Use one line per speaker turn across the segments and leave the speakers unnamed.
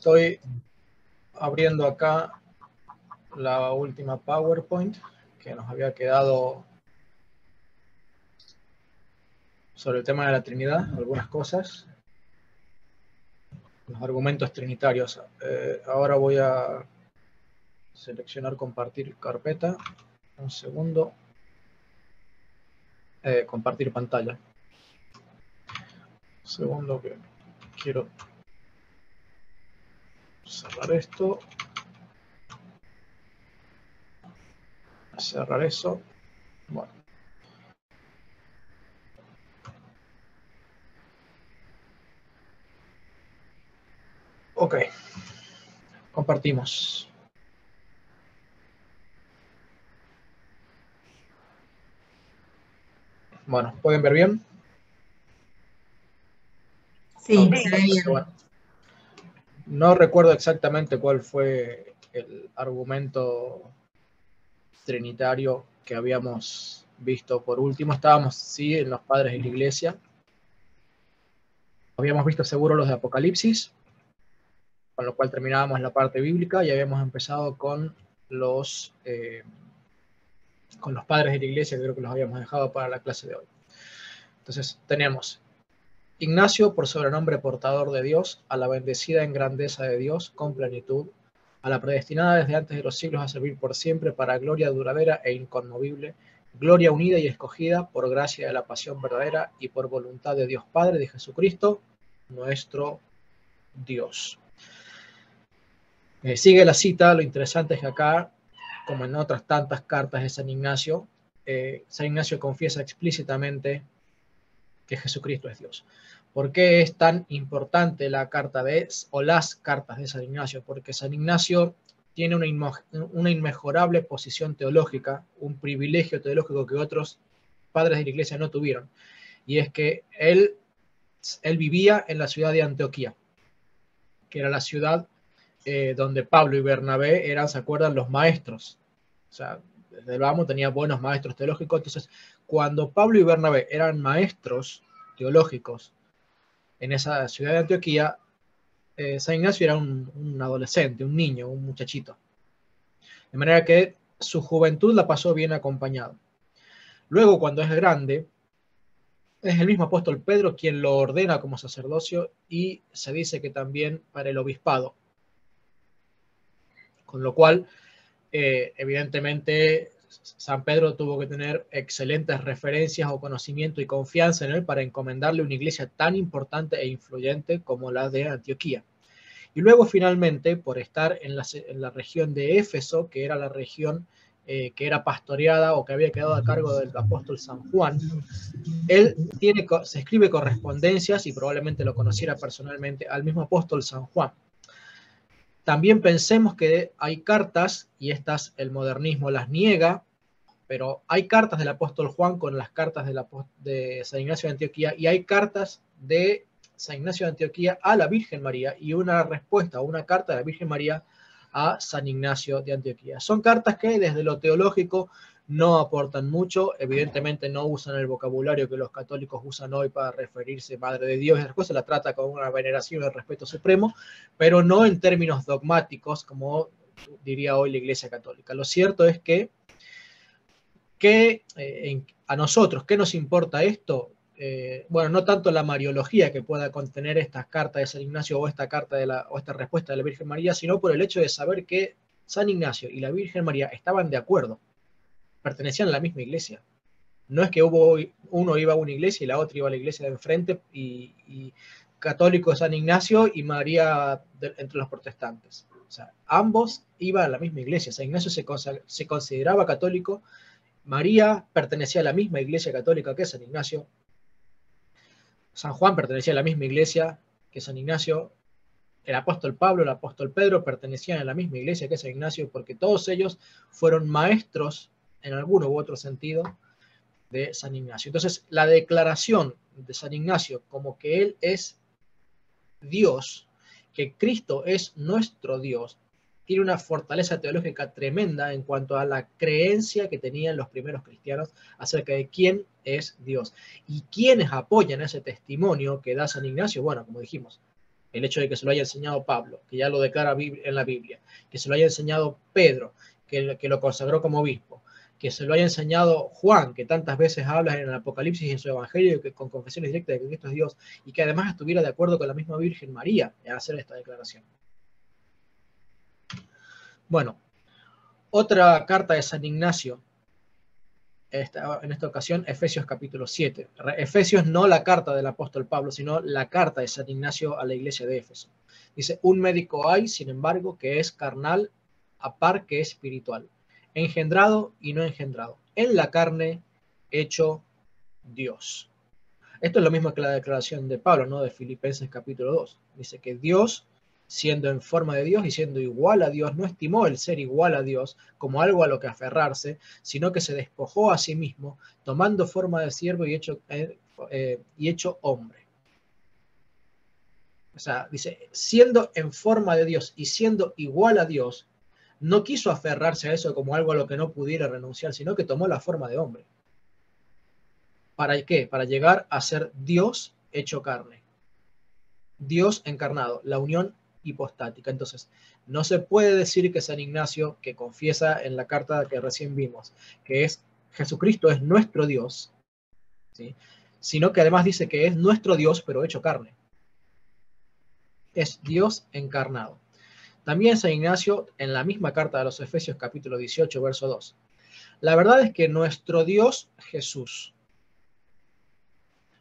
Estoy abriendo acá la última PowerPoint que nos había quedado sobre el tema de la Trinidad, algunas cosas, los argumentos trinitarios. Ahora voy a seleccionar compartir carpeta. Un segundo. Compartir pantalla. Un segundo que quiero cerrar esto. Cerrar eso. Bueno. Ok. Compartimos. Bueno, ¿pueden ver bien?
Sí, se ve bien.
Bueno, no recuerdo exactamente cuál fue el argumento trinitario que habíamos visto por último. Estábamos, sí, en los padres de la iglesia. Habíamos visto seguro los de Apocalipsis, con lo cual terminábamos la parte bíblica y habíamos empezado con los padres de la iglesia, que creo que los habíamos dejado para la clase de hoy. Entonces tenemos Ignacio, por sobrenombre portador de Dios, a la bendecida en grandeza de Dios, con plenitud, a la predestinada desde antes de los siglos a servir por siempre para gloria duradera e inconmovible, gloria unida y escogida por gracia de la pasión verdadera y por voluntad de Dios Padre, de Jesucristo, nuestro Dios. Sigue la cita. Lo interesante es que acá, como en otras tantas cartas de San Ignacio confiesa explícitamente que Jesucristo es Dios. ¿Por qué es tan importante la carta las cartas de San Ignacio? Porque San Ignacio tiene una inmejorable posición teológica, un privilegio teológico que otros padres de la iglesia no tuvieron, y es que él vivía en la ciudad de Antioquía, que era la ciudad donde Pablo y Bernabé eran, ¿se acuerdan?, los maestros. O sea, desde el vamos tenía buenos maestros teológicos. Entonces, cuando Pablo y Bernabé eran maestros teológicos en esa ciudad de Antioquía, San Ignacio era un adolescente, un niño, un muchachito. De manera que su juventud la pasó bien acompañado. Luego, cuando es grande, es el mismo apóstol Pedro quien lo ordena como sacerdocio y se dice que también para el obispado. Con lo cual, evidentemente, San Pedro tuvo que tener excelentes referencias o conocimiento y confianza en él para encomendarle una iglesia tan importante e influyente como la de Antioquía. Y luego, finalmente, por estar en la región de Éfeso, que era la región que era pastoreada o que había quedado a cargo del apóstol San Juan, él se escribe correspondencias, y probablemente lo conociera personalmente, al mismo apóstol San Juan. También pensemos que hay cartas, y estas el modernismo las niega, pero hay cartas del apóstol Juan con las cartas de San Ignacio de Antioquía, y hay cartas de San Ignacio de Antioquía a la Virgen María, y una respuesta, una carta de la Virgen María a San Ignacio de Antioquía. Son cartas que desde lo teológico no aportan mucho, evidentemente no usan el vocabulario que los católicos usan hoy para referirse Madre de Dios, y después se la trata con una veneración y el respeto supremo, pero no en términos dogmáticos, como diría hoy la Iglesia Católica. Lo cierto es que a nosotros, ¿qué nos importa esto? Bueno, no tanto la mariología que pueda contener estas cartas de San Ignacio o esta carta o esta respuesta de la Virgen María, sino por el hecho de saber que San Ignacio y la Virgen María estaban de acuerdo, pertenecían a la misma iglesia. No es que uno iba a una iglesia y la otra iba a la iglesia de enfrente, y católico San Ignacio y María entre los protestantes. O sea, ambos iban a la misma iglesia. San Ignacio se consideraba católico, María pertenecía a la misma iglesia católica que San Ignacio, San Juan pertenecía a la misma iglesia que San Ignacio, el apóstol Pablo, el apóstol Pedro pertenecían a la misma iglesia que San Ignacio, porque todos ellos fueron maestros, en alguno u otro sentido, de San Ignacio. Entonces, la declaración de San Ignacio como que él es Dios, que Cristo es nuestro Dios, tiene una fortaleza teológica tremenda en cuanto a la creencia que tenían los primeros cristianos acerca de quién es Dios. Y quienes apoyan ese testimonio que da San Ignacio, bueno, como dijimos, el hecho de que se lo haya enseñado Pablo, que ya lo declara en la Biblia, que se lo haya enseñado Pedro, que lo consagró como obispo, que se lo haya enseñado Juan, que tantas veces habla en el Apocalipsis y en su Evangelio, que con confesiones directas de que Cristo es Dios, y que además estuviera de acuerdo con la misma Virgen María en hacer esta declaración. Bueno, otra carta de San Ignacio, en esta ocasión Efesios capítulo 7. Efesios no la carta del apóstol Pablo, sino la carta de San Ignacio a la iglesia de Éfeso. Dice, un médico hay, sin embargo, que es carnal, a par que espiritual, engendrado y no engendrado, en la carne hecho Dios. Esto es lo mismo que la declaración de Pablo, ¿no? De Filipenses capítulo 2. Dice que Dios, siendo en forma de Dios y siendo igual a Dios, no estimó el ser igual a Dios como algo a lo que aferrarse, sino que se despojó a sí mismo, tomando forma de siervo y hecho hombre. O sea, dice, siendo en forma de Dios y siendo igual a Dios, no quiso aferrarse a eso como algo a lo que no pudiera renunciar, sino que tomó la forma de hombre. ¿Para qué? Para llegar a ser Dios hecho carne. Dios encarnado, la unión hipostática. Entonces, no se puede decir que San Ignacio, que confiesa en la carta que recién vimos, que es Jesucristo es nuestro Dios, ¿sí? Sino que además dice que es nuestro Dios, pero hecho carne. Es Dios encarnado. También San Ignacio, en la misma carta de los Efesios, capítulo 18, verso 2. La verdad es que nuestro Dios Jesús,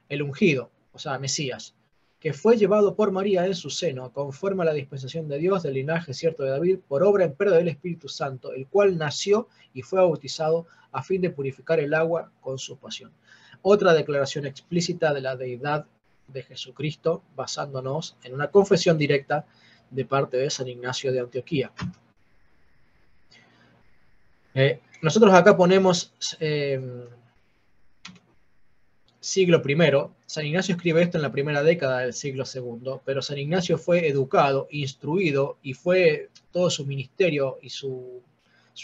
el ungido, o sea, Mesías, que fue llevado por María en su seno, conforme a la dispensación de Dios del linaje cierto de David, por obra empero del Espíritu Santo, el cual nació y fue bautizado a fin de purificar el agua con su pasión. Otra declaración explícita de la deidad de Jesucristo, basándonos en una confesión directa de parte de San Ignacio de Antioquía. Nosotros acá ponemos siglo I. San Ignacio escribe esto en la primera década del siglo II, pero San Ignacio fue educado, instruido y fue todo su ministerio y su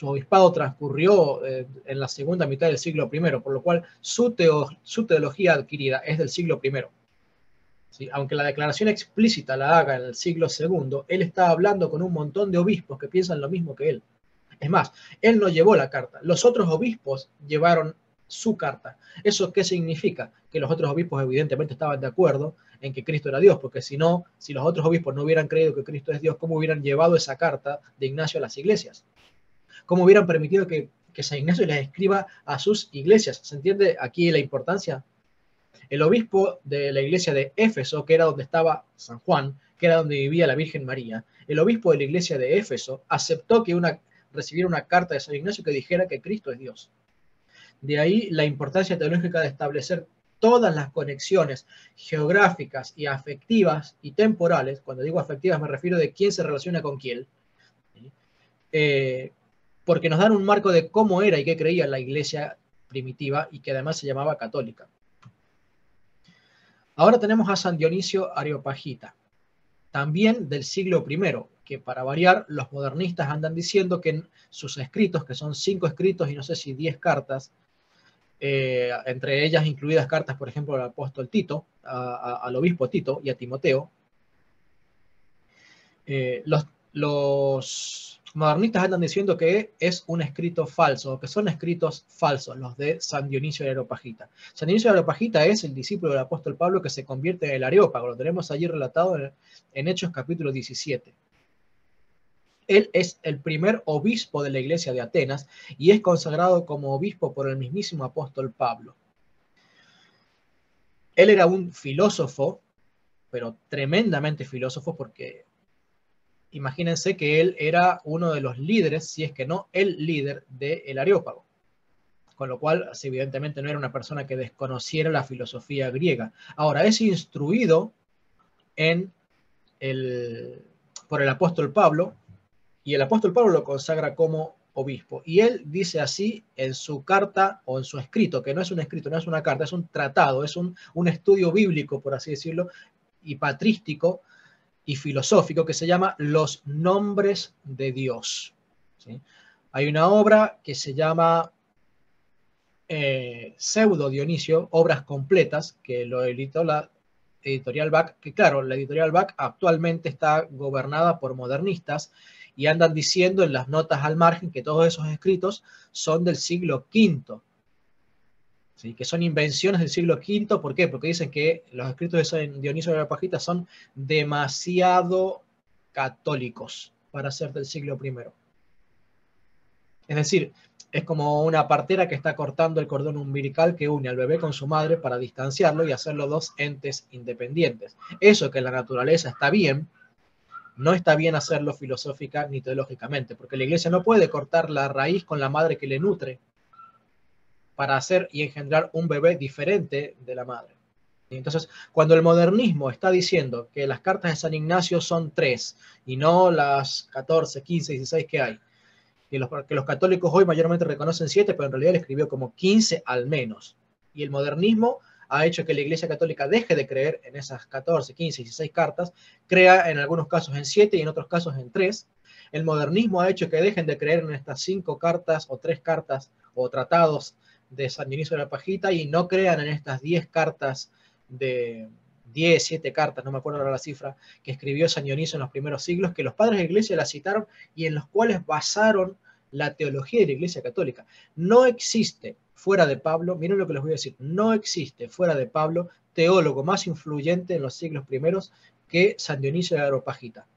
obispado transcurrió en la segunda mitad del siglo I, por lo cual su teología adquirida es del siglo I. ¿Sí? Aunque la declaración explícita la haga en el siglo II, él está hablando con un montón de obispos que piensan lo mismo que él. Es más, él no llevó la carta, los otros obispos llevaron su carta. ¿Eso qué significa? Que los otros obispos evidentemente estaban de acuerdo en que Cristo era Dios, porque si no, si los otros obispos no hubieran creído que Cristo es Dios, ¿cómo hubieran llevado esa carta de Ignacio a las iglesias? ¿Cómo hubieran permitido que San Ignacio les escriba a sus iglesias? ¿Se entiende aquí la importancia? El obispo de la iglesia de Éfeso, que era donde estaba San Juan, que era donde vivía la Virgen María, el obispo de la iglesia de Éfeso aceptó que recibiera una carta de San Ignacio que dijera que Cristo es Dios. De ahí la importancia teológica de establecer todas las conexiones geográficas y afectivas y temporales. Cuando digo afectivas me refiero de quién se relaciona con quién, porque nos dan un marco de cómo era y qué creía la iglesia primitiva y que además se llamaba católica. Ahora tenemos a San Dionisio Areopagita, también del siglo I, que para variar los modernistas andan diciendo que en sus escritos, que son 5 escritos y no sé si 10 cartas, entre ellas incluidas cartas, por ejemplo, al apóstol Tito, al obispo Tito y a Timoteo, los modernistas andan diciendo que es un escrito falso, que son escritos falsos, los de San Dionisio de Areopagita. San Dionisio de Areopagita es el discípulo del apóstol Pablo que se convierte en el Areópago, lo tenemos allí relatado en Hechos capítulo 17. Él es el primer obispo de la iglesia de Atenas y es consagrado como obispo por el mismísimo apóstol Pablo. Él era un filósofo, pero tremendamente filósofo, porque imagínense que él era uno de los líderes, si es que no el líder del Areópago. Con lo cual, evidentemente no era una persona que desconociera la filosofía griega. Ahora, es instruido por el apóstol Pablo, y el apóstol Pablo lo consagra como obispo. Y él dice así en su carta o en su escrito, que no es un escrito, no es una carta, es un tratado, es un estudio bíblico, por así decirlo, y patrístico y filosófico que se llama Los Nombres de Dios. ¿Sí? Hay una obra que se llama Pseudo Dionisio, Obras Completas, que lo editó la Editorial Bach, que claro, la Editorial Bach actualmente está gobernada por modernistas y andan diciendo en las notas al margen que todos esos escritos son del siglo V, ¿sí? Que son invenciones del siglo V. ¿Por qué? Porque dicen que los escritos de San Dionisio de Areopagita son demasiado católicos para ser del siglo I. Es decir, es como una partera que está cortando el cordón umbilical que une al bebé con su madre para distanciarlo y hacerlo dos entes independientes. Eso que en la naturaleza está bien, no está bien hacerlo filosófica ni teológicamente, porque la iglesia no puede cortar la raíz con la madre que le nutre para hacer y engendrar un bebé diferente de la madre. Entonces, cuando el modernismo está diciendo que las cartas de San Ignacio son 3 y no las 14, 15, 16 que hay, que los católicos hoy mayormente reconocen 7, pero en realidad él escribió como 15 al menos. Y el modernismo ha hecho que la Iglesia Católica deje de creer en esas 14, 15, 16 cartas, crea en algunos casos en 7 y en otros casos en 3. El modernismo ha hecho que dejen de creer en estas 5 cartas o 3 cartas o tratados de San Dionisio de la Pajita y no crean en estas 10 cartas de 10, 7 cartas, no me acuerdo ahora la cifra, que escribió San Dionisio en los primeros siglos, que los padres de la Iglesia la citaron y en los cuales basaron la teología de la Iglesia Católica. No existe fuera de Pablo, miren lo que les voy a decir, no existe fuera de Pablo teólogo más influyente en los siglos primeros que San Dionisio de Areopagita.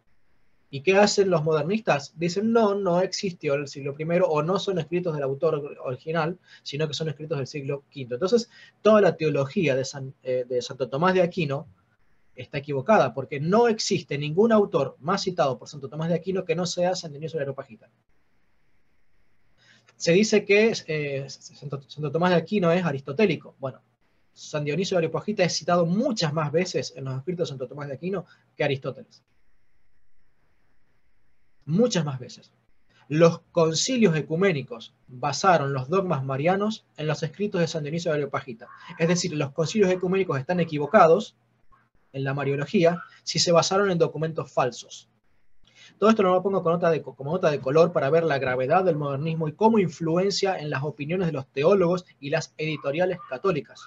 ¿Y qué hacen los modernistas? Dicen, no existió en el siglo I o no son escritos del autor original, sino que son escritos del siglo V. Entonces, toda la teología de Santo Tomás de Aquino está equivocada, porque no existe ningún autor más citado por Santo Tomás de Aquino que no sea San Dionisio de Areopagita. Se dice que Santo Tomás de Aquino es aristotélico. Bueno, San Dionisio de Areopagita es citado muchas más veces en los escritos de Santo Tomás de Aquino que Aristóteles. Muchas más veces. Los concilios ecuménicos basaron los dogmas marianos en los escritos de San Dionisio de Areopagita. Es decir, los concilios ecuménicos están equivocados en la mariología si se basaron en documentos falsos. Todo esto lo pongo como nota de color para ver la gravedad del modernismo y cómo influencia en las opiniones de los teólogos y las editoriales católicas.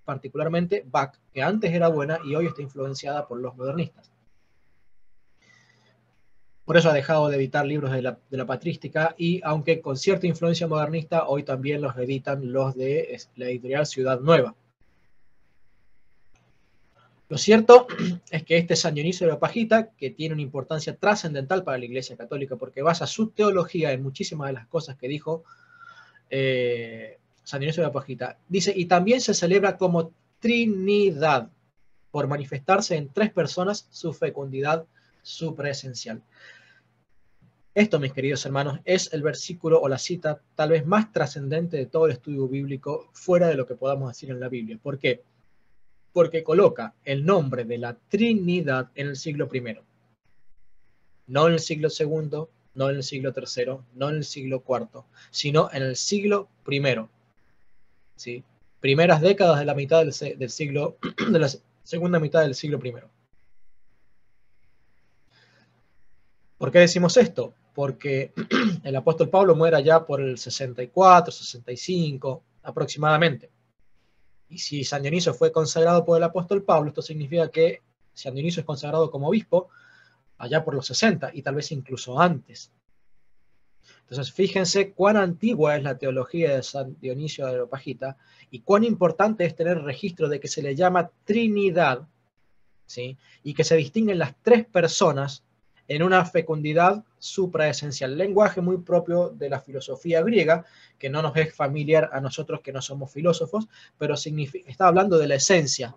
Particularmente Bach, que antes era buena y hoy está influenciada por los modernistas. Por eso ha dejado de editar libros de la patrística y aunque con cierta influencia modernista, hoy también los editan los de la editorial Ciudad Nueva. Lo cierto es que este San Dionisio de Areopagita, que tiene una importancia trascendental para la Iglesia Católica porque basa su teología en muchísimas de las cosas que dijo San Dionisio de Areopagita, dice, y también se celebra como Trinidad, por manifestarse en 3 personas su fecundidad supraesencial. Esto, mis queridos hermanos, es el versículo o la cita tal vez más trascendente de todo el estudio bíblico fuera de lo que podamos decir en la Biblia. ¿Por qué? Porque coloca el nombre de la Trinidad en el siglo I. No en el siglo II, no en el siglo III, no en el siglo IV, sino en el siglo I. ¿Sí? Primeras décadas de la mitad del siglo, de la segunda mitad del siglo I. ¿Por qué decimos esto? Porque el apóstol Pablo muere allá por el 64, 65 aproximadamente. Y si San Dionisio fue consagrado por el apóstol Pablo, esto significa que San Dionisio es consagrado como obispo allá por los 60 y tal vez incluso antes. Entonces, fíjense cuán antigua es la teología de San Dionisio de Areopagita y cuán importante es tener registro de que se le llama Trinidad, ¿sí? Y que se distinguen las 3 personas en una fecundidad supraesencial, lenguaje muy propio de la filosofía griega, que no nos es familiar a nosotros que no somos filósofos, pero está hablando de la esencia,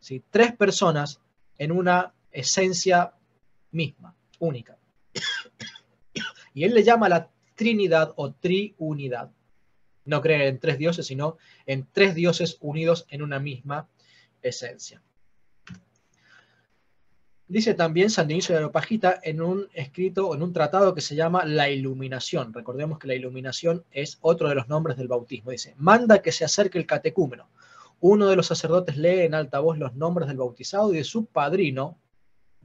¿sí? 3 personas en una esencia misma, única. Y él le llama la Trinidad o Triunidad. No cree en 3 dioses, sino en 3 dioses unidos en una misma esencia. Dice también San Dionisio de Areopagita en un escrito, en un tratado que se llama La Iluminación. Recordemos que la iluminación es otro de los nombres del bautismo. Dice, manda que se acerque el catecúmeno. Uno de los sacerdotes lee en alta voz los nombres del bautizado y de su padrino.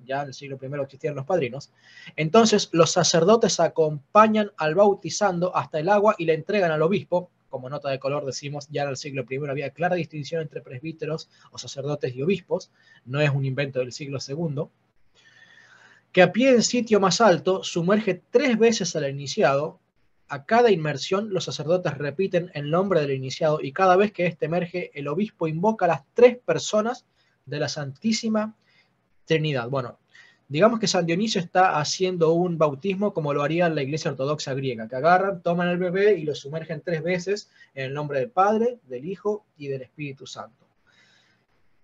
Ya en el siglo I existían los padrinos. Entonces los sacerdotes acompañan al bautizando hasta el agua y le entregan al obispo, como nota de color decimos, ya en el siglo I había clara distinción entre presbíteros o sacerdotes y obispos, no es un invento del siglo II, que a pie en sitio más alto sumerge 3 veces al iniciado. A cada inmersión los sacerdotes repiten el nombre del iniciado y cada vez que éste emerge el obispo invoca a las 3 personas de la Santísima Trinidad. Bueno, digamos que San Dionisio está haciendo un bautismo como lo haría la Iglesia Ortodoxa griega, que agarran, toman al bebé y lo sumergen 3 veces en el nombre del Padre, del Hijo y del Espíritu Santo.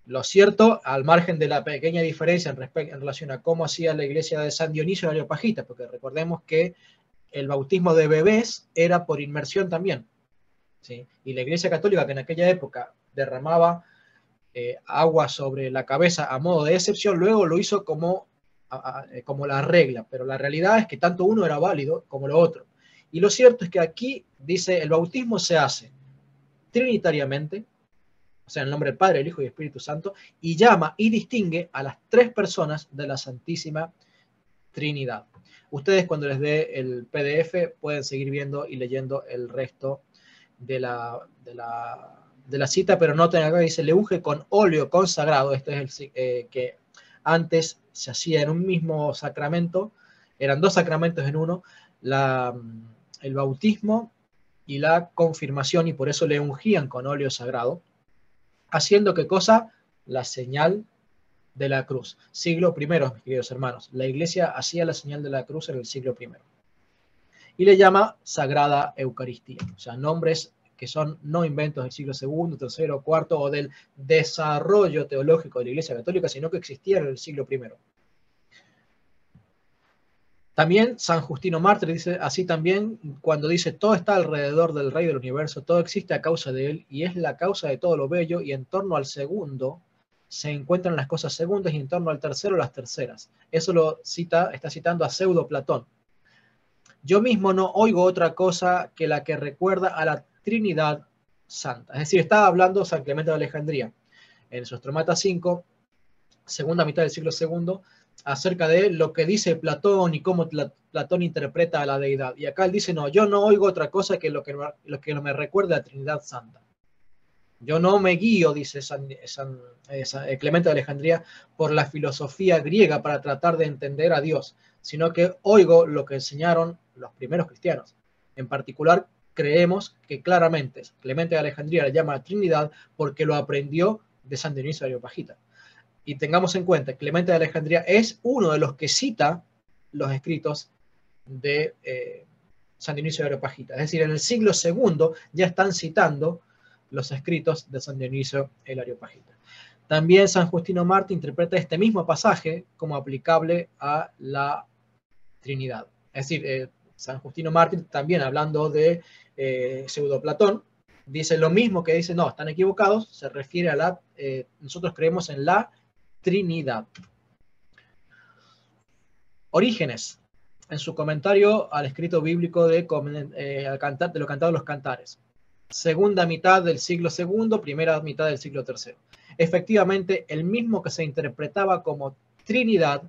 Lo cierto, al margen de la pequeña diferencia en relación a cómo hacía la Iglesia de San Dionisio el Areopagita, porque recordemos que el bautismo de bebés era por inmersión también, ¿sí? Y la Iglesia Católica, que en aquella época derramaba agua sobre la cabeza a modo de excepción, luego lo hizo como la regla, pero la realidad es que tanto uno era válido como lo otro. Y lo cierto es que aquí dice, el bautismo se hace trinitariamente, o sea, en el nombre del Padre, el Hijo y el Espíritu Santo, y llama y distingue a las 3 personas de la Santísima Trinidad. Ustedes cuando les dé el PDF pueden seguir viendo y leyendo el resto de la cita, pero noten acá que dice, le unge con óleo consagrado, este es el que antes se hacía en un mismo sacramento, eran 2 sacramentos en uno, el bautismo y la confirmación, y por eso le ungían con óleo sagrado, haciendo ¿qué cosa? La señal de la cruz. Siglo I, mis queridos hermanos. La Iglesia hacía la señal de la cruz en el siglo I. Y le llama Sagrada Eucaristía. O sea, nombres que son no inventos del siglo II, III, IV o del desarrollo teológico de la Iglesia Católica, sino que existían en el siglo I. También San Justino Mártir dice así también, cuando dice, todo está alrededor del Rey del Universo, todo existe a causa de él, y es la causa de todo lo bello, y en torno al segundo se encuentran las cosas segundas, y en torno al tercero las terceras. Eso lo cita, está citando a Pseudo Platón. Yo mismo no oigo otra cosa que la que recuerda a la Trinidad Santa. Es decir, estaba hablando San Clemente de Alejandría en su Astromata 5, segunda mitad del siglo II, acerca de lo que dice Platón y cómo Platón interpreta a la deidad. Y acá él dice, no, yo no oigo otra cosa que lo que me recuerda a la Trinidad Santa. Yo no me guío, dice Clemente de Alejandría, por la filosofía griega para tratar de entender a Dios, sino que oigo lo que enseñaron los primeros cristianos. En particular, creemos que claramente Clemente de Alejandría le llama a Trinidad porque lo aprendió de San Dionisio de Areopagita. Y tengamos en cuenta, Clemente de Alejandría es uno de los que cita los escritos de San Dionisio de Areopagita. Es decir, en el siglo II ya están citando los escritos de San Dionisio el Areopagita. También San Justino Mártir interpreta este mismo pasaje como aplicable a la Trinidad. Es decir, San Justino Mártir también hablando de Pseudo Platón, dice lo mismo que dice, no, están equivocados, se refiere a nosotros creemos en la Trinidad. Orígenes, en su comentario al escrito bíblico de lo cantado los cantares. Segunda mitad del siglo II, primera mitad del siglo III. Efectivamente, el mismo que se interpretaba como Trinidad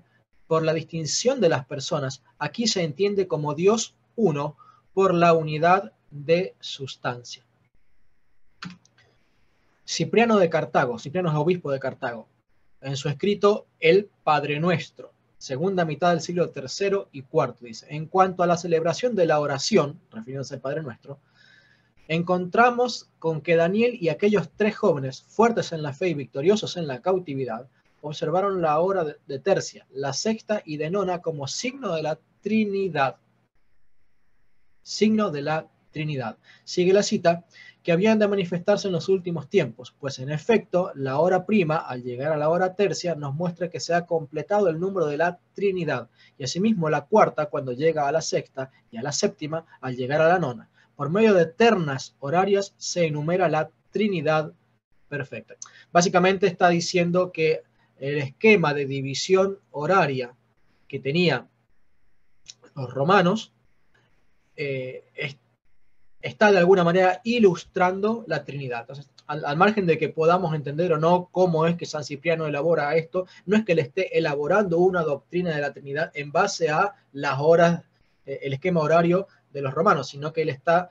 por la distinción de las personas, aquí se entiende como Dios uno por la unidad de sustancia. Cipriano de Cartago, Cipriano es obispo de Cartago, en su escrito El Padre Nuestro, segunda mitad del siglo III y IV, dice, en cuanto a la celebración de la oración, refiriéndose al Padre Nuestro, encontramos con que Daniel y aquellos 3 jóvenes, fuertes en la fe y victoriosos en la cautividad, observaron la hora de tercia, la sexta y de nona como signo de la Trinidad. Signo de la Trinidad. Sigue la cita, que habían de manifestarse en los últimos tiempos, pues en efecto, la hora prima, al llegar a la hora tercia, nos muestra que se ha completado el número de la Trinidad, y asimismo la cuarta, cuando llega a la sexta, y a la séptima, al llegar a la nona. Por medio de ternas horarias se enumera la Trinidad perfecta. Básicamente está diciendo que el esquema de división horaria que tenían los romanos está de alguna manera ilustrando la Trinidad. Entonces, al margen de que podamos entender o no cómo es que San Cipriano elabora esto, no es que le esté elaborando una doctrina de la Trinidad en base a las horas, el esquema horario de los romanos, sino que él está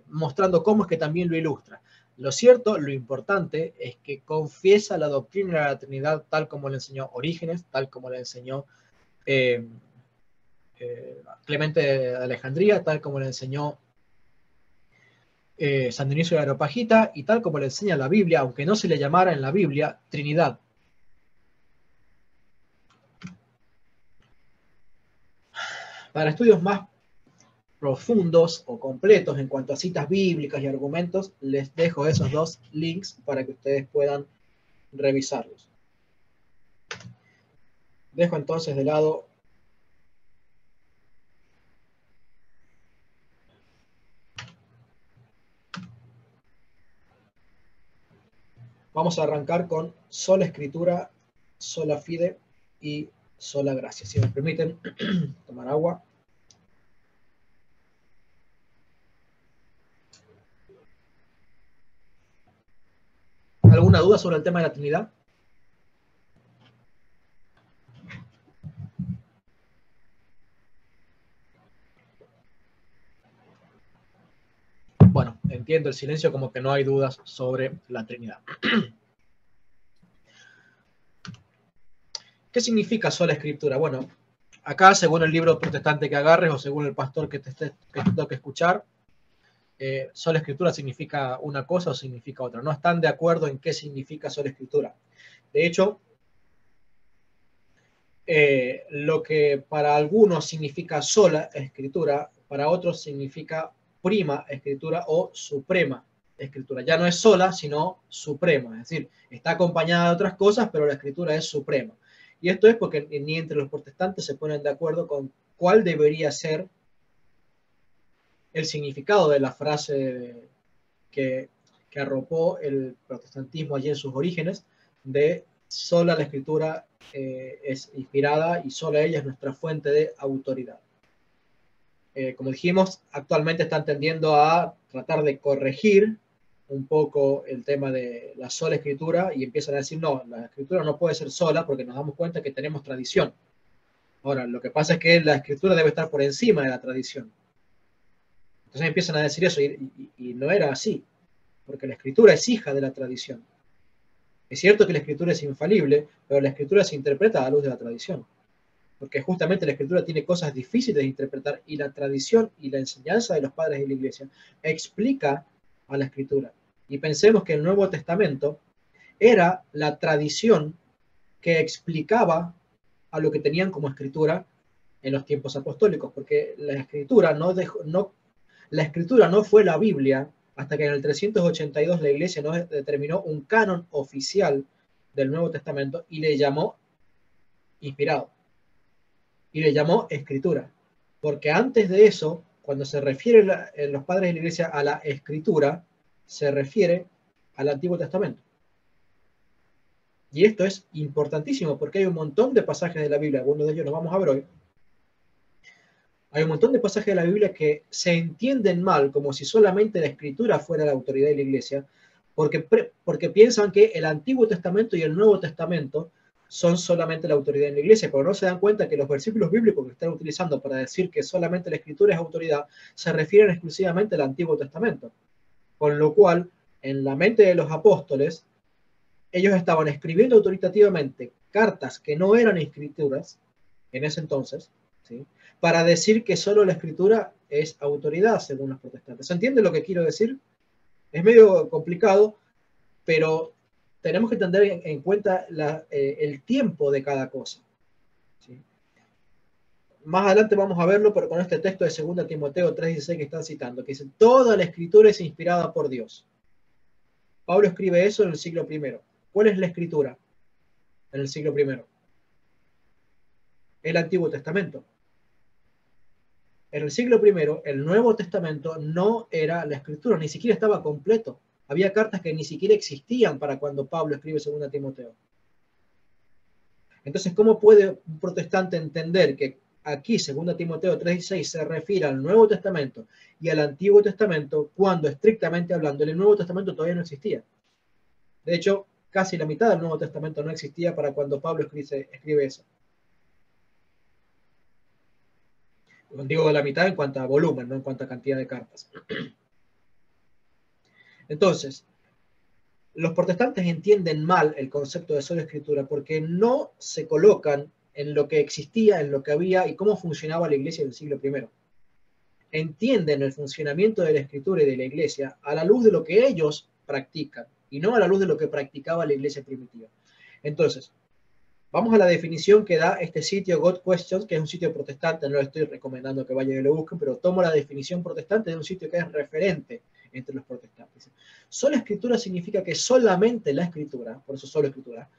mostrando cómo es que también lo ilustra. Lo cierto, lo importante, es que confiesa la doctrina de la Trinidad tal como le enseñó Orígenes, tal como le enseñó Clemente de Alejandría, tal como le enseñó San Dionisio de Areopagita, y tal como le enseña la Biblia, aunque no se le llamara en la Biblia Trinidad. Para estudios más profundos o completos en cuanto a citas bíblicas y argumentos, les dejo esos dos links para que ustedes puedan revisarlos. Dejo entonces de lado vamos a arrancar con sola escritura, sola fide y sola gracia. Si me permiten tomar agua. ¿Alguna duda sobre el tema de la Trinidad? Bueno, entiendo el silencio como que no hay dudas sobre la Trinidad. ¿Qué significa sola escritura? Bueno, acá, según el libro protestante que agarres o según el pastor que te toque escuchar, sola escritura significa una cosa o significa otra. No están de acuerdo en qué significa sola escritura. De hecho, lo que para algunos significa sola escritura, para otros significa prima escritura o suprema escritura. Ya no es sola, sino suprema. Es decir, está acompañada de otras cosas, pero la escritura es suprema. Y esto es porque ni entre los protestantes se ponen de acuerdo con cuál debería ser el significado de la frase que arropó el protestantismo allí en sus orígenes, de sola la escritura es inspirada y sola ella es nuestra fuente de autoridad. Como dijimos, actualmente están tendiendo a tratar de corregir un poco el tema de la sola escritura y empiezan a decir, no, la escritura no puede ser sola porque nos damos cuenta que tenemos tradición. Ahora, lo que pasa es que la escritura debe estar por encima de la tradición. Entonces empiezan a decir eso y no era así, porque la escritura es hija de la tradición. Es cierto que la escritura es infalible, pero la escritura se interpreta a la luz de la tradición, porque justamente la escritura tiene cosas difíciles de interpretar y la tradición y la enseñanza de los padres de la iglesia explica a la escritura. Y pensemos que el Nuevo Testamento era la tradición que explicaba a lo que tenían como escritura en los tiempos apostólicos, porque la escritura no fue la Biblia hasta que en el 382 la iglesia no determinó un canon oficial del Nuevo Testamento y le llamó inspirado. Y le llamó escritura. Porque antes de eso, cuando se refiere los padres de la iglesia a la escritura, se refiere al Antiguo Testamento. Y esto es importantísimo porque hay un montón de pasajes de la Biblia, algunos de ellos los vamos a ver hoy. Hay un montón de pasajes de la Biblia que se entienden mal, como si solamente la escritura fuera la autoridad de la iglesia, porque piensan que el Antiguo Testamento y el Nuevo Testamento son solamente la autoridad en la iglesia, pero no se dan cuenta que los versículos bíblicos que están utilizando para decir que solamente la escritura es autoridad se refieren exclusivamente al Antiguo Testamento. Con lo cual, en la mente de los apóstoles, ellos estaban escribiendo autoritativamente cartas que no eran escrituras en ese entonces, ¿sí?, para decir que solo la escritura es autoridad según los protestantes. ¿Se entiende lo que quiero decir? Es medio complicado, pero tenemos que tener en cuenta el tiempo de cada cosa, ¿sí? Más adelante vamos a verlo, pero con este texto de 2 Timoteo 3:16 que están citando, que dice, toda la escritura es inspirada por Dios. Pablo escribe eso en el siglo I. ¿Cuál es la escritura en el siglo I? El Antiguo Testamento. En el siglo I, el Nuevo Testamento no era la escritura, ni siquiera estaba completo. Había cartas que ni siquiera existían para cuando Pablo escribe 2 Timoteo. Entonces, ¿cómo puede un protestante entender que aquí 2 Timoteo 3:16 se refiere al Nuevo Testamento y al Antiguo Testamento cuando, estrictamente hablando, el Nuevo Testamento todavía no existía? De hecho, casi la mitad del Nuevo Testamento no existía para cuando Pablo escribe eso. Digo la mitad en cuanto a volumen, no en cuanto a cantidad de cartas. Entonces, los protestantes entienden mal el concepto de sola escritura porque no se colocan en lo que existía, en lo que había y cómo funcionaba la iglesia del siglo I. Entienden el funcionamiento de la escritura y de la iglesia a la luz de lo que ellos practican y no a la luz de lo que practicaba la iglesia primitiva. Entonces, vamos a la definición que da este sitio God Questions, que es un sitio protestante, no les estoy recomendando que vayan y lo busquen, pero tomo la definición protestante de un sitio que es referente entre los protestantes. Sola escritura significa que solamente la escritura, por eso solo escritura,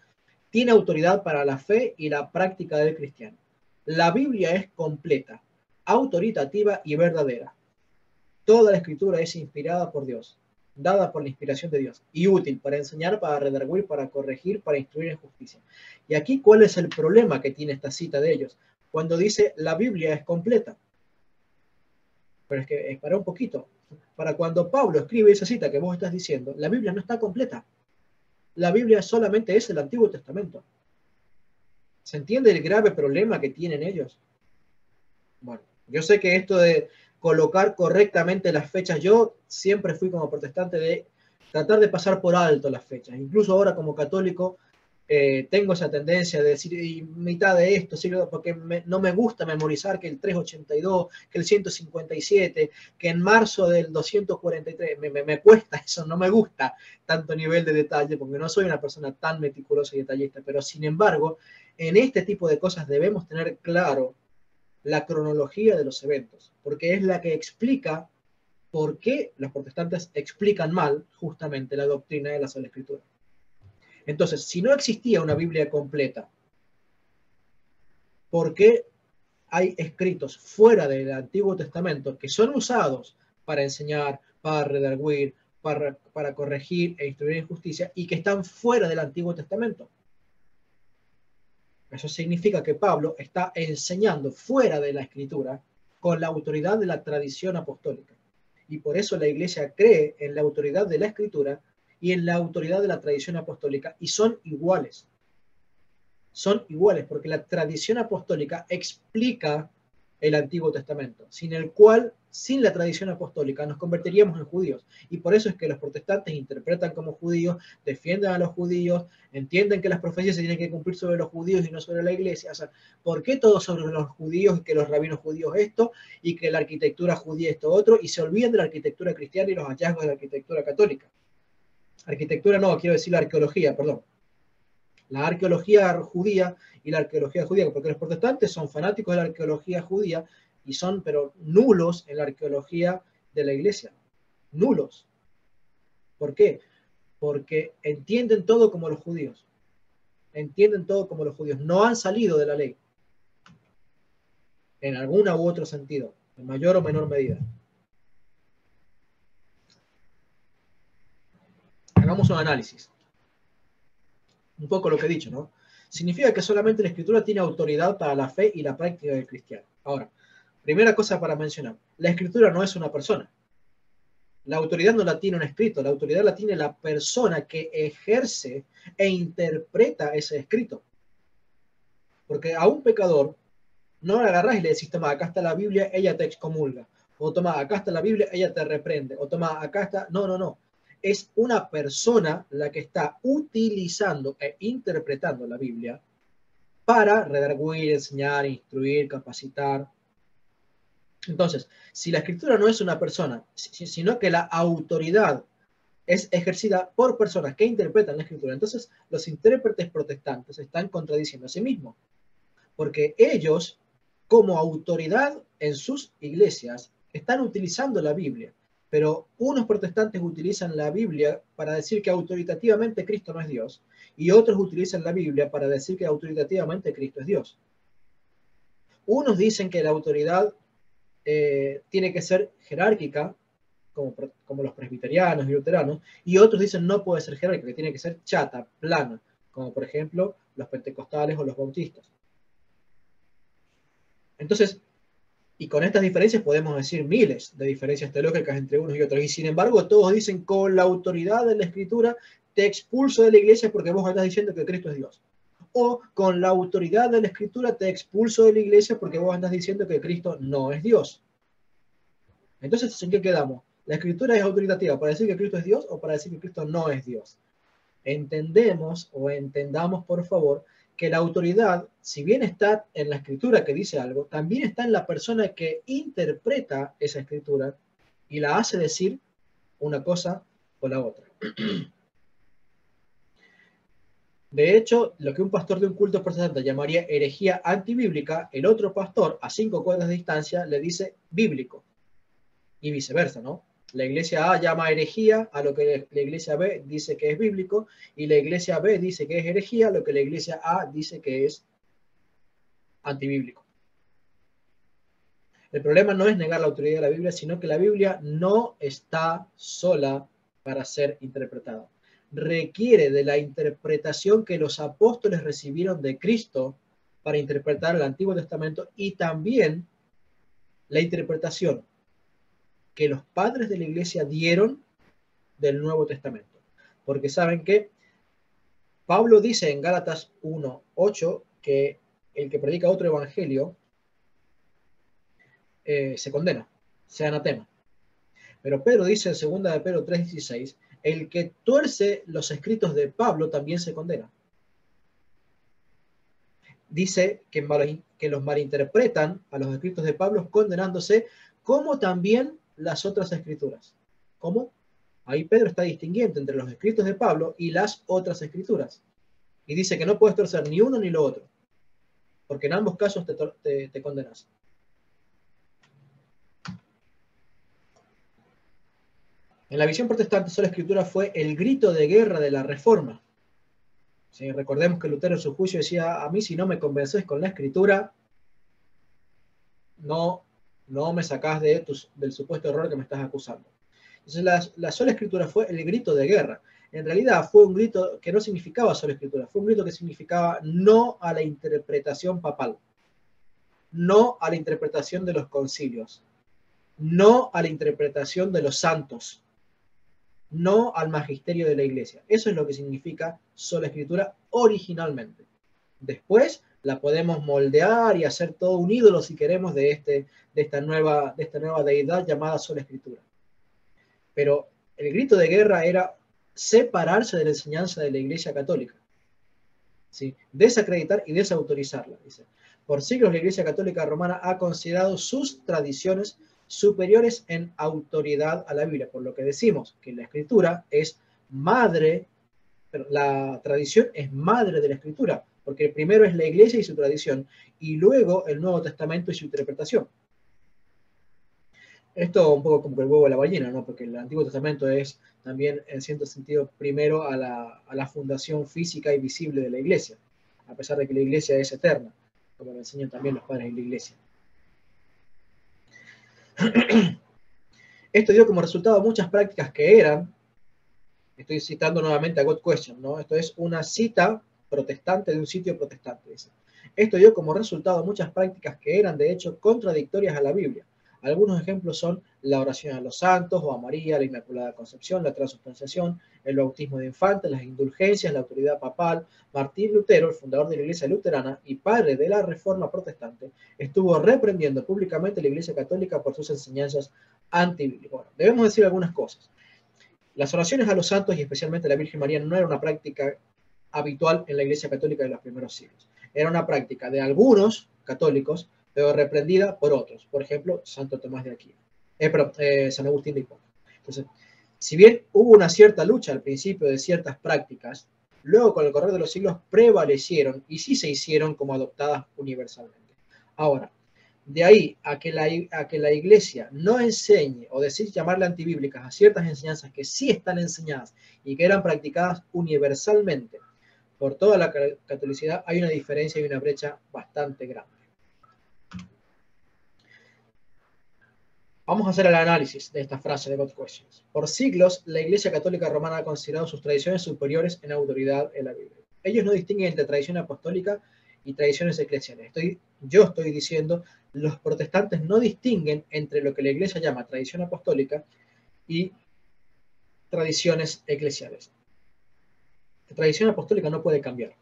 tiene autoridad para la fe y la práctica del cristiano. La Biblia es completa, autoritativa y verdadera. Toda la escritura es inspirada por Dios, dada por la inspiración de Dios, y útil para enseñar, para redarguir, para corregir, para instruir en justicia. Y aquí, ¿cuál es el problema que tiene esta cita de ellos? Cuando dice, la Biblia es completa. Pero es que, para un poquito, para cuando Pablo escribe esa cita que vos estás diciendo, la Biblia no está completa. La Biblia solamente es el Antiguo Testamento. ¿Se entiende el grave problema que tienen ellos? Bueno, yo sé que esto de colocar correctamente las fechas, yo siempre fui como protestante de tratar de pasar por alto las fechas. Incluso ahora como católico tengo esa tendencia de decir y mitad de esto, porque no me gusta memorizar que el 382, que el 157, que en marzo del 243, me cuesta eso, no me gusta tanto nivel de detalle, porque no soy una persona tan meticulosa y detallista, pero sin embargo, en este tipo de cosas debemos tener claro la cronología de los eventos, porque es la que explica por qué los protestantes explican mal justamente la doctrina de la sola escritura. Entonces, si no existía una Biblia completa, ¿por qué hay escritos fuera del Antiguo Testamento que son usados para enseñar, para redarguir, para corregir e instruir en justicia y que están fuera del Antiguo Testamento? Eso significa que Pablo está enseñando fuera de la escritura con la autoridad de la tradición apostólica. Y por eso la iglesia cree en la autoridad de la escritura y en la autoridad de la tradición apostólica y son iguales. Son iguales porque la tradición apostólica explica el Antiguo Testamento, sin el cual, sin la tradición apostólica, nos convertiríamos en judíos. Y por eso es que los protestantes interpretan como judíos, defienden a los judíos, entienden que las profecías se tienen que cumplir sobre los judíos y no sobre la iglesia. O sea, ¿por qué todo sobre los judíos y que los rabinos judíos esto y que la arquitectura judía esto otro? Y se olvidan de la arquitectura cristiana y los hallazgos de la arquitectura católica. Arquitectura no, quiero decir la arqueología, perdón. La arqueología judía y la arqueología judía, porque los protestantes son fanáticos de la arqueología judía y son, pero nulos en la arqueología de la iglesia. Nulos. ¿Por qué? Porque entienden todo como los judíos. Entienden todo como los judíos. No han salido de la ley. En alguna u otro sentido. En mayor o menor medida. Hagamos un análisis. Un poco lo que he dicho, ¿no? Significa que solamente la escritura tiene autoridad para la fe y la práctica del cristiano. Ahora, primera cosa para mencionar, la escritura no es una persona. La autoridad no la tiene un escrito, la autoridad la tiene la persona que ejerce e interpreta ese escrito. Porque a un pecador no le agarrás y le decís, toma, acá está la Biblia, ella te excomulga. O toma, acá está la Biblia, ella te reprende. O toma, acá está... No, no, no. Es una persona la que está utilizando e interpretando la Biblia para redarguir, enseñar, instruir, capacitar. Entonces, si la escritura no es una persona, sino que la autoridad es ejercida por personas que interpretan la escritura, entonces los intérpretes protestantes están contradiciendo a sí mismos, porque ellos, como autoridad en sus iglesias, están utilizando la Biblia, pero unos protestantes utilizan la Biblia para decir que autoritativamente Cristo no es Dios, y otros utilizan la Biblia para decir que autoritativamente Cristo es Dios. Unos dicen que la autoridad tiene que ser jerárquica, como los presbiterianos y luteranos, y otros dicen no puede ser jerárquica, que tiene que ser chata, plana, como por ejemplo los pentecostales o los bautistas. Entonces, y con estas diferencias podemos decir miles de diferencias teológicas entre unos y otros, y sin embargo todos dicen con la autoridad de la escritura te expulso de la iglesia porque vos estás diciendo que Cristo es Dios. O con la autoridad de la escritura te expulso de la iglesia porque vos andás diciendo que Cristo no es Dios. Entonces, ¿en qué quedamos? La escritura es autoritativa para decir que Cristo es Dios o para decir que Cristo no es Dios. Entendemos o entendamos, por favor, que la autoridad, si bien está en la escritura que dice algo, también está en la persona que interpreta esa escritura y la hace decir una cosa o la otra. De hecho, lo que un pastor de un culto protestante llamaría herejía antibíblica, el otro pastor, a 5 cuadras de distancia, le dice bíblico. Y viceversa, ¿no? La iglesia A llama herejía a lo que la iglesia B dice que es bíblico, y la iglesia B dice que es herejía a lo que la iglesia A dice que es antibíblico. El problema no es negar la autoridad de la Biblia, sino que la Biblia no está sola para ser interpretada. Requiere de la interpretación que los apóstoles recibieron de Cristo para interpretar el Antiguo Testamento y también la interpretación que los padres de la iglesia dieron del Nuevo Testamento. Porque saben que Pablo dice en Gálatas 1:8 que el que predica otro evangelio se condena, se anatema. Pero Pedro dice en 2 de Pedro 3:16, el que tuerce los escritos de Pablo también se condena. Dice que los malinterpretan a los escritos de Pablo condenándose, como también las otras escrituras. ¿Cómo? Ahí Pedro está distinguiendo entre los escritos de Pablo y las otras escrituras. Y dice que no puedes torcer ni uno ni lo otro, porque en ambos casos te condenas. En la visión protestante, sola escritura fue el grito de guerra de la Reforma. ¿Sí? Recordemos que Lutero en su juicio decía, a mí si no me convences con la escritura, no me sacás del supuesto error que me estás acusando. Entonces la sola escritura fue el grito de guerra. En realidad fue un grito que no significaba sola escritura, fue un grito que significaba no a la interpretación papal, no a la interpretación de los concilios, no a la interpretación de los santos, no al magisterio de la iglesia. Eso es lo que significa sola escritura originalmente. Después la podemos moldear y hacer todo un ídolo, si queremos, de esta nueva deidad llamada sola escritura. Pero el grito de guerra era separarse de la enseñanza de la Iglesia Católica, ¿sí? Desacreditar y desautorizarla. Dice. Por siglos la Iglesia Católica Romana ha considerado sus tradiciones superiores en autoridad a la Biblia, por lo que decimos que la Escritura es madre, pero la tradición es madre de la Escritura, porque primero es la Iglesia y su tradición, y luego el Nuevo Testamento y su interpretación. Esto un poco como el huevo de la gallina, ¿no? Porque el Antiguo Testamento es también, en cierto sentido, primero a la fundación física y visible de la Iglesia, a pesar de que la Iglesia es eterna, como lo enseñan también los padres de la Iglesia. Esto dio como resultado muchas prácticas que eran, estoy citando nuevamente a God Question, ¿no? Esto es una cita protestante de un sitio protestante, dice. Esto dio como resultado muchas prácticas que eran, de hecho, contradictorias a la Biblia. Algunos ejemplos son la oración a los santos o a María, la Inmaculada Concepción, la transubstanciación, el bautismo de infantes, las indulgencias, la autoridad papal. Martín Lutero, el fundador de la Iglesia Luterana y padre de la Reforma Protestante, estuvo reprendiendo públicamente a la Iglesia Católica por sus enseñanzas antibíblicas. Bueno, debemos decir algunas cosas. Las oraciones a los santos y especialmente a la Virgen María no era una práctica habitual en la Iglesia Católica de los primeros siglos. Era una práctica de algunos católicos, pero reprendida por otros. Por ejemplo, Santo Tomás de Aquino. San Agustín de Hipona. Entonces, si bien hubo una cierta lucha al principio de ciertas prácticas, luego con el correr de los siglos prevalecieron y sí se hicieron como adoptadas universalmente. Ahora, de ahí a que la Iglesia no enseñe o decir llamarle antibíblicas a ciertas enseñanzas que sí están enseñadas y que eran practicadas universalmente por toda la catolicidad, hay una diferencia y una brecha bastante grande. Vamos a hacer el análisis de esta frase de God Questions. Por siglos, la Iglesia Católica Romana ha considerado sus tradiciones superiores en autoridad en la Biblia. Ellos no distinguen entre tradición apostólica y tradiciones eclesiales. Yo estoy diciendo, los protestantes no distinguen entre lo que la Iglesia llama tradición apostólica y tradiciones eclesiales. La tradición apostólica no puede cambiar,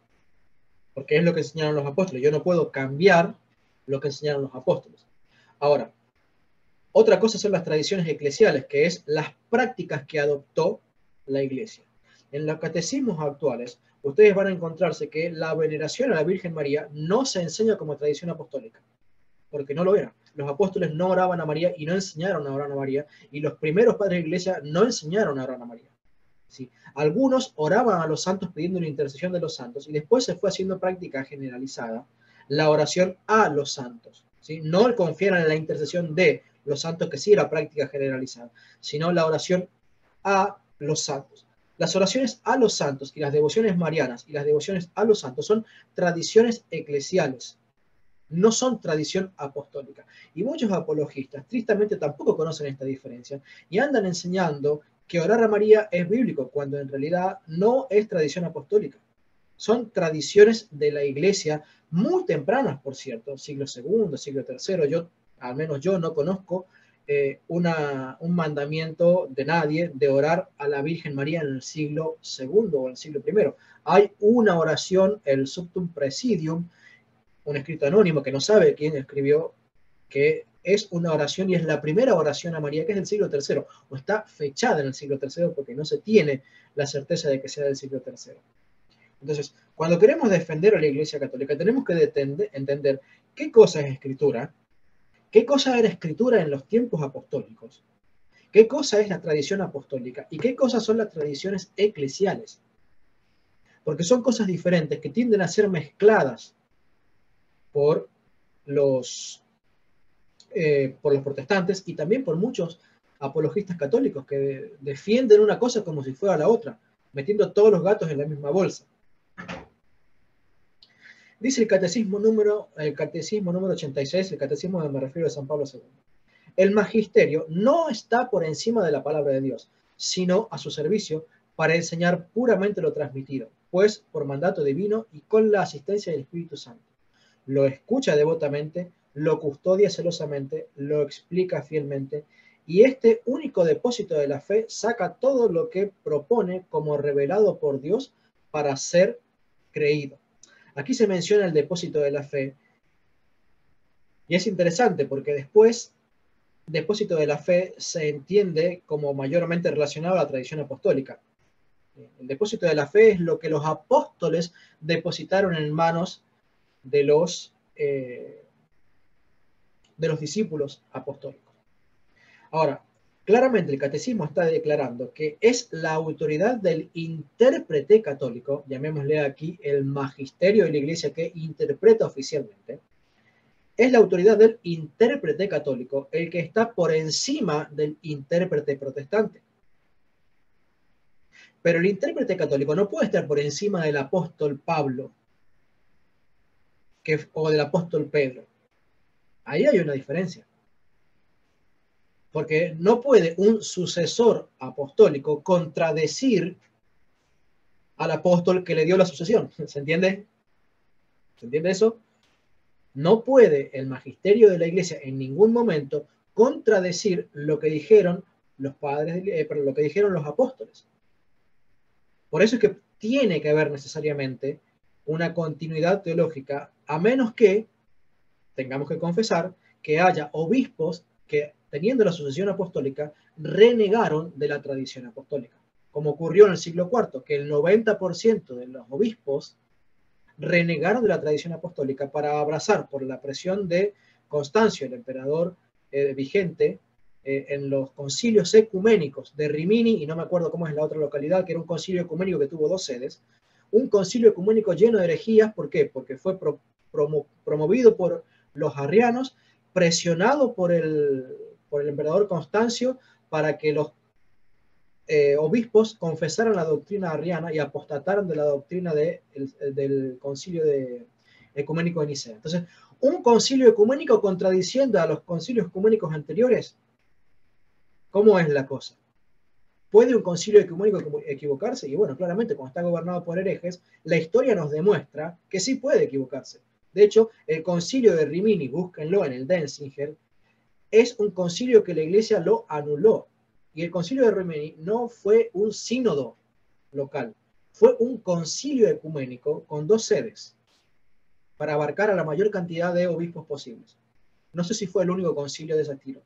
porque es lo que enseñaron los apóstoles. Yo no puedo cambiar lo que enseñaron los apóstoles. Ahora, Otra cosa son las tradiciones eclesiales, que es las prácticas que adoptó la Iglesia. En los catecismos actuales, ustedes van a encontrarse que la veneración a la Virgen María no se enseña como tradición apostólica, porque no lo era. Los apóstoles no oraban a María y no enseñaron a orar a María, y los primeros padres de la Iglesia no enseñaron a orar a María. ¿Sí? Algunos oraban a los santos pidiendo la intercesión de los santos, y después se fue haciendo práctica generalizada la oración a los santos. ¿Sí? No el confiar en la intercesión de los santos, que sí era práctica generalizada, sino la oración a los santos. Las oraciones a los santos y las devociones marianas y las devociones a los santos son tradiciones eclesiales, no son tradición apostólica. Y muchos apologistas tristemente tampoco conocen esta diferencia y andan enseñando que orar a María es bíblico, cuando en realidad no es tradición apostólica. Son tradiciones de la Iglesia muy tempranas, por cierto, siglo II, siglo III. Al menos yo no conozco un mandamiento de nadie de orar a la Virgen María en el siglo II o en el siglo I. Hay una oración, el Subtum Presidium, un escrito anónimo que no sabe quién escribió, que es una oración y es la primera oración a María, que es del siglo III, o está fechada en el siglo III porque no se tiene la certeza de que sea del siglo III. Entonces, cuando queremos defender a la Iglesia Católica, tenemos que entender qué cosa es escritura, qué cosa era escritura en los tiempos apostólicos, qué cosa es la tradición apostólica y qué cosas son las tradiciones eclesiales. Porque son cosas diferentes que tienden a ser mezcladas por los protestantes y también por muchos apologistas católicos que defienden una cosa como si fuera la otra, metiendo todos los gatos en la misma bolsa. Dice el catecismo número 86, el catecismo de me refiero a San Pablo II. El magisterio no está por encima de la palabra de Dios, sino a su servicio para enseñar puramente lo transmitido, pues por mandato divino y con la asistencia del Espíritu Santo. Lo escucha devotamente, lo custodia celosamente, lo explica fielmente, y este único depósito de la fe saca todo lo que propone como revelado por Dios para ser creído. Aquí se menciona el depósito de la fe, y es interesante porque después depósito de la fe se entiende como mayormente relacionado a la tradición apostólica. El depósito de la fe es lo que los apóstoles depositaron en manos de los discípulos apostólicos. Ahora, claramente el catecismo está declarando que es la autoridad del intérprete católico, llamémosle aquí el magisterio de la Iglesia que interpreta oficialmente, es la autoridad del intérprete católico el que está por encima del intérprete protestante. Pero el intérprete católico no puede estar por encima del apóstol Pablo o del apóstol Pedro. Ahí hay una diferencia. Porque no puede un sucesor apostólico contradecir al apóstol que le dio la sucesión. ¿Se entiende? ¿Se entiende eso? No puede el magisterio de la Iglesia en ningún momento contradecir lo que dijeron los padres, lo que dijeron los apóstoles. Por eso es que tiene que haber necesariamente una continuidad teológica, a menos que tengamos que confesar que haya obispos que, teniendo la sucesión apostólica, renegaron de la tradición apostólica, como ocurrió en el siglo IV, que el 90% de los obispos renegaron de la tradición apostólica para abrazar, por la presión de Constancio, el emperador vigente, en los concilios ecuménicos de Rimini, y no me acuerdo cómo es la otra localidad, que era un concilio ecuménico que tuvo 2 sedes, un concilio ecuménico lleno de herejías. ¿Por qué? Porque fue promovido por los arrianos, presionado por el emperador Constancio para que los obispos confesaran la doctrina arriana y apostataran de la doctrina del concilio ecuménico de Nicea. Entonces, un concilio ecuménico contradiciendo a los concilios ecuménicos anteriores, ¿cómo es la cosa? ¿Puede un concilio ecuménico equivocarse? Y bueno, claramente, cuando está gobernado por herejes, la historia nos demuestra que sí puede equivocarse. De hecho, el concilio de Rimini, búsquenlo en el Denzinger, es un concilio que la Iglesia lo anuló. Y el concilio de Rimini no fue un sínodo local, fue un concilio ecuménico con 2 sedes para abarcar a la mayor cantidad de obispos posibles. No sé si fue el único concilio de ese estilo.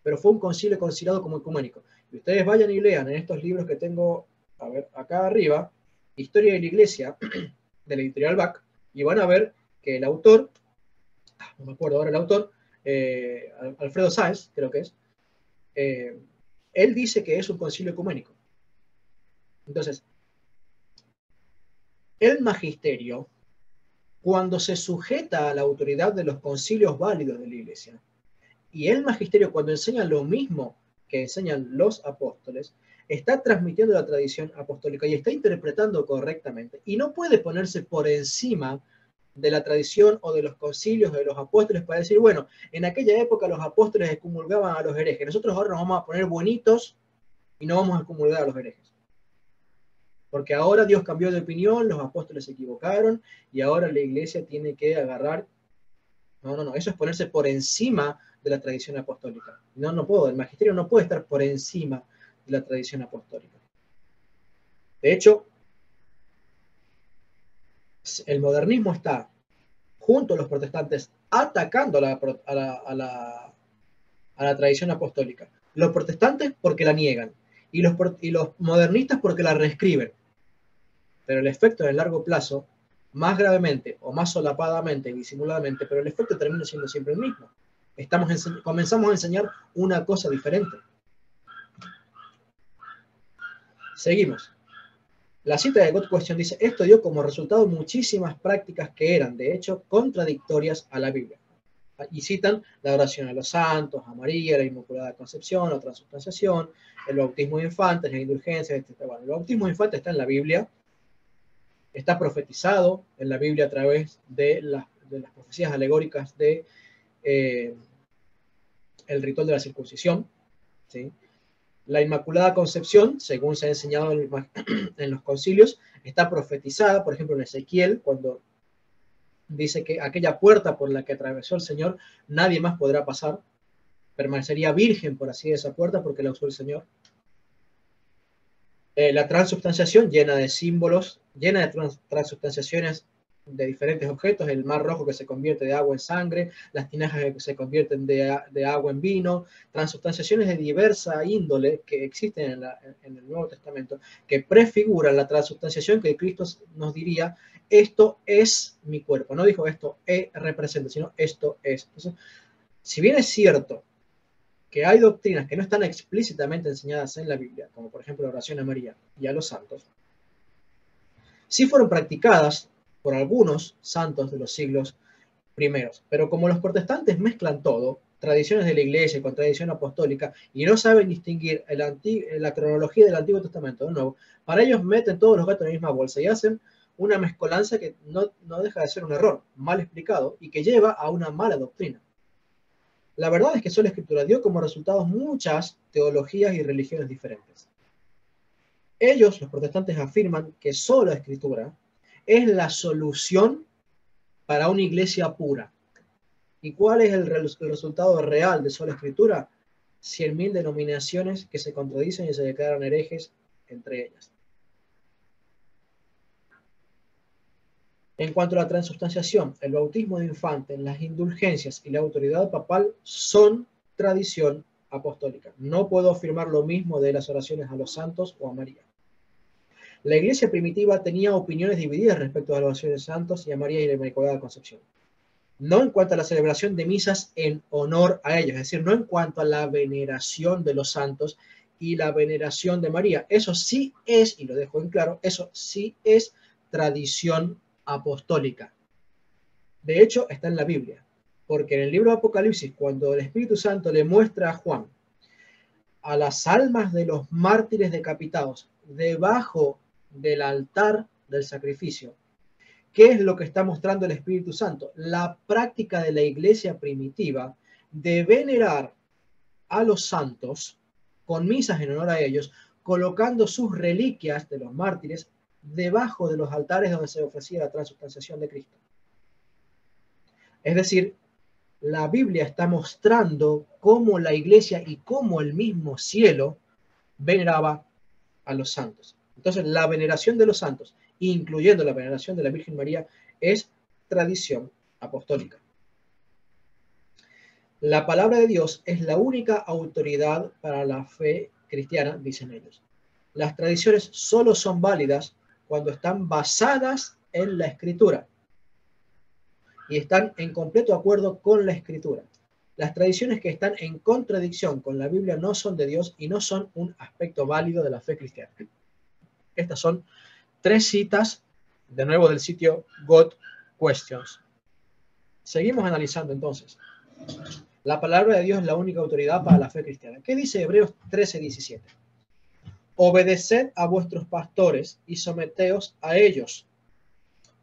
pero fue un concilio considerado como ecuménico. Y ustedes vayan y lean en estos libros que tengo, a ver, acá arriba, Historia de la Iglesia, de la editorial Bach, y van a ver que el autor, no me acuerdo ahora el autor, Alfredo Sáenz, creo que es, él dice que es un concilio ecuménico. Entonces, el magisterio, cuando se sujeta a la autoridad de los concilios válidos de la Iglesia, y el magisterio cuando enseña lo mismo que enseñan los apóstoles, está transmitiendo la tradición apostólica y está interpretando correctamente. Y no puede ponerse por encima de la tradición o de los concilios de los apóstoles para decir, bueno, en aquella época los apóstoles excomulgaban a los herejes, nosotros ahora nos vamos a poner bonitos y no vamos a excomulgar a los herejes. Porque ahora Dios cambió de opinión, los apóstoles se equivocaron y ahora la iglesia tiene que agarrar. No, eso es ponerse por encima de la tradición apostólica. No puedo, el magisterio no puede estar por encima de la tradición apostólica. De hecho, el modernismo está, junto a los protestantes, atacando a la tradición apostólica. Los protestantes porque la niegan y los modernistas porque la reescriben. Pero el efecto en el largo plazo, más gravemente o más solapadamente y disimuladamente, pero el efecto termina siendo siempre el mismo. Comenzamos a enseñar una cosa diferente. Seguimos. La cita de God Question dice, esto dio como resultado muchísimas prácticas que eran, de hecho, contradictorias a la Biblia. Y citan la oración a los santos, a María, la Inmaculada Concepción, la transubstanciación, el bautismo de infantes, las indulgencias, etc. Bueno, el bautismo de infantes está en la Biblia, está profetizado en la Biblia a través de las profecías alegóricas de el ritual de la circuncisión, ¿sí? La Inmaculada Concepción, según se ha enseñado en los concilios, está profetizada, por ejemplo, en Ezequiel, cuando dice que aquella puerta por la que atravesó el Señor, nadie más podrá pasar, permanecería virgen, por así, esa puerta, porque la usó el Señor. La transubstanciación llena de símbolos, llena de transubstanciaciones de diferentes objetos, el mar rojo que se convierte de agua en sangre, las tinajas que se convierten de agua en vino, transubstanciaciones de diversa índole que existen en el Nuevo Testamento, que prefiguran la transubstanciación que Cristo nos diría, esto es mi cuerpo. No dijo esto representa, sino esto es. Entonces, si bien es cierto que hay doctrinas que no están explícitamente enseñadas en la Biblia, como por ejemplo la oración a María y a los santos, sí fueron practicadas por algunos santos de los siglos primeros. Pero como los protestantes mezclan todo, tradiciones de la iglesia con tradición apostólica, y no saben distinguir la cronología del Antiguo Testamento del Nuevo, para ellos meten todos los gatos en la misma bolsa y hacen una mezcolanza que no deja de ser un error mal explicado y que lleva a una mala doctrina. La verdad es que sola escritura dio como resultado muchas teologías y religiones diferentes. Ellos, los protestantes, afirman que sola escritura es la solución para una iglesia pura. ¿Y cuál es el resultado real de sola escritura? 100.000 denominaciones que se contradicen y se declaran herejes entre ellas. En cuanto a la transubstanciación, el bautismo de infantes, las indulgencias y la autoridad papal son tradición apostólica. No puedo afirmar lo mismo de las oraciones a los santos o a María. La iglesia primitiva tenía opiniones divididas respecto a las oraciones de santos y a María y la Inmaculada Concepción. No en cuanto a la celebración de misas en honor a ellos, es decir, no en cuanto a la veneración de los santos y la veneración de María. Eso sí es, y lo dejo en claro, eso sí es tradición apostólica. De hecho, está en la Biblia, porque en el libro de Apocalipsis, cuando el Espíritu Santo le muestra a Juan a las almas de los mártires decapitados debajo del altar del sacrificio, ¿qué es lo que está mostrando el Espíritu Santo? La práctica de la iglesia primitiva de venerar a los santos con misas en honor a ellos, colocando sus reliquias de los mártires debajo de los altares donde se ofrecía la transubstanciación de Cristo. Es decir, la Biblia está mostrando cómo la iglesia y cómo el mismo cielo veneraba a los santos. Entonces, la veneración de los santos, incluyendo la veneración de la Virgen María, es tradición apostólica. La palabra de Dios es la única autoridad para la fe cristiana, dicen ellos. Las tradiciones solo son válidas cuando están basadas en la Escritura y están en completo acuerdo con la Escritura. Las tradiciones que están en contradicción con la Biblia no son de Dios y no son un aspecto válido de la fe cristiana. Estas son 3 citas, de nuevo del sitio God Questions. Seguimos analizando entonces. La palabra de Dios es la única autoridad para la fe cristiana. ¿Qué dice Hebreos 13:17? Obedeced a vuestros pastores y someteos a ellos.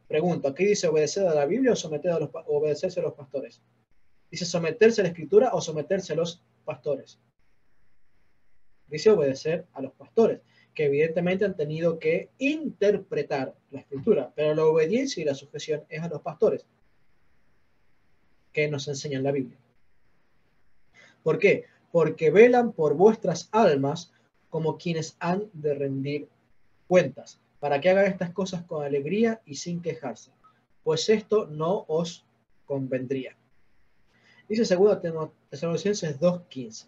Pregunto, ¿aquí dice obedecer a la Biblia o obedecerse a los pastores? ¿Dice someterse a la Escritura o someterse a los pastores? Dice obedecer a los pastores, que evidentemente han tenido que interpretar la Escritura, pero la obediencia y la sujeción es a los pastores, que nos enseñan la Biblia. ¿Por qué? Porque velan por vuestras almas como quienes han de rendir cuentas, para que hagan estas cosas con alegría y sin quejarse, pues esto no os convendría. Dice 2 Tesalonicenses 2:15.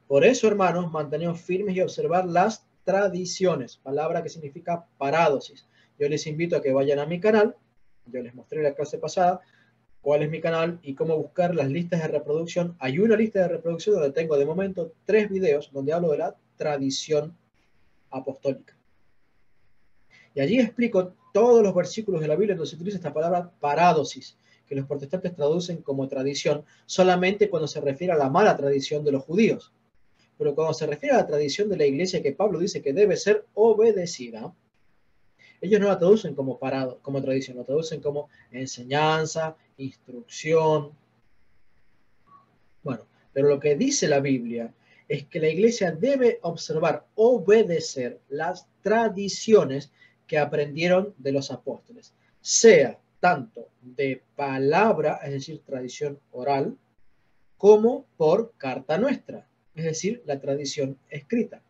Por eso, hermanos, manteneos firmes y observar las tradiciones, palabra que significa parádosis. Yo les invito a que vayan a mi canal, yo les mostré la clase pasada cuál es mi canal y cómo buscar las listas de reproducción. Hay una lista de reproducción donde tengo de momento 3 videos donde hablo de la tradición apostólica. Y allí explico todos los versículos de la Biblia donde se utiliza esta palabra parádosis, que los protestantes traducen como tradición solamente cuando se refiere a la mala tradición de los judíos. Pero cuando se refiere a la tradición de la iglesia que Pablo dice que debe ser obedecida, ellos no la traducen como tradición, la traducen como enseñanza, instrucción. Bueno, pero lo que dice la Biblia es que la iglesia debe observar, obedecer las tradiciones que aprendieron de los apóstoles, sea tanto de palabra, es decir, tradición oral, como por carta nuestra, es decir, la tradición escrita.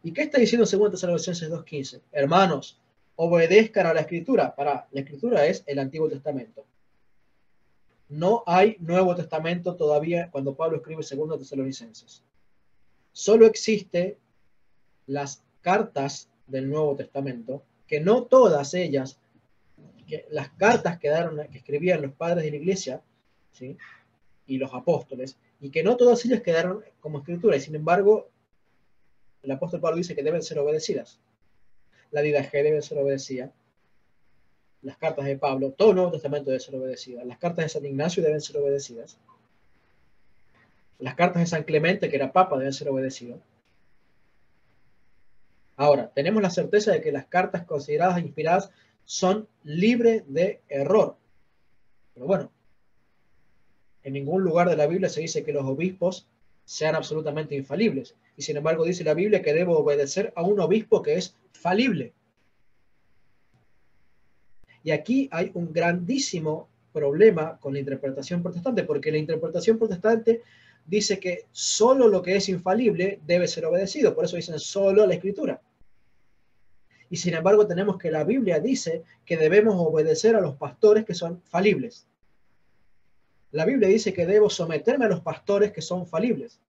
¿Y qué está diciendo 2 Tesalonicenses 2:15? Hermanos, obedezcan a la Escritura. La Escritura es el Antiguo Testamento. No hay Nuevo Testamento todavía cuando Pablo escribe 2 Tesalonicenses. Solo existe las cartas del Nuevo Testamento, que no todas ellas, que las cartas que escribían los padres de la iglesia, ¿sí?, y los apóstoles, y que no todas ellas quedaron como escritura, y sin embargo, el apóstol Pablo dice que deben ser obedecidas. La Didache debe ser obedecida, las cartas de Pablo, todo el Nuevo Testamento debe ser obedecida, las cartas de San Ignacio deben ser obedecidas, las cartas de San Clemente, que era papa, deben ser obedecidas. Ahora, tenemos la certeza de que las cartas consideradas e inspiradas son libres de error. Pero bueno, en ningún lugar de la Biblia se dice que los obispos sean absolutamente infalibles. Y sin embargo dice la Biblia que debo obedecer a un obispo que es falible. Y aquí hay un grandísimo problema con la interpretación protestante, porque la interpretación protestante dice que solo lo que es infalible debe ser obedecido. Por eso dicen solo la Escritura. Y sin embargo tenemos que la Biblia dice que debemos obedecer a los pastores que son falibles. La Biblia dice que debo someterme a los pastores que son falibles.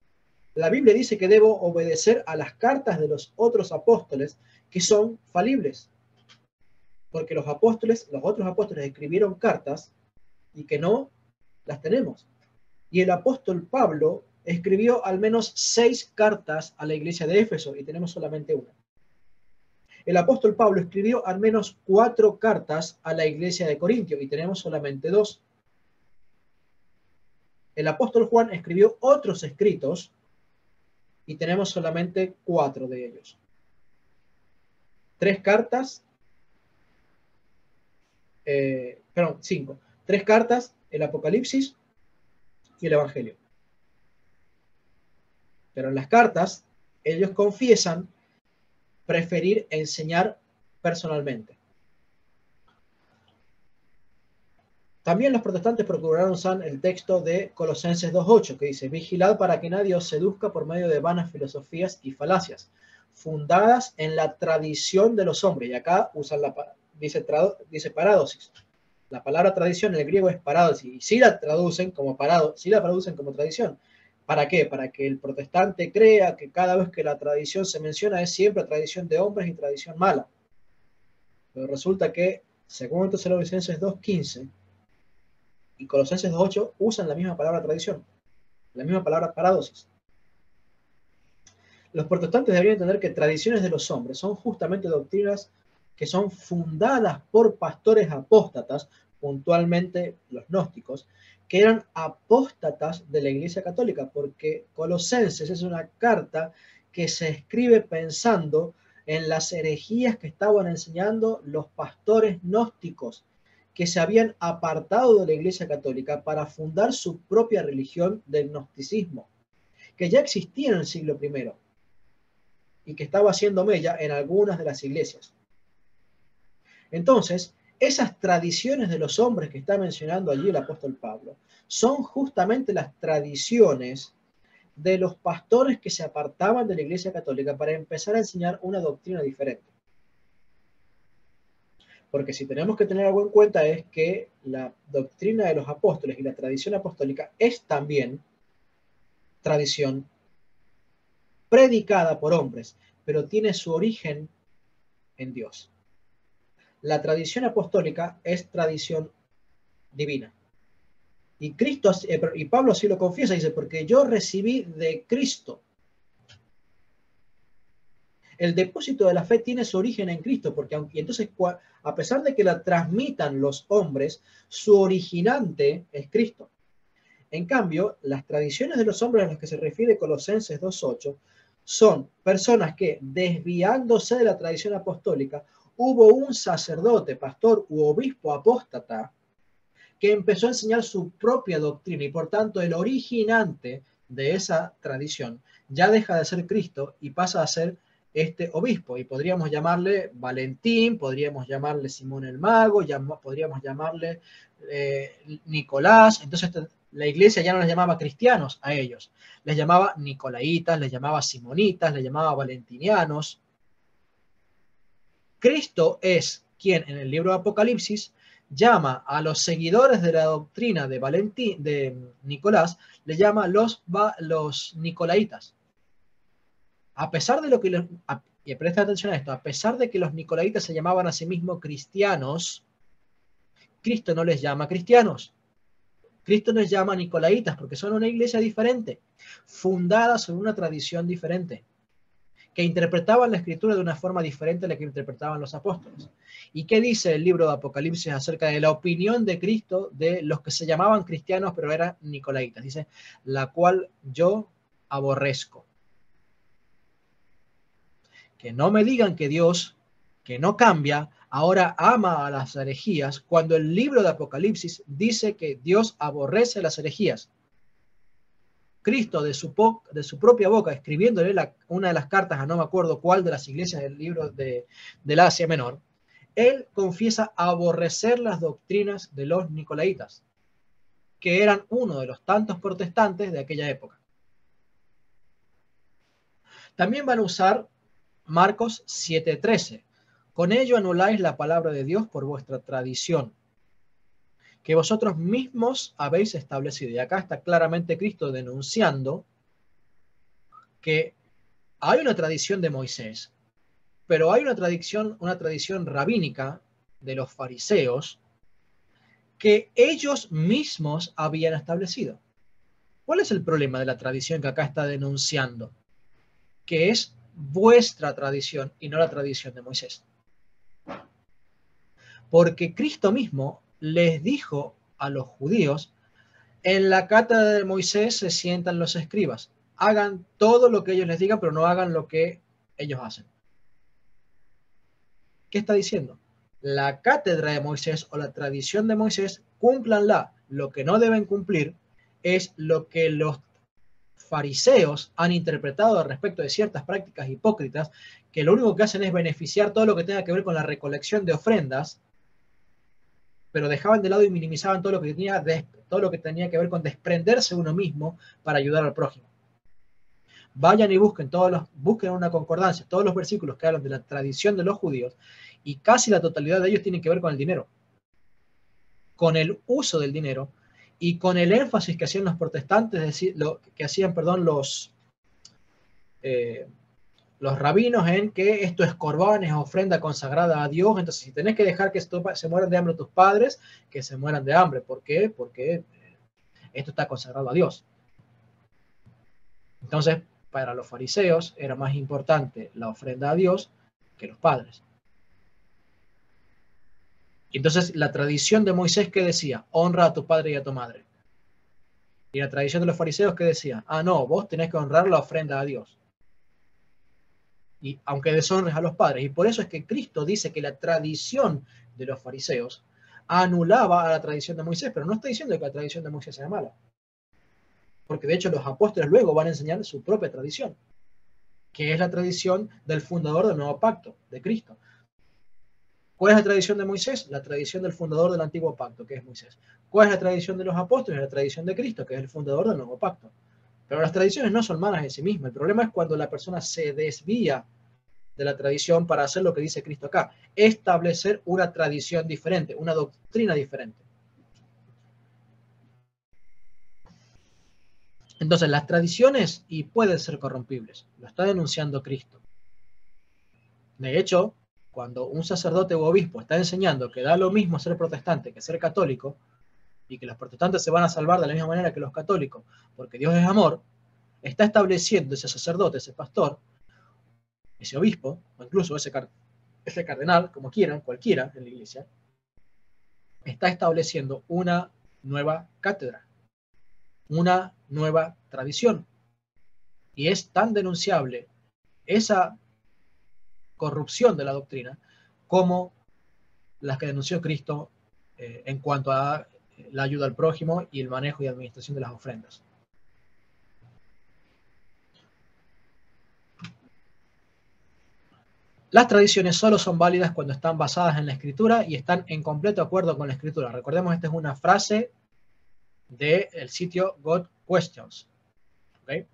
La Biblia dice que debo obedecer a las cartas de los otros apóstoles que son falibles. Porque los otros apóstoles escribieron cartas y que no las tenemos. Y el apóstol Pablo escribió al menos 6 cartas a la iglesia de Éfeso y tenemos solamente una. El apóstol Pablo escribió al menos 4 cartas a la iglesia de Corintio y tenemos solamente 2. El apóstol Juan escribió otros escritos y tenemos solamente 4 de ellos. 3 cartas, 5. 3 cartas, el Apocalipsis y el Evangelio. Pero en las cartas, ellos confiesan preferir enseñar personalmente. También los protestantes procuraron usar el texto de Colosenses 2:8, que dice: vigilad para que nadie os seduzca por medio de vanas filosofías y falacias, fundadas en la tradición de los hombres. Y acá usan dice parádosis. La palabra tradición en el griego es paradosis, y sí la traducen como sí la traducen como tradición. ¿Para qué? Para que el protestante crea que cada vez que la tradición se menciona es siempre tradición de hombres y tradición mala. Pero resulta que, según Tesalonicenses 2:15 y Colosenses 2:8, usan la misma palabra tradición, la misma palabra paradosis. Los protestantes deberían entender que tradiciones de los hombres son justamente doctrinas que son fundadas por pastores apóstatas, puntualmente los gnósticos, que eran apóstatas de la Iglesia Católica, porque Colosenses es una carta que se escribe pensando en las herejías que estaban enseñando los pastores gnósticos, que se habían apartado de la Iglesia Católica para fundar su propia religión del gnosticismo, que ya existía en el siglo I y que estaba haciendo mella en algunas de las iglesias. Entonces, esas tradiciones de los hombres que está mencionando allí el apóstol Pablo son justamente las tradiciones de los pastores que se apartaban de la Iglesia Católica para empezar a enseñar una doctrina diferente. Porque si tenemos que tener algo en cuenta es que la doctrina de los apóstoles y la tradición apostólica es también tradición predicada por hombres, pero tiene su origen en Dios. La tradición apostólica es tradición divina. Y Cristo, y Pablo así lo confiesa, dice, porque yo recibí de Cristo. El depósito de la fe tiene su origen en Cristo, porque entonces, a pesar de que la transmitan los hombres, su originante es Cristo. En cambio, las tradiciones de los hombres a los que se refiere Colosenses 2:8 son personas que, desviándose de la tradición apostólica, hubo un sacerdote, pastor u obispo apóstata que empezó a enseñar su propia doctrina y por tanto el originante de esa tradición ya deja de ser Cristo y pasa a ser este obispo, y podríamos llamarle Valentín, podríamos llamarle Simón el Mago, podríamos llamarle Nicolás. Entonces la iglesia ya no les llamaba cristianos a ellos, les llamaba nicolaitas, les llamaba simonitas, les llamaba valentinianos. Cristo es quien en el libro de Apocalipsis llama a los seguidores de la doctrina de Nicolás, le llama los nicolaitas. A pesar de lo que y presta atención a esto, a pesar de que los nicolaitas se llamaban a sí mismos cristianos, Cristo no les llama cristianos. Cristo les llama nicolaitas porque son una iglesia diferente, fundada sobre una tradición diferente, que interpretaban la escritura de una forma diferente a la que interpretaban los apóstoles. ¿Y qué dice el libro de Apocalipsis acerca de la opinión de Cristo de los que se llamaban cristianos pero eran nicolaitas? Dice, la cual yo aborrezco. Que no me digan que Dios, que no cambia, ahora ama a las herejías, cuando el libro de Apocalipsis dice que Dios aborrece las herejías. Cristo de su propia boca, escribiéndole una de las cartas a no me acuerdo cuál de las iglesias del libro del Asia Menor, él confiesa aborrecer las doctrinas de los nicolaitas, que eran uno de los tantos protestantes de aquella época. También van a usar Marcos 7:13. Con ello anuláis la palabra de Dios por vuestra tradición, que vosotros mismos habéis establecido. Y acá está claramente Cristo denunciando que hay una tradición de Moisés, pero hay una tradición rabínica de los fariseos que ellos mismos habían establecido. ¿Cuál es el problema de la tradición que acá está denunciando? Que es vuestra tradición y no la tradición de Moisés. Porque Cristo mismo les dijo a los judíos, en la cátedra de Moisés se sientan los escribas, hagan todo lo que ellos les digan, pero no hagan lo que ellos hacen. ¿Qué está diciendo? La cátedra de Moisés o la tradición de Moisés, cúmplanla. Lo que no deben cumplir es lo que los fariseos han interpretado respecto de ciertas prácticas hipócritas, que lo único que hacen es beneficiar todo lo que tenga que ver con la recolección de ofrendas, pero dejaban de lado y minimizaban todo lo que tenía que ver con desprenderse uno mismo para ayudar al prójimo. Vayan y busquen una concordancia, todos los versículos que hablan de la tradición de los judíos, y casi la totalidad de ellos tienen que ver con el dinero. con el uso del dinero y con el énfasis que hacían los protestantes, es decir, lo que hacían, perdón, los rabinos en que esto es corbán, es ofrenda consagrada a Dios. Entonces, si tenés que dejar que se mueran de hambre tus padres, que se mueran de hambre. ¿Por qué? Porque esto está consagrado a Dios. Entonces, para los fariseos era más importante la ofrenda a Dios que los padres. Y entonces la tradición de Moisés, que decía, honra a tu padre y a tu madre. Y la tradición de los fariseos, que decía, no, vos tenés que honrar la ofrenda a Dios. Y aunque deshonres a los padres. Y por eso es que Cristo dice que la tradición de los fariseos anulaba a la tradición de Moisés, pero no está diciendo que la tradición de Moisés sea mala. Porque de hecho los apóstoles luego van a enseñar su propia tradición, que es la tradición del fundador del nuevo pacto, de Cristo. ¿Cuál es la tradición de Moisés? La tradición del fundador del antiguo pacto, que es Moisés. ¿Cuál es la tradición de los apóstoles? La tradición de Cristo, que es el fundador del nuevo pacto. Pero las tradiciones no son malas en sí mismas. El problema es cuando la persona se desvía de la tradición para hacer lo que dice Cristo acá. Establecer una tradición diferente, una doctrina diferente. Entonces, las tradiciones y pueden ser corrompibles. Lo está denunciando Cristo. De hecho, cuando un sacerdote u obispo está enseñando que da lo mismo ser protestante que ser católico, y que los protestantes se van a salvar de la misma manera que los católicos, porque Dios es amor, está estableciendo ese sacerdote, ese pastor, ese obispo, o incluso ese cardenal, como quieran, cualquiera en la iglesia, está estableciendo una nueva cátedra, una nueva tradición. Y es tan denunciable esa corrupción de la doctrina como las que denunció Cristo en cuanto a la ayuda al prójimo y el manejo y administración de las ofrendas. Las tradiciones solo son válidas cuando están basadas en la Escritura y están en completo acuerdo con la Escritura. Recordemos, esta es una frase del sitio God Questions. ¿Okay?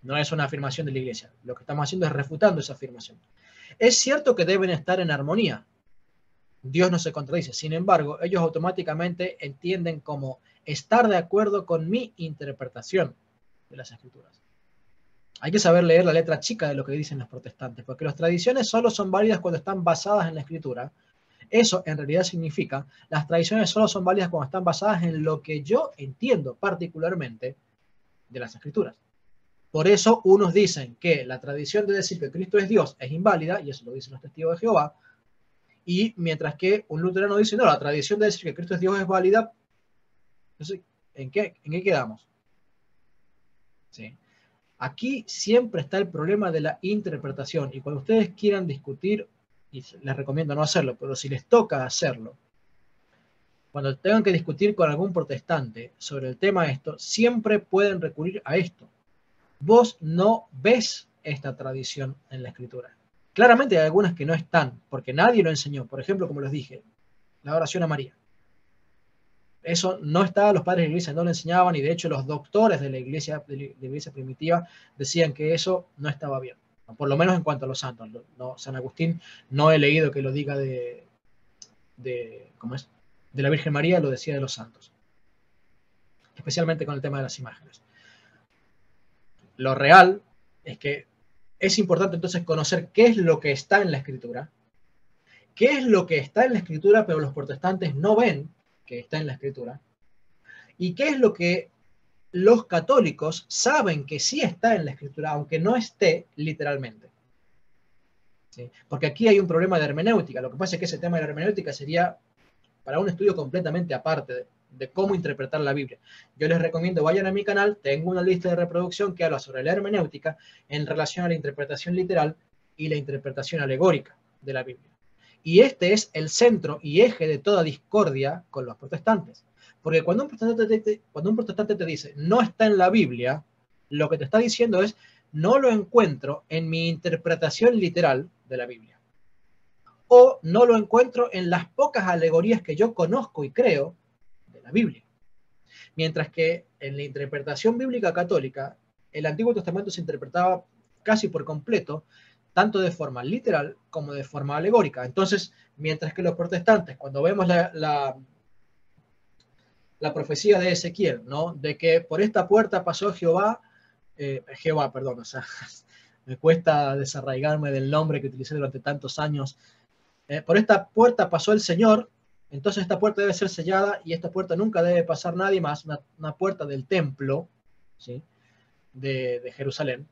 No es una afirmación de la Iglesia. Lo que estamos haciendo es refutando esa afirmación. Es cierto que deben estar en armonía. Dios no se contradice. Sin embargo, ellos automáticamente entienden como estar de acuerdo con mi interpretación de las Escrituras. Hay que saber leer la letra chica de lo que dicen los protestantes, porque las tradiciones solo son válidas cuando están basadas en la Escritura. Eso en realidad significa, las tradiciones solo son válidas cuando están basadas en lo que yo entiendo particularmente de las Escrituras. Por eso unos dicen que la tradición de decir que Cristo es Dios es inválida, y eso lo dicen los testigos de Jehová, y mientras que un luterano dice, no, la tradición de decir que Cristo es Dios es válida. Entonces, ¿en qué quedamos? ¿Sí? Aquí siempre está el problema de la interpretación, y cuando ustedes quieran discutir, y les recomiendo no hacerlo, pero si les toca hacerlo, cuando tengan que discutir con algún protestante sobre el tema de esto, siempre pueden recurrir a esto. Vos no ves esta tradición en la Escritura. Claramente hay algunas que no están, porque nadie lo enseñó. Por ejemplo, como les dije, la oración a María. Eso no estaba, los padres de la iglesia no lo enseñaban, y de hecho los doctores de la iglesia primitiva decían que eso no estaba bien, por lo menos en cuanto a los santos. No, San Agustín no he leído que lo diga ¿cómo es? De la Virgen María, lo decía de los santos, especialmente con el tema de las imágenes. Lo real es que es importante entonces conocer qué es lo que está en la Escritura, qué es lo que está en la Escritura pero los protestantes no ven que está en la Escritura, y qué es lo que los católicos saben que sí está en la Escritura, aunque no esté literalmente. ¿Sí? Porque aquí hay un problema de hermenéutica. Lo que pasa es que ese tema de la hermenéutica sería para un estudio completamente aparte de cómo interpretar la Biblia. Yo les recomiendo, vayan a mi canal, tengo una lista de reproducción que habla sobre la hermenéutica en relación a la interpretación literal y la interpretación alegórica de la Biblia. Y este es el centro y eje de toda discordia con los protestantes. Porque cuando un protestante te dice, no está en la Biblia, lo que te está diciendo es, no lo encuentro en mi interpretación literal de la Biblia. O no lo encuentro en las pocas alegorías que yo conozco y creo de la Biblia. Mientras que en la interpretación bíblica católica, el Antiguo Testamento se interpretaba casi por completo, tanto de forma literal como de forma alegórica. Entonces, mientras que los protestantes, cuando vemos la profecía de Ezequiel, ¿no? De que por esta puerta pasó Jehová, perdón, o sea, me cuesta desarraigarme del nombre que utilicé durante tantos años. Por esta puerta pasó el Señor, entonces esta puerta debe ser sellada y esta puerta nunca debe pasar nadie más, una puerta del templo, ¿sí? de Jerusalén.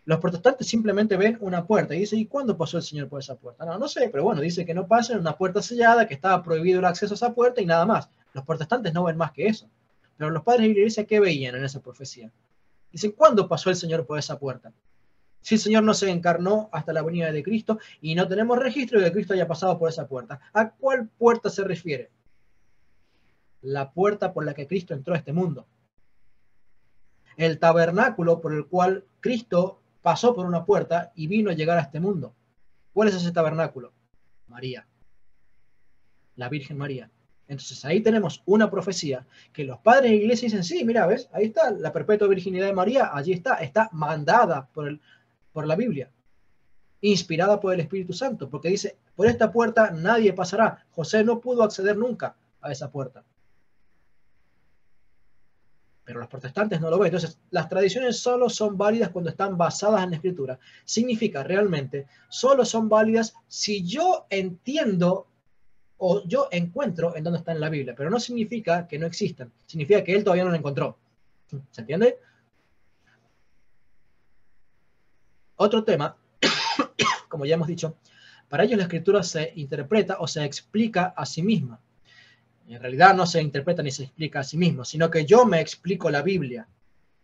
Los protestantes simplemente ven una puerta y dicen, ¿y cuándo pasó el Señor por esa puerta? No, no sé, pero bueno, dice que no pasa en una puerta sellada, que estaba prohibido el acceso a esa puerta y nada más. Los protestantes no ven más que eso. Pero los padres de la iglesia, ¿qué veían en esa profecía? Dicen, ¿cuándo pasó el Señor por esa puerta? Si el Señor no se encarnó hasta la venida de Cristo y no tenemos registro de que Cristo haya pasado por esa puerta. ¿A cuál puerta se refiere? La puerta por la que Cristo entró a este mundo. El tabernáculo por el cual Cristo pasó por una puerta y vino a llegar a este mundo. ¿Cuál es ese tabernáculo? María, la Virgen María. Entonces ahí tenemos una profecía que los padres de la iglesia dicen, sí, mira, ¿ves? Ahí está la perpetua virginidad de María, allí está mandada por la Biblia, inspirada por el Espíritu Santo, porque dice, por esta puerta nadie pasará. José no pudo acceder nunca a esa puerta. Pero los protestantes no lo ven. Entonces, las tradiciones solo son válidas cuando están basadas en la Escritura. Significa realmente, solo son válidas si yo entiendo o yo encuentro en dónde está en la Biblia, pero no significa que no existan. Significa que él todavía no lo encontró. ¿Se entiende? Otro tema, como ya hemos dicho, para ellos la Escritura se interpreta o se explica a sí misma. En realidad no se interpreta ni se explica a sí mismo, sino que yo me explico la Biblia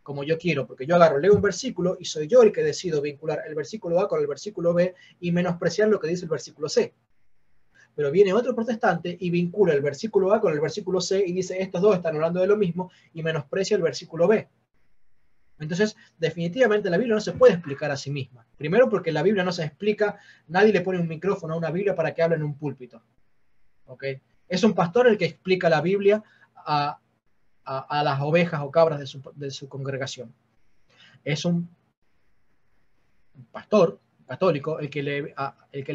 como yo quiero, porque yo agarro, leo un versículo y soy yo el que decido vincular el versículo A con el versículo B y menospreciar lo que dice el versículo C. Pero viene otro protestante y vincula el versículo A con el versículo C y dice, estos dos están hablando de lo mismo y menosprecia el versículo B. Entonces, definitivamente la Biblia no se puede explicar a sí misma. Primero porque la Biblia no se explica, nadie le pone un micrófono a una Biblia para que hable en un púlpito. ¿Okay? Es un pastor el que explica la Biblia a las ovejas o cabras de su congregación. Es un pastor católico el que le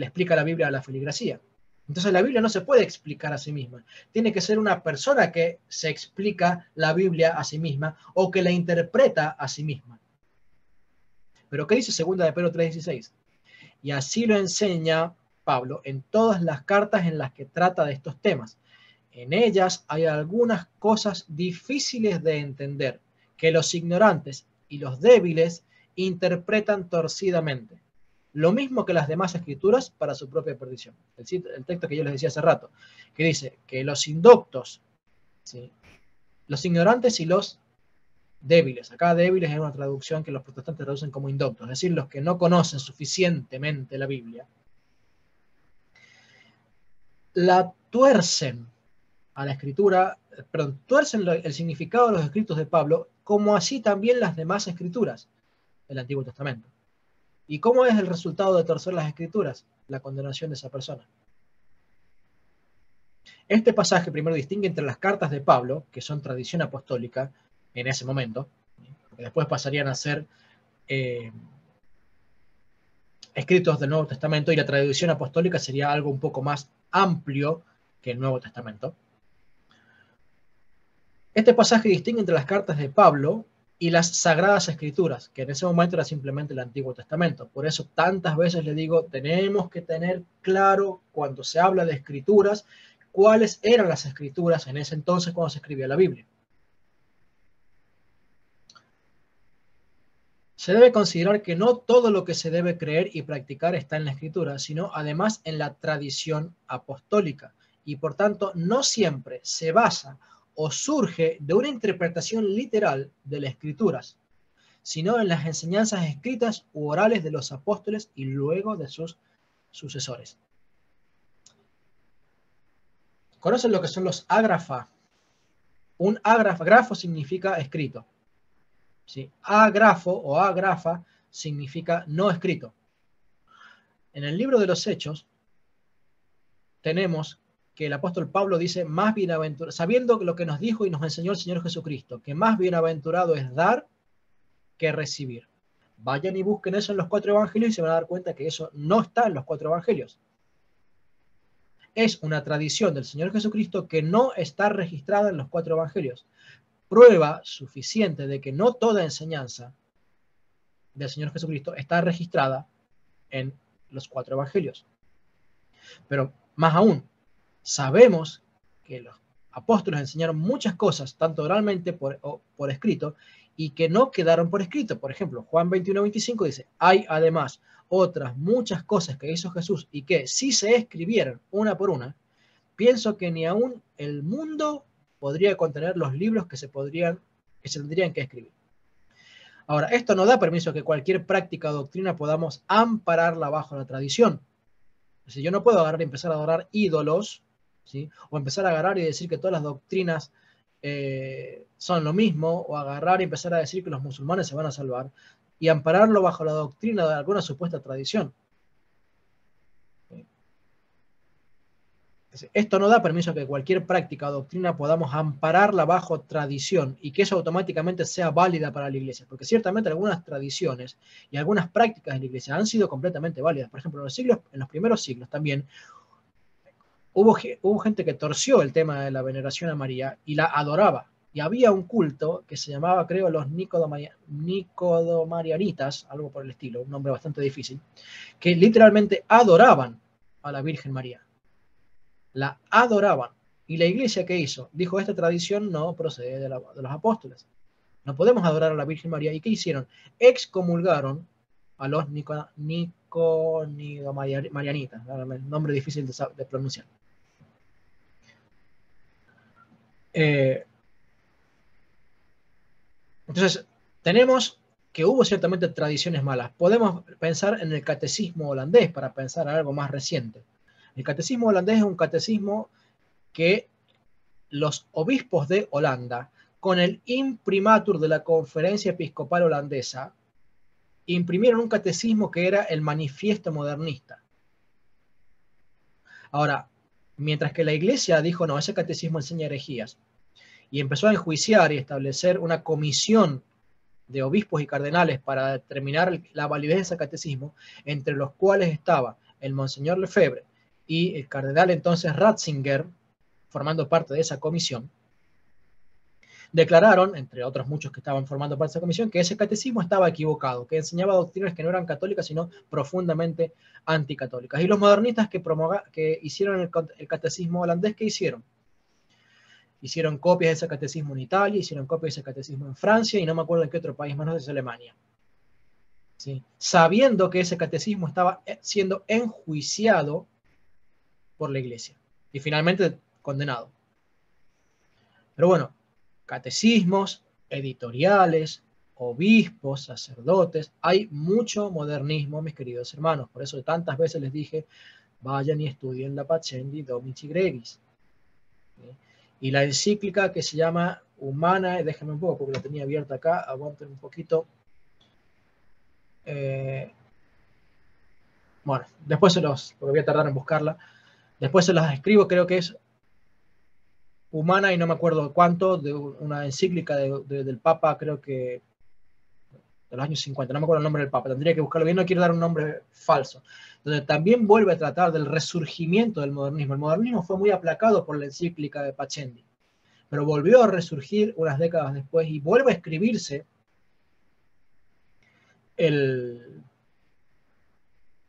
explica la Biblia a la feligresía. Entonces la Biblia no se puede explicar a sí misma. Tiene que ser una persona que se explica la Biblia a sí misma o que la interpreta a sí misma. Pero ¿qué dice 2 de Pedro 3:16? Y así lo enseña Pablo en todas las cartas en las que trata de estos temas. En ellas hay algunas cosas difíciles de entender que los ignorantes y los débiles interpretan torcidamente. Lo mismo que las demás escrituras para su propia perdición. El texto que yo les decía hace rato, que dice que los indoctos, ¿sí? Los ignorantes y los débiles. Acá débiles es una traducción que los protestantes traducen como indoctos, es decir, los que no conocen suficientemente la Biblia, la tuercen a la escritura, perdón, tuercen el significado de los escritos de Pablo, como así también las demás escrituras del Antiguo Testamento. ¿Y cómo es el resultado de torcer las escrituras? La condenación de esa persona. Este pasaje primero distingue entre las cartas de Pablo, que son tradición apostólica en ese momento, que después pasarían a ser escritos del Nuevo Testamento, y la tradición apostólica sería algo un poco más amplio que el Nuevo Testamento. Este pasaje distingue entre las cartas de Pablo y las Sagradas Escrituras, que en ese momento era simplemente el Antiguo Testamento. Por eso tantas veces le digo, tenemos que tener claro cuando se habla de escrituras, cuáles eran las escrituras en ese entonces cuando se escribía la Biblia. Se debe considerar que no todo lo que se debe creer y practicar está en la escritura, sino además en la tradición apostólica, y por tanto no siempre se basa o surge de una interpretación literal de las escrituras, sino en las enseñanzas escritas u orales de los apóstoles y luego de sus sucesores. ¿Conocen lo que son los ágrafa? Un grafo significa escrito. ¿Sí? Agrafo o agrafa significa no escrito. En el libro de los Hechos tenemos que el apóstol Pablo dice, más bienaventurado, sabiendo lo que nos dijo y nos enseñó el Señor Jesucristo, que más bienaventurado es dar que recibir. Vayan y busquen eso en los 4 evangelios y se van a dar cuenta que eso no está en los 4 evangelios. es una tradición del Señor Jesucristo que no está registrada en los 4 evangelios. Prueba suficiente de que no toda enseñanza del Señor Jesucristo está registrada en los 4 evangelios. Pero más aún, sabemos que los apóstoles enseñaron muchas cosas, tanto oralmente por escrito, y que no quedaron por escrito. Por ejemplo, Juan 21:25 dice, hay además otras muchas cosas que hizo Jesús y que si se escribieran una por una, pienso que ni aún el mundo podría contener los libros que se tendrían que escribir. Ahora, esto no da permiso a que cualquier práctica o doctrina podamos ampararla bajo la tradición. Es decir, yo no puedo agarrar y empezar a adorar ídolos, ¿sí? O empezar a agarrar y decir que todas las doctrinas son lo mismo, o agarrar y empezar a decir que los musulmanes se van a salvar, y ampararlo bajo la doctrina de alguna supuesta tradición. Esto no da permiso a que cualquier práctica o doctrina podamos ampararla bajo tradición y que eso automáticamente sea válida para la iglesia, porque ciertamente algunas tradiciones y algunas prácticas de la iglesia han sido completamente válidas. Por ejemplo, en los primeros siglos también hubo gente que torció el tema de la veneración a María y la adoraba. Y había un culto que se llamaba, creo, los nicodomarianitas, algo por el estilo, un nombre bastante difícil, que literalmente adoraban a la Virgen María. La adoraban. ¿Y la iglesia qué hizo? Dijo, esta tradición no procede de los apóstoles. No podemos adorar a la Virgen María. ¿Y qué hicieron? Excomulgaron a los nicodomarianitas, nombre difícil de pronunciar. Entonces, tenemos que hubo ciertamente tradiciones malas. Podemos pensar en el catecismo holandés para pensar en algo más reciente. El catecismo holandés es un catecismo que los obispos de Holanda, con el imprimatur de la Conferencia Episcopal Holandesa, imprimieron un catecismo que era el Manifiesto Modernista. Ahora, mientras que la Iglesia dijo, no, ese catecismo enseña herejías, y empezó a enjuiciar y establecer una comisión de obispos y cardenales para determinar la validez de ese catecismo, entre los cuales estaba el Monseñor Lefebvre y el cardenal entonces Ratzinger, formando parte de esa comisión, declararon, entre otros muchos que estaban formando parte de esa comisión, que ese catecismo estaba equivocado, que enseñaba doctrinas que no eran católicas, sino profundamente anticatólicas. Y los modernistas que hicieron el catecismo holandés, ¿qué hicieron? Hicieron copias de ese catecismo en Italia, hicieron copias de ese catecismo en Francia, y no me acuerdo en qué otro país más, no sé si Alemania. ¿Sí? Sabiendo que ese catecismo estaba siendo enjuiciado por la iglesia y finalmente condenado. Pero bueno, catecismos, editoriales, obispos, sacerdotes, hay mucho modernismo, mis queridos hermanos. Por eso tantas veces les dije, vayan y estudien la Pacendi Domici Gregis. ¿Sí? Y la encíclica que se llama Humana, déjenme un poco porque la tenía abierta acá, aguanten un poquito. Bueno, después porque voy a tardar en buscarla, después se las escribo, creo que es Humana y no me acuerdo cuánto, de una encíclica del Papa, creo que de los años 50, no me acuerdo el nombre del Papa, tendría que buscarlo bien, no quiero dar un nombre falso, donde también vuelve a tratar del resurgimiento del modernismo. El modernismo fue muy aplacado por la encíclica de Pacendi, pero volvió a resurgir unas décadas después y vuelve a escribirse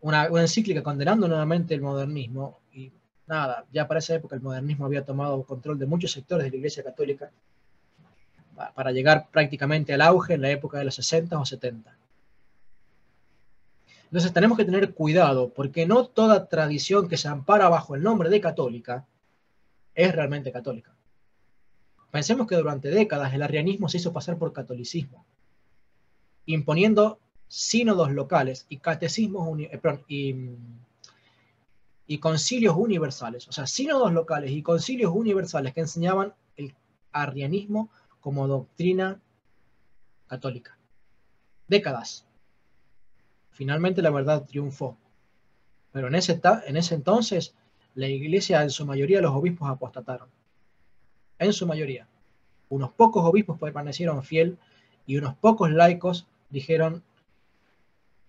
una encíclica condenando nuevamente el modernismo. Y nada, ya para esa época el modernismo había tomado control de muchos sectores de la Iglesia Católica para llegar prácticamente al auge en la época de los 60 o 70. Entonces tenemos que tener cuidado, porque no toda tradición que se ampara bajo el nombre de católica es realmente católica. Pensemos que durante décadas el arrianismo se hizo pasar por catolicismo, imponiendo sínodos locales y catecismos y concilios universales. O sea, sínodos locales y concilios universales que enseñaban el arrianismo como doctrina católica. Décadas. Finalmente la verdad triunfó. Pero en ese entonces la iglesia, en su mayoría, los obispos apostataron. En su mayoría. Unos pocos obispos permanecieron fiel y unos pocos laicos dijeron,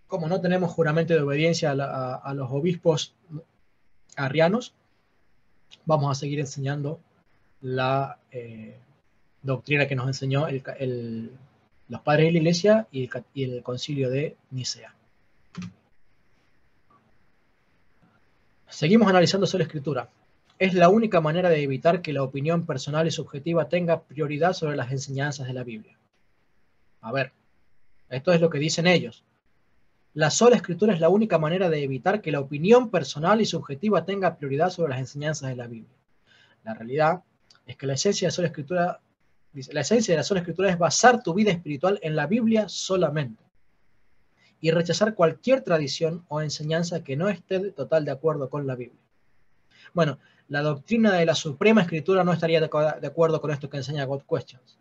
como no tenemos juramento de obediencia a los obispos arrianos, vamos a seguir enseñando la doctrina que nos enseñó los padres de la Iglesia y el concilio de Nicea. Seguimos analizando sola Escritura. Es la única manera de evitar que la opinión personal y subjetiva tenga prioridad sobre las enseñanzas de la Biblia. A ver, esto es lo que dicen ellos. La sola Escritura es la única manera de evitar que la opinión personal y subjetiva tenga prioridad sobre las enseñanzas de la Biblia. La realidad es que la esencia de la sola Escritura, la esencia de la sola Escritura es basar tu vida espiritual en la Biblia solamente y rechazar cualquier tradición o enseñanza que no esté de total de acuerdo con la Biblia. Bueno, la doctrina de la Suprema Escritura no estaría de acuerdo con esto que enseña God Questions,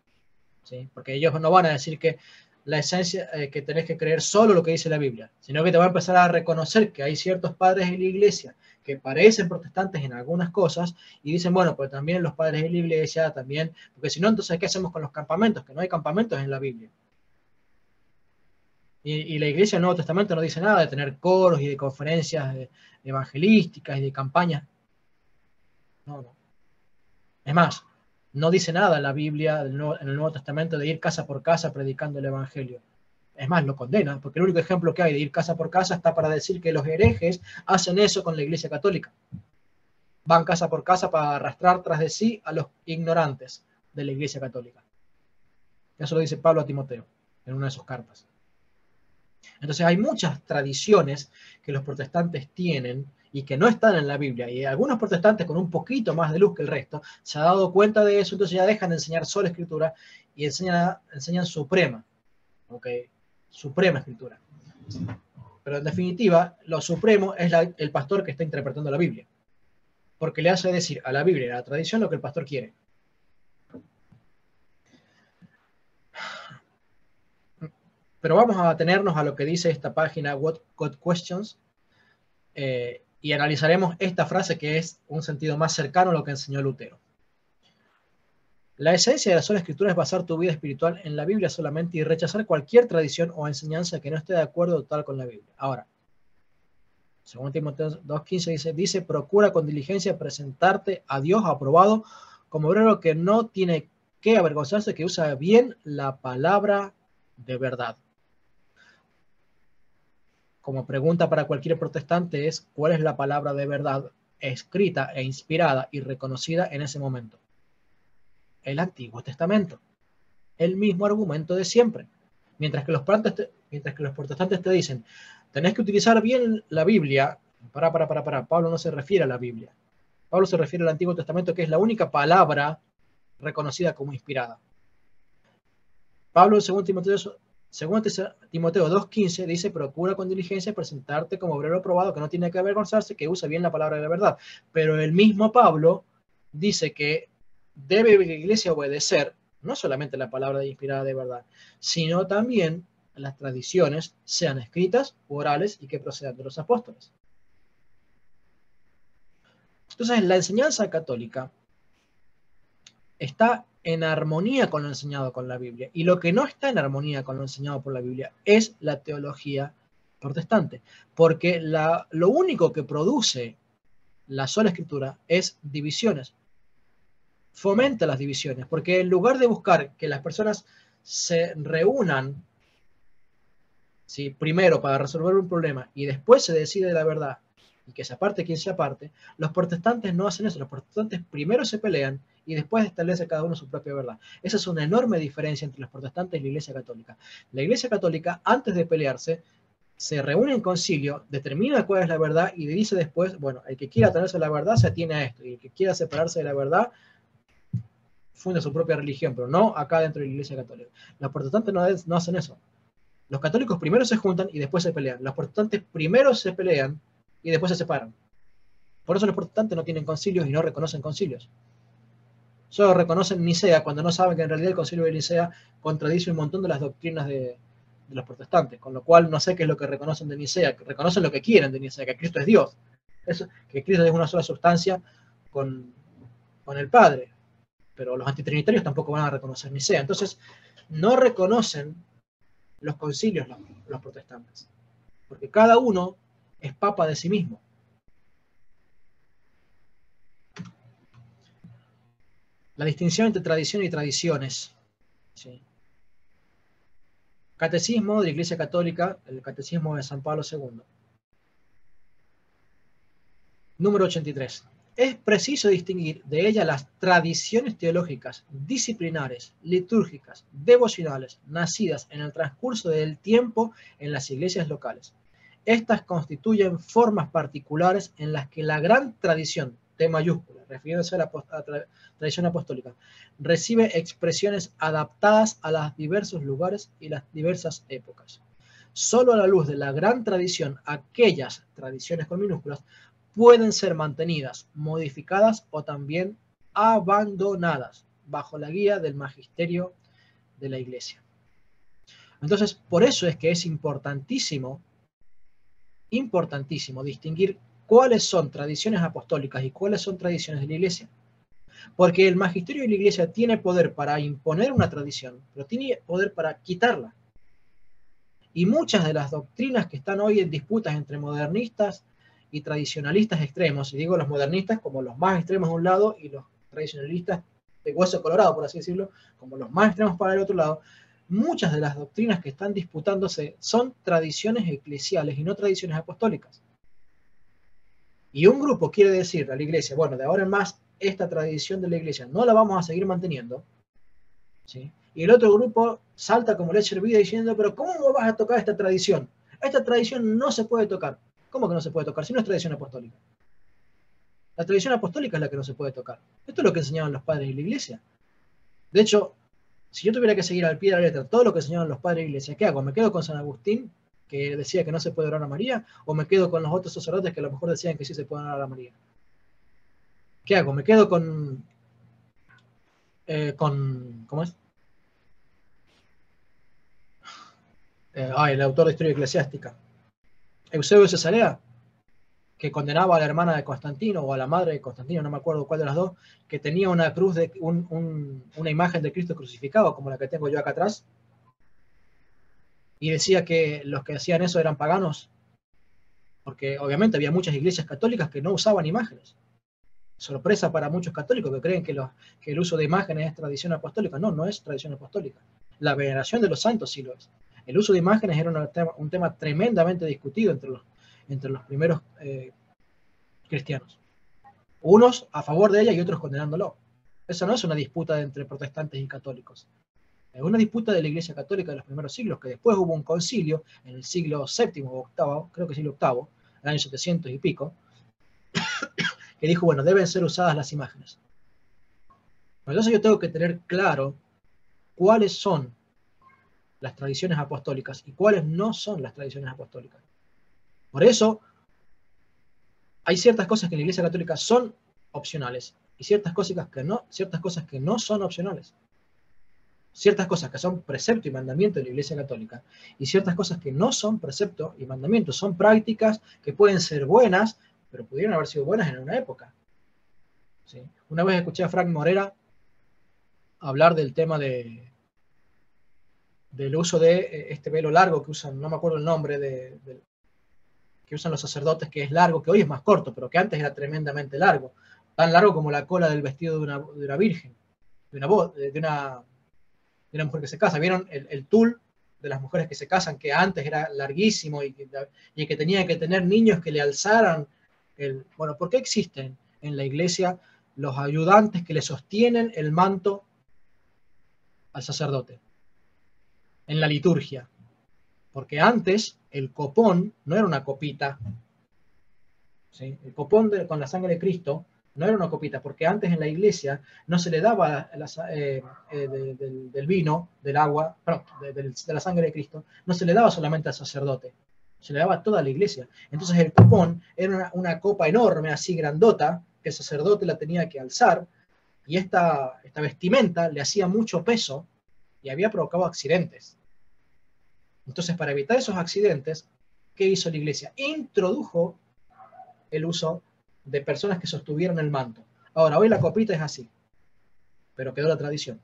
¿sí? Porque ellos no van a decir que la esencia, que tenés que creer solo lo que dice la Biblia, sino que te va a empezar a reconocer que hay ciertos padres de la Iglesia que parecen protestantes en algunas cosas y dicen, bueno, pues también los padres de la Iglesia, también, porque si no, entonces, ¿qué hacemos con los campamentos? Que no hay campamentos en la Biblia. Y la Iglesia del Nuevo Testamento no dice nada de tener coros y de conferencias evangelísticas y de campañas. No, no. Es más, no dice nada la Biblia en el Nuevo Testamento de ir casa por casa predicando el Evangelio. Es más, lo condena, porque el único ejemplo que hay de ir casa por casa está para decir que los herejes hacen eso con la Iglesia Católica. Van casa por casa para arrastrar tras de sí a los ignorantes de la Iglesia Católica. Eso lo dice Pablo a Timoteo en una de sus cartas. Entonces hay muchas tradiciones que los protestantes tienen y que no están en la Biblia. Y algunos protestantes con un poquito más de luz que el resto se han dado cuenta de eso, entonces ya dejan de enseñar sola Escritura y enseñan suprema. ¿Okay? Suprema Escritura. Pero en definitiva, lo supremo es el pastor que está interpretando la Biblia. Porque le hace decir a la Biblia y a la tradición lo que el pastor quiere. Pero vamos a atenernos a lo que dice esta página, What God Questions, y analizaremos esta frase que es un sentido más cercano a lo que enseñó Lutero. La esencia de la sola Escritura es basar tu vida espiritual en la Biblia solamente y rechazar cualquier tradición o enseñanza que no esté de acuerdo total con la Biblia. Ahora, según Timoteo 2:15 dice, procura con diligencia presentarte a Dios aprobado como obrero que no tiene que avergonzarse, que usa bien la palabra de verdad. Como pregunta para cualquier protestante es, ¿cuál es la palabra de verdad escrita e inspirada y reconocida en ese momento? El Antiguo Testamento. El mismo argumento de siempre. Mientras que los protestantes te dicen, tenés que utilizar bien la Biblia. Para. Pablo no se refiere a la Biblia. Pablo se refiere al Antiguo Testamento, que es la única palabra reconocida como inspirada. Pablo, según Timoteo 2:15, dice, procura con diligencia presentarte como obrero aprobado, que no tiene que avergonzarse, que usa bien la palabra de la verdad. Pero el mismo Pablo dice que debe la iglesia obedecer no solamente la palabra inspirada de verdad, sino también las tradiciones, sean escritas o orales, y que procedan de los apóstoles. Entonces, la enseñanza católica está en armonía con lo enseñado con la Biblia. Y lo que no está en armonía con lo enseñado por la Biblia es la teología protestante. Porque lo único que produce la sola Escritura es divisiones. Fomenta las divisiones. Porque en lugar de buscar que las personas se reúnan, ¿sí?, primero para resolver un problema y después se decide la verdad y que se aparte quien se aparte, los protestantes no hacen eso. Los protestantes primero se pelean y después establece cada uno su propia verdad. Esa es una enorme diferencia entre los protestantes y la Iglesia Católica. La Iglesia Católica, antes de pelearse, se reúne en concilio, determina cuál es la verdad y dice después, bueno, el que quiera tenerse la verdad se atiene a esto, y el que quiera separarse de la verdad funda su propia religión, pero no acá dentro de la Iglesia Católica. Los protestantes no hacen eso. Los católicos primero se juntan y después se pelean. Los protestantes primero se pelean y después se separan. Por eso los protestantes no tienen concilios y no reconocen concilios. Solo reconocen Nicea cuando no saben que en realidad el concilio de Nicea contradice un montón de las doctrinas de los protestantes, con lo cual no sé qué es lo que reconocen de Nicea. Reconocen lo que quieren de Nicea, que Cristo es Dios. Eso, que Cristo es una sola sustancia con el Padre. Pero los antitrinitarios tampoco van a reconocer Nicea. Entonces, no reconocen los concilios los protestantes, porque cada uno es papa de sí mismo. La distinción entre tradición y tradiciones. ¿Sí? Catecismo de la Iglesia Católica, el Catecismo de San Pablo II. Número 83. Es preciso distinguir de ella las tradiciones teológicas, disciplinares, litúrgicas, devocionales, nacidas en el transcurso del tiempo en las iglesias locales. Estas constituyen formas particulares en las que la gran tradición, T mayúscula, refiriéndose a la tradición apostólica, recibe expresiones adaptadas a los diversos lugares y las diversas épocas. Solo a la luz de la gran tradición, aquellas tradiciones con minúsculas, pueden ser mantenidas, modificadas o también abandonadas bajo la guía del magisterio de la Iglesia. Entonces, por eso es que es importantísimo distinguir cuáles son tradiciones apostólicas y cuáles son tradiciones de la Iglesia. Porque el magisterio de la Iglesia tiene poder para imponer una tradición, pero tiene poder para quitarla. Y muchas de las doctrinas que están hoy en disputas entre modernistas y tradicionalistas extremos, y digo los modernistas como los más extremos de un lado y los tradicionalistas de hueso colorado, por así decirlo, como los más extremos para el otro lado, muchas de las doctrinas que están disputándose son tradiciones eclesiales y no tradiciones apostólicas. Y un grupo quiere decir a la Iglesia, bueno, de ahora en más, esta tradición de la Iglesia no la vamos a seguir manteniendo, ¿sí? Y el otro grupo salta como leche hervida diciendo, pero ¿cómo vas a tocar esta tradición? Esta tradición no se puede tocar. ¿Cómo que no se puede tocar? Si no es tradición apostólica. La tradición apostólica es la que no se puede tocar. Esto es lo que enseñaban los padres de la Iglesia. De hecho, si yo tuviera que seguir al pie de la letra todo lo que enseñaban los padres de la Iglesia, ¿qué hago? ¿Me quedo con San Agustín, que decía que no se puede orar a María? ¿O me quedo con los otros sacerdotes que a lo mejor decían que sí se puede orar a María? ¿Qué hago? ¿Me quedo con ¿cómo es? El autor de Historia Eclesiástica, Eusebio de Cesarea, que condenaba a la hermana de Constantino o a la madre de Constantino, no me acuerdo cuál de las dos, que tenía una cruz, una imagen de Cristo crucificado, como la que tengo yo acá atrás, y decía que los que hacían eso eran paganos, porque obviamente había muchas iglesias católicas que no usaban imágenes. Sorpresa para muchos católicos que creen que el uso de imágenes es tradición apostólica. No, no es tradición apostólica. La veneración de los santos sí lo es. El uso de imágenes era un tema tremendamente discutido entre los primeros cristianos. Unos a favor de ella y otros condenándolo. Eso no es una disputa entre protestantes y católicos. Es una disputa de la Iglesia Católica de los primeros siglos, que después hubo un concilio en el siglo VII o VIII, creo que siglo VIII, el año 700 y pico, que dijo, bueno, deben ser usadas las imágenes. Entonces yo tengo que tener claro cuáles son las tradiciones apostólicas y cuáles no son las tradiciones apostólicas. Por eso, hay ciertas cosas que en la Iglesia Católica son opcionales y ciertas cosas que no son opcionales. Ciertas cosas que son precepto y mandamiento de la Iglesia Católica y ciertas cosas que no son precepto y mandamiento, son prácticas que pueden ser buenas, pero pudieron haber sido buenas en una época. ¿Sí? Una vez escuché a Frank Morera hablar del tema del uso de este velo largo que usan, no me acuerdo el nombre, que usan los sacerdotes, que es largo, que hoy es más corto, pero que antes era tremendamente largo, tan largo como la cola del vestido de una virgen, de una mujer que se casa. ¿Vieron el tul de las mujeres que se casan, que antes era larguísimo y que tenía que tener niños que le alzaran? Bueno, ¿por qué existen en la iglesia los ayudantes que le sostienen el manto al sacerdote en la liturgia? Porque antes el copón no era una copita, ¿sí? El copón con la sangre de Cristo no era una copita, porque antes en la iglesia no se le daba del vino, del agua, de la sangre de Cristo, no se le daba solamente al sacerdote, se le daba a toda la iglesia. Entonces el copón era una copa enorme, así grandota, que el sacerdote la tenía que alzar, y esta vestimenta le hacía mucho peso y había provocado accidentes. Entonces, para evitar esos accidentes, ¿qué hizo la iglesia? Introdujo el uso de personas que sostuvieran el manto. Ahora, hoy la copita es así, pero quedó la tradición.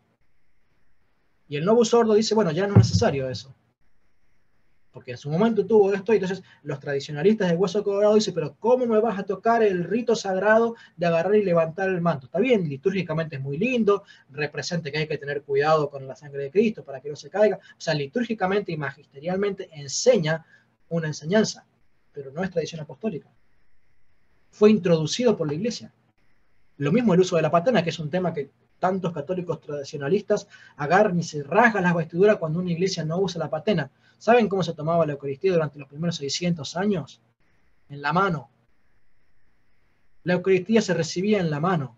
Y el Novus Ordo dice, bueno, ya no es necesario eso. porque en su momento tuvo esto, y entonces los tradicionalistas de Hueso Colorado dicen, pero ¿cómo me vas a tocar el rito sagrado de agarrar y levantar el manto? Está bien, litúrgicamente es muy lindo, representa que hay que tener cuidado con la sangre de Cristo para que no se caiga, o sea, litúrgicamente y magisterialmente enseña una enseñanza, pero no es tradición apostólica. Fue introducido por la Iglesia. Lo mismo el uso de la patena, que es un tema que tantos católicos tradicionalistas agarran y se rasgan las vestiduras cuando una iglesia no usa la patena. ¿Saben cómo se tomaba la Eucaristía durante los primeros 600 años? En la mano. La Eucaristía se recibía en la mano.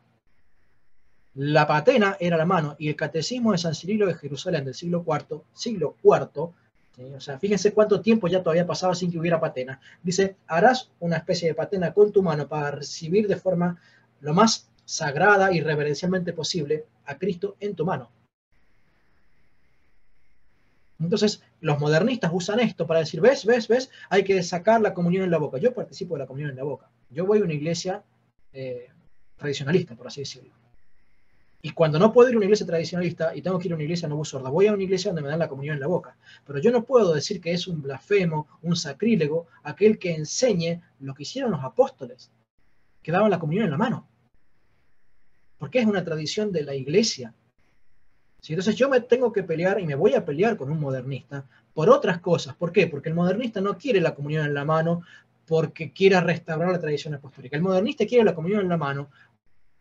La patena era la mano, y el catecismo de San Cirilo de Jerusalén del siglo IV, ¿sí? O sea, fíjense cuánto tiempo ya todavía pasaba sin que hubiera patena. Dice, harás una especie de patena con tu mano para recibir de forma lo más sagrada y reverencialmente posible a Cristo en tu mano. Entonces, los modernistas usan esto para decir, ves, hay que sacar la comunión en la boca. Yo participo de la comunión en la boca. Yo voy a una iglesia tradicionalista, por así decirlo. Y cuando no puedo ir a una iglesia tradicionalista y tengo que ir a una iglesia no sorda, voy a una iglesia donde me dan la comunión en la boca. Pero yo no puedo decir que es un blasfemo, un sacrílego, aquel que enseñe lo que hicieron los apóstoles, que daban la comunión en la mano. Porque es una tradición de la iglesia. ¿Sí? Entonces yo me tengo que pelear, y me voy a pelear con un modernista por otras cosas. ¿Por qué? Porque el modernista no quiere la comunión en la mano porque quiera restaurar la tradición apostólica. El modernista quiere la comunión en la mano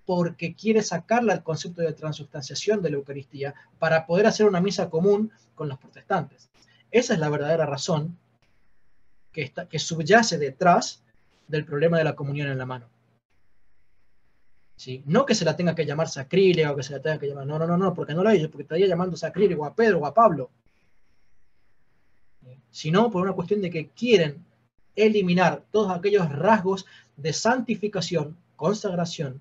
porque quiere sacarle al concepto de transubstanciación de la Eucaristía para poder hacer una misa común con los protestantes. Esa es la verdadera razón que subyace detrás del problema de la comunión en la mano. ¿Sí? No que se la tenga que llamar sacrílega o que se la tenga que llamar, no, porque no lo hay, porque estaría llamando sacrílego a Pedro o a Pablo. Sino por una cuestión de que quieren eliminar todos aquellos rasgos de santificación, consagración,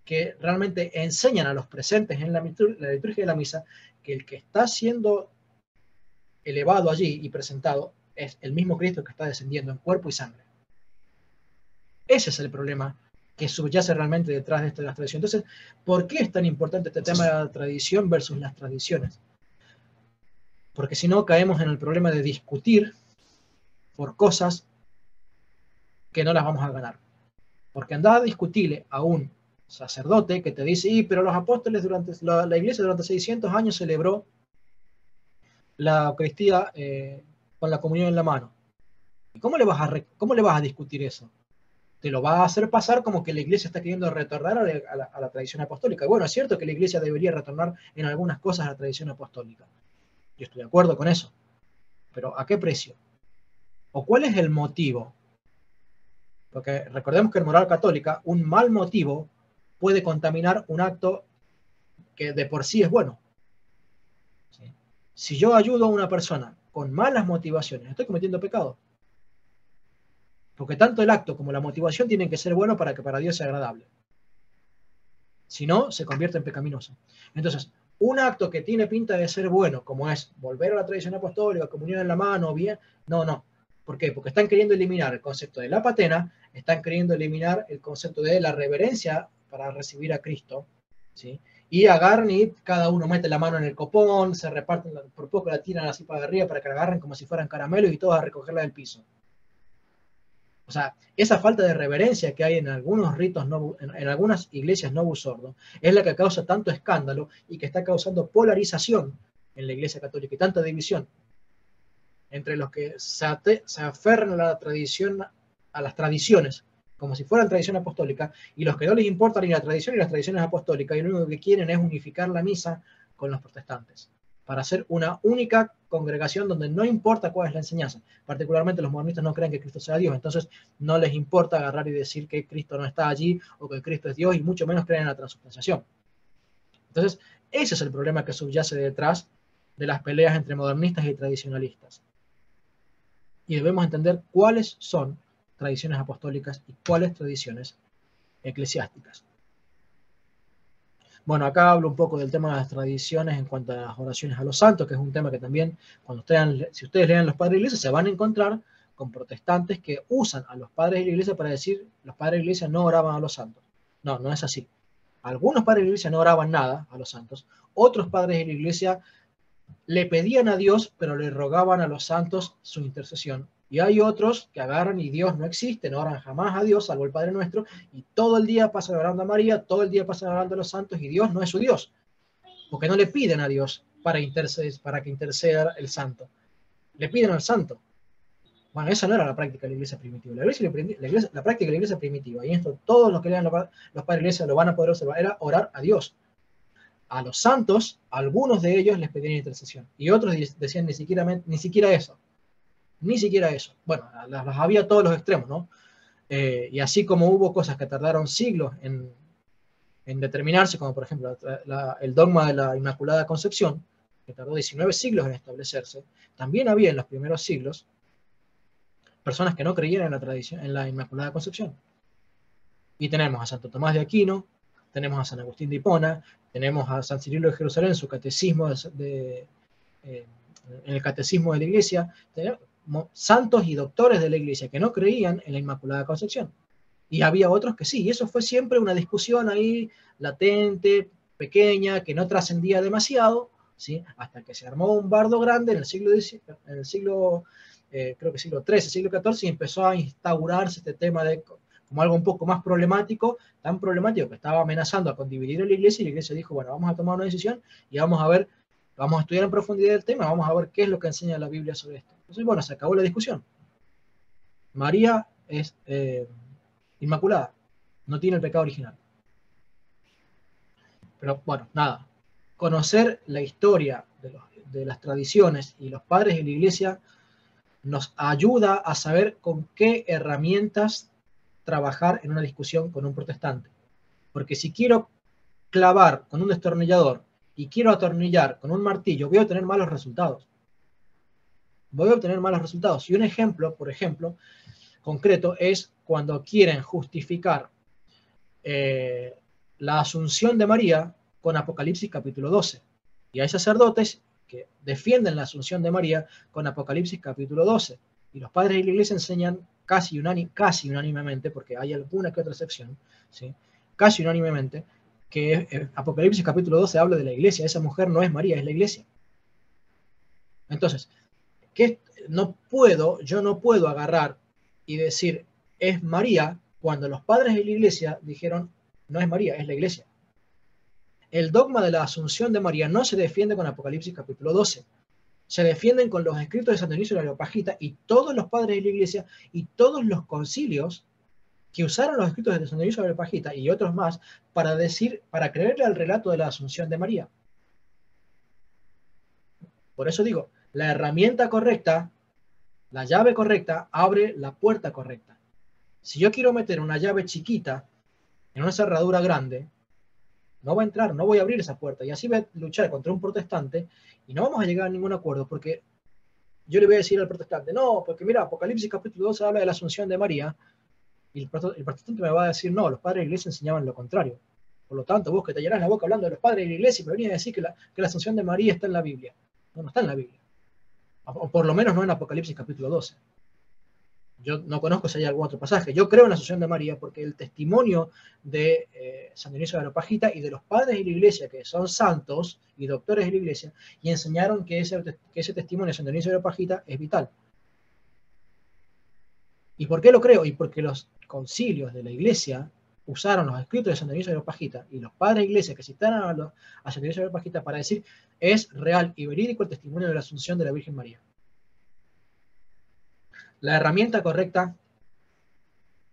que realmente enseñan a los presentes en la liturgia de la misa que el que está siendo elevado allí y presentado es el mismo Cristo que está descendiendo en cuerpo y sangre. Ese es el problema que subyace realmente detrás de esto de las tradiciones. Entonces, ¿por qué es tan importante este tema de la tradición versus las tradiciones? Porque si no caemos en el problema de discutir por cosas que no las vamos a ganar. Porque andar a discutirle a un sacerdote que te dice, pero los apóstoles la iglesia durante 600 años celebró la Eucaristía con la comunión en la mano. ¿Cómo le vas a discutir eso? Te lo va a hacer pasar como que la iglesia está queriendo retornar a la tradición apostólica. Bueno, es cierto que la iglesia debería retornar en algunas cosas a la tradición apostólica. Yo estoy de acuerdo con eso. Pero ¿a qué precio? ¿O cuál es el motivo? Porque recordemos que en moral católica, un mal motivo puede contaminar un acto que de por sí es bueno. ¿Sí? Si yo ayudo a una persona con malas motivaciones, estoy cometiendo pecado. Porque tanto el acto como la motivación tienen que ser buenos para que para Dios sea agradable. Si no, se convierte en pecaminoso. Entonces, un acto que tiene pinta de ser bueno, como es volver a la tradición apostólica, comunión en la mano, bien, no. ¿Por qué? Porque están queriendo eliminar el concepto de la patena, están queriendo eliminar el concepto de la reverencia para recibir a Cristo, ¿sí? Y agarran y cada uno mete la mano en el copón, se reparten, por poco la tiran así para arriba para que la agarren como si fueran caramelos y todos a recogerla del piso. O sea, esa falta de reverencia que hay en algunos ritos, en algunas iglesias no sordo, es la que causa tanto escándalo y que está causando polarización en la iglesia católica y tanta división entre los que se aferran a la tradición, a las tradiciones, como si fueran tradición apostólica, y los que no les importa ni la tradición ni las tradiciones apostólicas, y lo único que quieren es unificar la misa con los protestantes, para hacer una única congregación donde no importa cuál es la enseñanza. Particularmente los modernistas no creen que Cristo sea Dios, entonces no les importa agarrar y decir que Cristo no está allí o que Cristo es Dios, y mucho menos creen en la transubstanciación. Entonces, ese es el problema que subyace detrás de las peleas entre modernistas y tradicionalistas. Y debemos entender cuáles son tradiciones apostólicas y cuáles tradiciones eclesiásticas. Bueno, acá hablo un poco del tema de las tradiciones en cuanto a las oraciones a los santos, que es un tema que también, si ustedes lean los padres de la iglesia, se van a encontrar con protestantes que usan a los padres de la iglesia para decir, los padres de la iglesia no oraban a los santos. No, no es así. Algunos padres de la iglesia no oraban nada a los santos, otros padres de la iglesia le pedían a Dios, pero le rogaban a los santos su intercesión. Y hay otros que agarran y Dios no existe, no oran jamás a Dios, salvo el Padre Nuestro, y todo el día pasan orando a María, todo el día pasan orando a los santos, y Dios no es su Dios, porque no le piden a Dios para que interceda el santo, le piden al santo. Bueno, esa no era la práctica de la iglesia primitiva. La práctica de la iglesia primitiva, y esto todos los que lean los padres de la iglesia lo van a poder observar, era orar a Dios. A los santos, algunos de ellos les pedían intercesión, y otros decían ni siquiera eso. Ni siquiera eso. Bueno, las había a todos los extremos, ¿no? Y así como hubo cosas que tardaron siglos en determinarse, como por ejemplo el dogma de la Inmaculada Concepción, que tardó 19 siglos en establecerse, también había en los primeros siglos personas que no creían en la tradición, en la Inmaculada Concepción. Y tenemos a Santo Tomás de Aquino, tenemos a San Agustín de Hipona, tenemos a San Cirilo de Jerusalén en su catecismo en el catecismo de la Iglesia, tenemos santos y doctores de la Iglesia que no creían en la Inmaculada Concepción. Y había otros que sí, y eso fue siempre una discusión ahí latente, pequeña, que no trascendía demasiado, ¿sí? Hasta que se armó un bardo grande en el siglo creo que siglo XIII, siglo XIV, y empezó a instaurarse este tema como algo un poco más problemático, tan problemático que estaba amenazando con dividir a la Iglesia, y la Iglesia dijo, bueno, vamos a tomar una decisión y vamos a estudiar en profundidad el tema, vamos a ver qué es lo que enseña la Biblia sobre esto. Entonces, bueno, se acabó la discusión. María es inmaculada, no tiene el pecado original. Pero bueno, nada, conocer la historia de las tradiciones y los padres de la Iglesia nos ayuda a saber con qué herramientas trabajar en una discusión con un protestante. Porque si quiero clavar con un destornillador y quiero atornillar con un martillo, voy a obtener malos resultados. Y un ejemplo, por ejemplo, concreto, es cuando quieren justificar la asunción de María con Apocalipsis capítulo 12. Y hay sacerdotes que defienden la asunción de María con Apocalipsis capítulo 12. Y los padres de la Iglesia enseñan casi unánimemente, porque hay alguna que otra excepción, ¿sí? Casi unánimemente, que Apocalipsis capítulo 12 habla de la Iglesia. Esa mujer no es María, es la Iglesia. Entonces, yo no puedo agarrar y decir es María cuando los padres de la Iglesia dijeron no es María, es la Iglesia. El dogma de la asunción de María no se defiende con Apocalipsis capítulo 12. Se defienden con los escritos de San Dionisio de Areopagita, y todos los padres de la Iglesia y todos los concilios que usaron los escritos de San Dionisio de Areopagita y otros más para creerle al relato de la asunción de María. Por eso digo, la herramienta correcta, la llave correcta, abre la puerta correcta. Si yo quiero meter una llave chiquita en una cerradura grande, no va a entrar, no voy a abrir esa puerta, y así voy a luchar contra un protestante y no vamos a llegar a ningún acuerdo, porque yo le voy a decir al protestante, no, porque mira, Apocalipsis capítulo 12 habla de la asunción de María, y el protestante me va a decir, no, los padres de la Iglesia enseñaban lo contrario. Por lo tanto, vos que te llenás la boca hablando de los padres de la Iglesia y me venís a decir que la asunción de María está en la Biblia. No, no está en la Biblia. O por lo menos no en Apocalipsis capítulo 12. Yo no conozco si hay algún otro pasaje. Yo creo en la asunción de María porque el testimonio de San Dionisio de Areopagita y de los padres de la Iglesia, que son santos y doctores de la Iglesia, y enseñaron que ese testimonio de San Dionisio de Areopagita es vital. ¿Y por qué lo creo? Y porque los concilios de la Iglesia usaron los escritos de San Dionisio de Areopagita y los padres de la Iglesia que citaron a San Dionisio de Areopagita para decir es real y verídico el testimonio de la asunción de la Virgen María. La herramienta correcta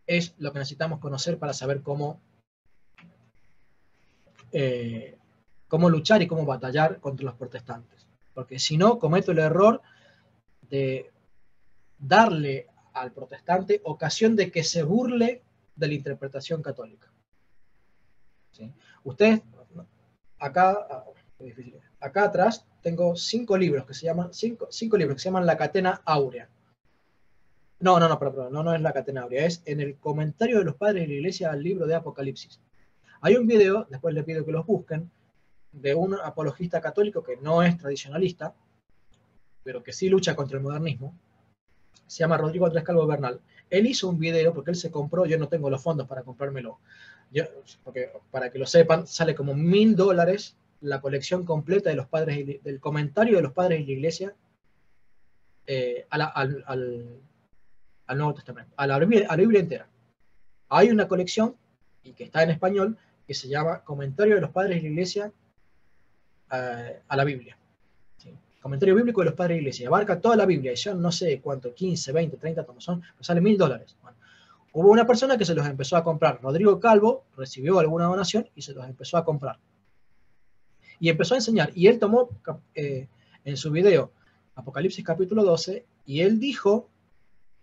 es lo que necesitamos conocer para saber cómo luchar y cómo batallar contra los protestantes. Porque si no, cometo el error de darle al protestante ocasión de que se burle de la interpretación católica. ¿Sí? Ustedes, acá atrás tengo 5 libros que se llaman La Catena Áurea. No es La Catena Áurea, es en el comentario de los padres de la Iglesia al libro de Apocalipsis. Hay un video, después les pido que los busquen, de un apologista católico que no es tradicionalista, pero que sí lucha contra el modernismo. Se llama Rodrigo Andrés Calvo Bernal. Él hizo un video porque él se compró, yo no tengo los fondos para comprármelo, porque para que lo sepan, sale como $1000 la colección completa de los padres, del comentario de los padres de la Iglesia al Nuevo Testamento, a la Biblia entera. Hay una colección, y que está en español, que se llama Comentario de los Padres de la Iglesia a la Biblia. ¿Sí? Comentario bíblico de los Padres de la Iglesia. Abarca toda la Biblia, y son no sé cuánto, 15, 20, 30 tomos son, pero sale $1000. Bueno, hubo una persona que se los empezó a comprar. Rodrigo Calvo recibió alguna donación y se los empezó a comprar. Y empezó a enseñar. Y él tomó en su video Apocalipsis capítulo 12, y él dijo,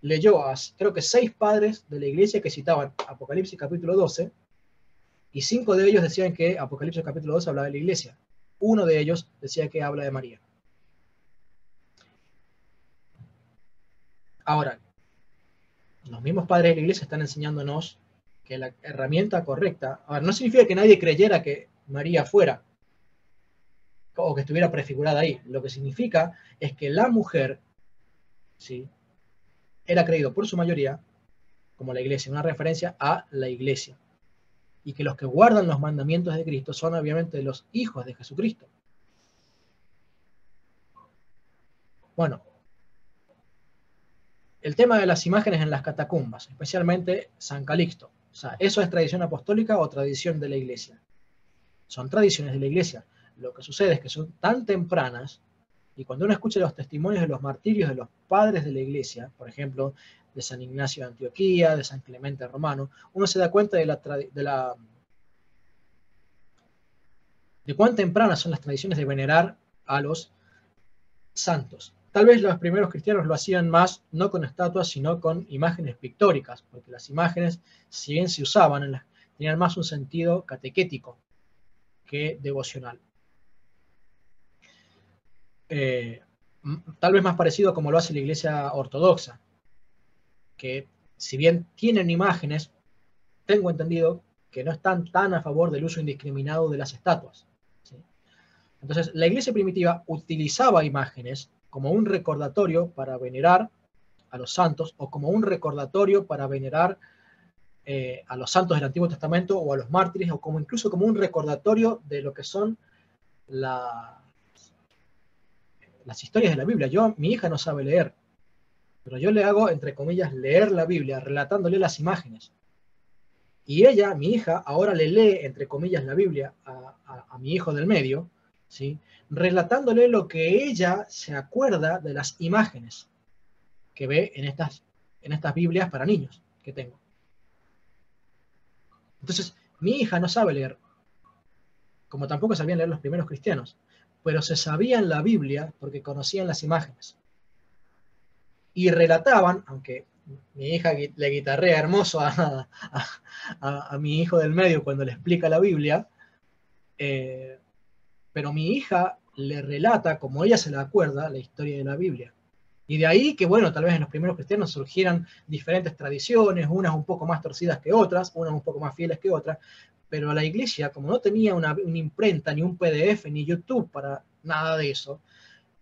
leyó a creo que 6 padres de la iglesia que citaban Apocalipsis capítulo 12, y 5 de ellos decían que Apocalipsis capítulo 12 hablaba de la iglesia. Uno de ellos decía que habla de María. Ahora, los mismos padres de la iglesia están enseñándonos que la herramienta correcta, ahora, no significa que nadie creyera que María fuera, o que estuviera prefigurada ahí. Lo que significa es que la mujer, ¿sí?, era creído por su mayoría como la iglesia, una referencia a la iglesia. Y que los que guardan los mandamientos de Cristo son obviamente los hijos de Jesucristo. Bueno, el tema de las imágenes en las catacumbas, especialmente San Calixto. O sea, ¿eso es tradición apostólica o tradición de la iglesia? Son tradiciones de la iglesia. Lo que sucede es que son tan tempranas, y cuando uno escucha los testimonios de los martirios de los padres de la iglesia, por ejemplo, de San Ignacio de Antioquía, de San Clemente Romano, uno se da cuenta de cuán tempranas son las tradiciones de venerar a los santos. Tal vez los primeros cristianos lo hacían más, no con estatuas, sino con imágenes pictóricas, porque las imágenes, si bien se usaban, tenían más un sentido catequético que devocional. Tal vez más parecido a como lo hace la Iglesia Ortodoxa, que si bien tienen imágenes, tengo entendido que no están tan a favor del uso indiscriminado de las estatuas. ¿Sí? Entonces, la Iglesia primitiva utilizaba imágenes como un recordatorio para venerar a los santos, o como un recordatorio para venerar a los santos del Antiguo Testamento o a los mártires, o como incluso como un recordatorio de lo que son las historias de la Biblia. Mi hija no sabe leer, pero yo le hago, entre comillas, leer la Biblia, relatándole las imágenes. Y ella, mi hija, ahora le lee, entre comillas, la Biblia a mi hijo del medio, ¿sí?, relatándole lo que ella se acuerda de las imágenes que ve en estas Biblias para niños que tengo. Entonces, mi hija no sabe leer, como tampoco sabían leer los primeros cristianos, pero se sabían la Biblia porque conocían las imágenes. Y relataban, aunque mi hija le guitarrea hermoso a mi hijo del medio cuando le explica la Biblia, pero mi hija le relata, como ella se la acuerda, la historia de la Biblia. Y de ahí que, bueno, tal vez en los primeros cristianos surgieran diferentes tradiciones, unas un poco más torcidas que otras, unas un poco más fieles que otras, pero la iglesia, como no tenía una imprenta, ni un PDF, ni YouTube para nada de eso,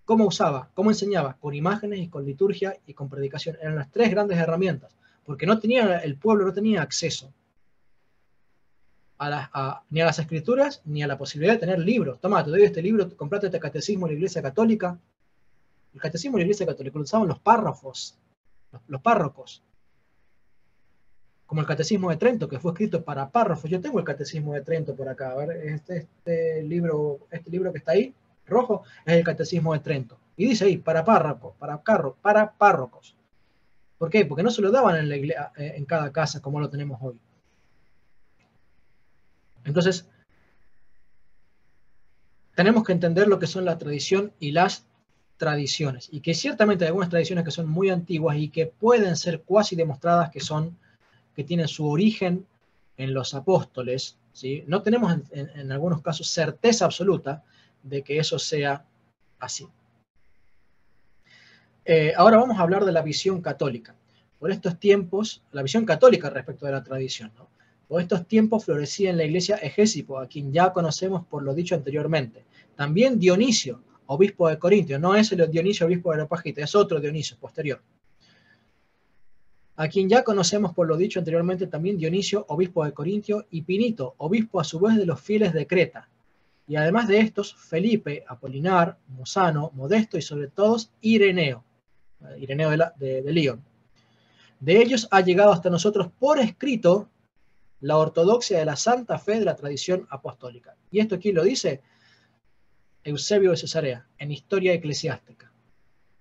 ¿cómo usaba? ¿Cómo enseñaba? Con imágenes y con liturgia y con predicación. Eran las 3 grandes herramientas, porque el pueblo no tenía acceso ni a las escrituras, ni a la posibilidad de tener libros. Toma, te doy este libro, comprate este catecismo de la Iglesia Católica. El catecismo de la Iglesia Católica lo usaban los párrafos, los párrocos. Como el Catecismo de Trento, que fue escrito para párrafos. Yo tengo el Catecismo de Trento por acá. A ver, este libro que está ahí, rojo, es el Catecismo de Trento. Y dice ahí, para párrocos, para párrocos. ¿Por qué? Porque no se lo daban en cada casa como lo tenemos hoy. Entonces, tenemos que entender lo que son la tradición y las tradiciones. Y que ciertamente hay algunas tradiciones que son muy antiguas y que pueden ser cuasi demostradas que tienen su origen en los apóstoles, ¿sí? No tenemos en algunos casos certeza absoluta de que eso sea así. Ahora vamos a hablar de la visión católica. Por estos tiempos, la visión católica respecto de la tradición, ¿no? Por estos tiempos florecía en la iglesia Egésipo, a quien ya conocemos por lo dicho anteriormente. También Dionisio, obispo de Corintio, no es el Dionisio, obispo de Areopagita, es otro Dionisio, posterior. A quien ya conocemos por lo dicho anteriormente, también Dionisio, obispo de Corintio, y Pinito, obispo a su vez de los fieles de Creta. Y además de estos, Felipe, Apolinar, Mosano, Modesto y sobre todo Ireneo, Ireneo de Lyon. De ellos ha llegado hasta nosotros por escrito la ortodoxia de la santa fe de la tradición apostólica. ¿Y esto quién lo dice? Eusebio de Cesarea, en Historia Eclesiástica.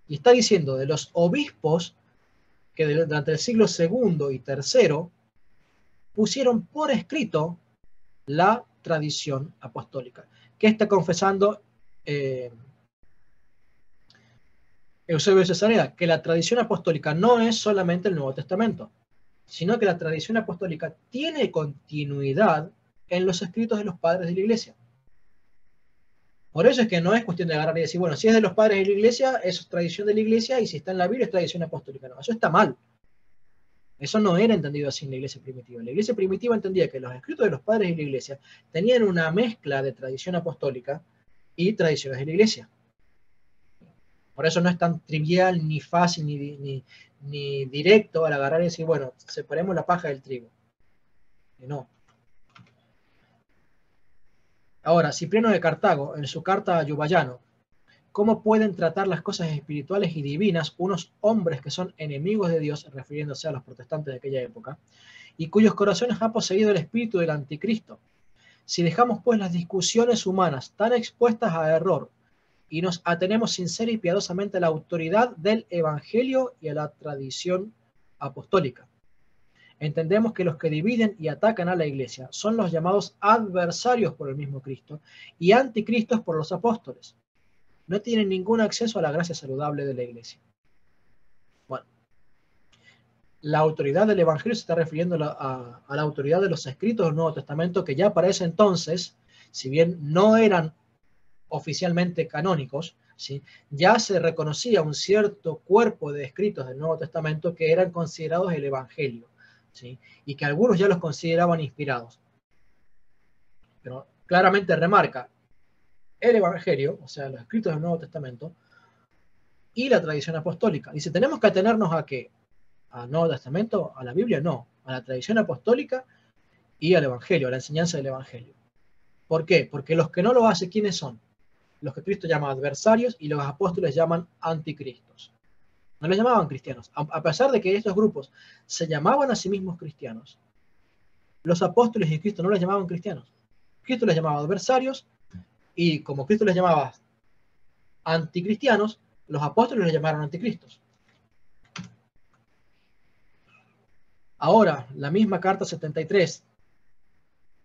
Y está diciendo de los obispos que durante el siglo II y III pusieron por escrito la tradición apostólica. ¿Qué está confesando Eusebio de Cesarea? Que la tradición apostólica no es solamente el Nuevo Testamento, sino que la tradición apostólica tiene continuidad en los escritos de los padres de la Iglesia. Por eso es que no es cuestión de agarrar y decir, bueno, si es de los padres de la Iglesia, eso es tradición de la Iglesia, y si está en la Biblia es tradición apostólica. No, eso está mal. Eso no era entendido así en la Iglesia primitiva. La Iglesia primitiva entendía que los escritos de los padres de la Iglesia tenían una mezcla de tradición apostólica y tradiciones de la Iglesia. Por eso no es tan trivial, ni fácil, ni directo al agarrar y decir, bueno, separemos la paja del trigo. No. Ahora, Cipriano de Cartago, en su carta a Yubayano, ¿cómo pueden tratar las cosas espirituales y divinas unos hombres que son enemigos de Dios, refiriéndose a los protestantes de aquella época, y cuyos corazones ha poseído el espíritu del anticristo? Si dejamos pues las discusiones humanas tan expuestas a error y nos atenemos sincera y piadosamente a la autoridad del Evangelio y a la tradición apostólica, entendemos que los que dividen y atacan a la Iglesia son los llamados adversarios por el mismo Cristo y anticristos por los apóstoles. No tienen ningún acceso a la gracia saludable de la Iglesia. Bueno, la autoridad del Evangelio se está refiriendo a la autoridad de los escritos del Nuevo Testamento, que ya para ese entonces, si bien no eran oficialmente canónicos, ¿sí?, ya se reconocía un cierto cuerpo de escritos del Nuevo Testamento que eran considerados el Evangelio, ¿sí?, y que algunos ya los consideraban inspirados. Pero claramente remarca el Evangelio, o sea, los escritos del Nuevo Testamento, y la tradición apostólica. Dice, ¿tenemos que atenernos a qué? ¿Al Nuevo Testamento? ¿A la Biblia? No, a la tradición apostólica y al Evangelio, a la enseñanza del Evangelio. ¿Por qué? Porque los que no lo hacen, ¿quiénes son? Los que Cristo llama adversarios y los apóstoles llaman anticristos. No les llamaban cristianos. A pesar de que estos grupos se llamaban a sí mismos cristianos, los apóstoles y Cristo no les llamaban cristianos. Cristo les llamaba adversarios y como Cristo les llamaba anticristianos, los apóstoles les llamaron anticristos. Ahora, la misma carta 73,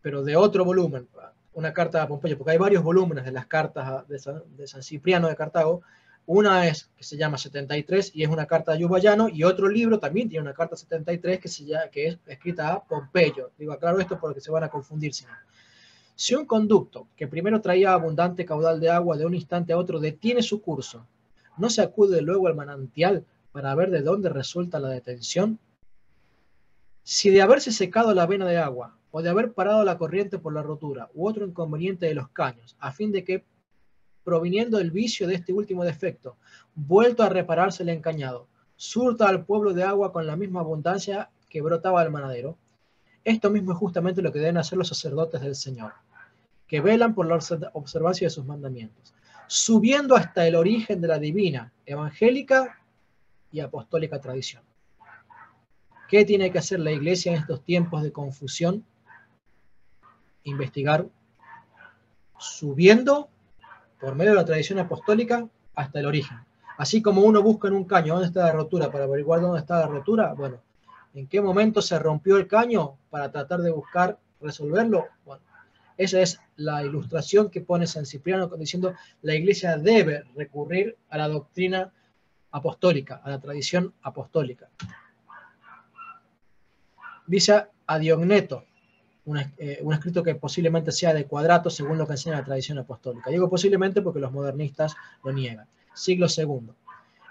pero de otro volumen, una carta a Pompeyo, porque hay varios volúmenes de las cartas de San Cipriano de Cartago. Una es que se llama 73 y es una carta a Yubayano, y otro libro también tiene una carta 73 que es escrita a Pompeyo. Digo, aclaro esto porque se van a confundir. Si un conducto que primero traía abundante caudal de agua de un instante a otro detiene su curso, ¿no se acude luego al manantial para ver de dónde resulta la detención? Si de haberse secado la vena de agua, o de haber parado la corriente por la rotura, u otro inconveniente de los caños, a fin de que, proviniendo del vicio de este último defecto, vuelto a repararse el encañado, surta al pueblo de agua con la misma abundancia que brotaba al manadero, esto mismo es justamente lo que deben hacer los sacerdotes del Señor, que velan por la observancia de sus mandamientos, subiendo hasta el origen de la divina, evangélica y apostólica tradición. ¿Qué tiene que hacer la Iglesia en estos tiempos de confusión? Investigar, subiendo por medio de la tradición apostólica hasta el origen. Así como uno busca en un caño dónde está la rotura para averiguar dónde está la rotura, bueno, ¿en qué momento se rompió el caño para tratar de buscar resolverlo? Bueno, esa es la ilustración que pone San Cipriano diciendo la Iglesia debe recurrir a la doctrina apostólica, a la tradición apostólica. Dice a Diogneto, un escrito que posiblemente sea de Quadrato según lo que enseña la tradición apostólica. Digo posiblemente porque los modernistas lo niegan. Siglo II.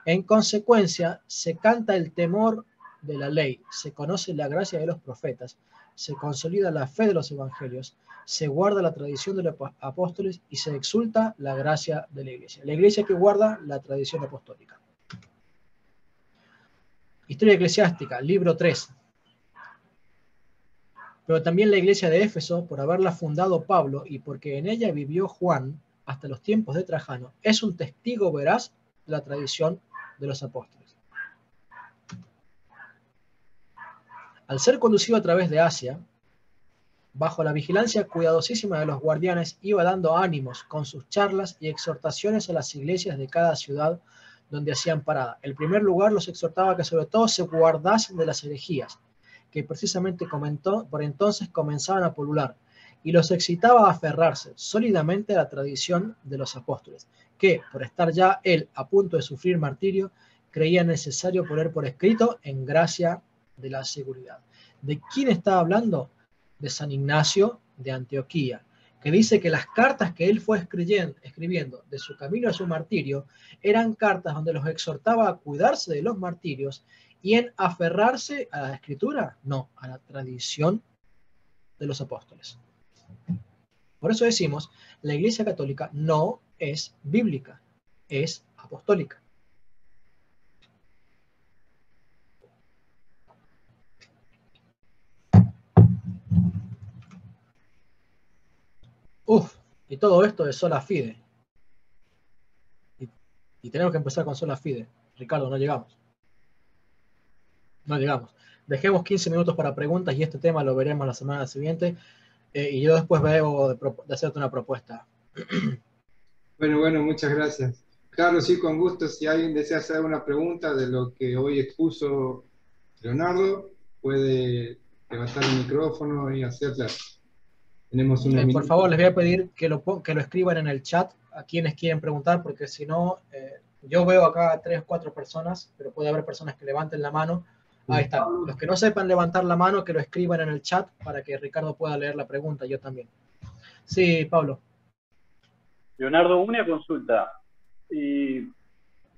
En consecuencia, se canta el temor de la ley, se conoce la gracia de los profetas, se consolida la fe de los evangelios, se guarda la tradición de los apóstoles y se exulta la gracia de la Iglesia. La Iglesia que guarda la tradición apostólica. Historia eclesiástica, libro 3. pero también la iglesia de Éfeso, por haberla fundado Pablo y porque en ella vivió Juan hasta los tiempos de Trajano, es un testigo veraz de la tradición de los apóstoles. Al ser conducido a través de Asia, bajo la vigilancia cuidadosísima de los guardianes, iba dando ánimos con sus charlas y exhortaciones a las iglesias de cada ciudad donde hacían parada. En primer lugar, los exhortaba que sobre todo se guardasen de las herejías, que precisamente por entonces comenzaban a pulular, y los excitaba a aferrarse sólidamente a la tradición de los apóstoles, que, por estar ya él a punto de sufrir martirio, creía necesario poner por escrito en gracia de la seguridad. ¿De quién está hablando? De San Ignacio de Antioquía, que dice que las cartas que él fue escribiendo de su camino a su martirio eran cartas donde los exhortaba a cuidarse de los martirios y en aferrarse a la escritura, no, a la tradición de los apóstoles. Por eso decimos, la Iglesia Católica no es bíblica, es apostólica. Y todo esto es sola fide. Y tenemos que empezar con sola fide. Ricardo, no llegamos. No llegamos. Dejemos 15 minutos para preguntas y este tema lo veremos la semana siguiente. Y yo después veo de hacerte una propuesta.
Bueno, muchas gracias. Claro, sí, con gusto. Si alguien desea hacer alguna pregunta de lo que hoy expuso Leonardo, puede levantar el micrófono y hacerla. Tenemos unos
Por favor, les voy a pedir que lo escriban en el chat a quienes quieren preguntar, porque si no, yo veo acá 3 o 4 personas, pero puede haber personas que levanten la mano. Ahí está. Los que no sepan levantar la mano, que lo escriban en el chat para que Ricardo pueda leer la pregunta, yo también. Sí, Pablo.
Leonardo, una consulta.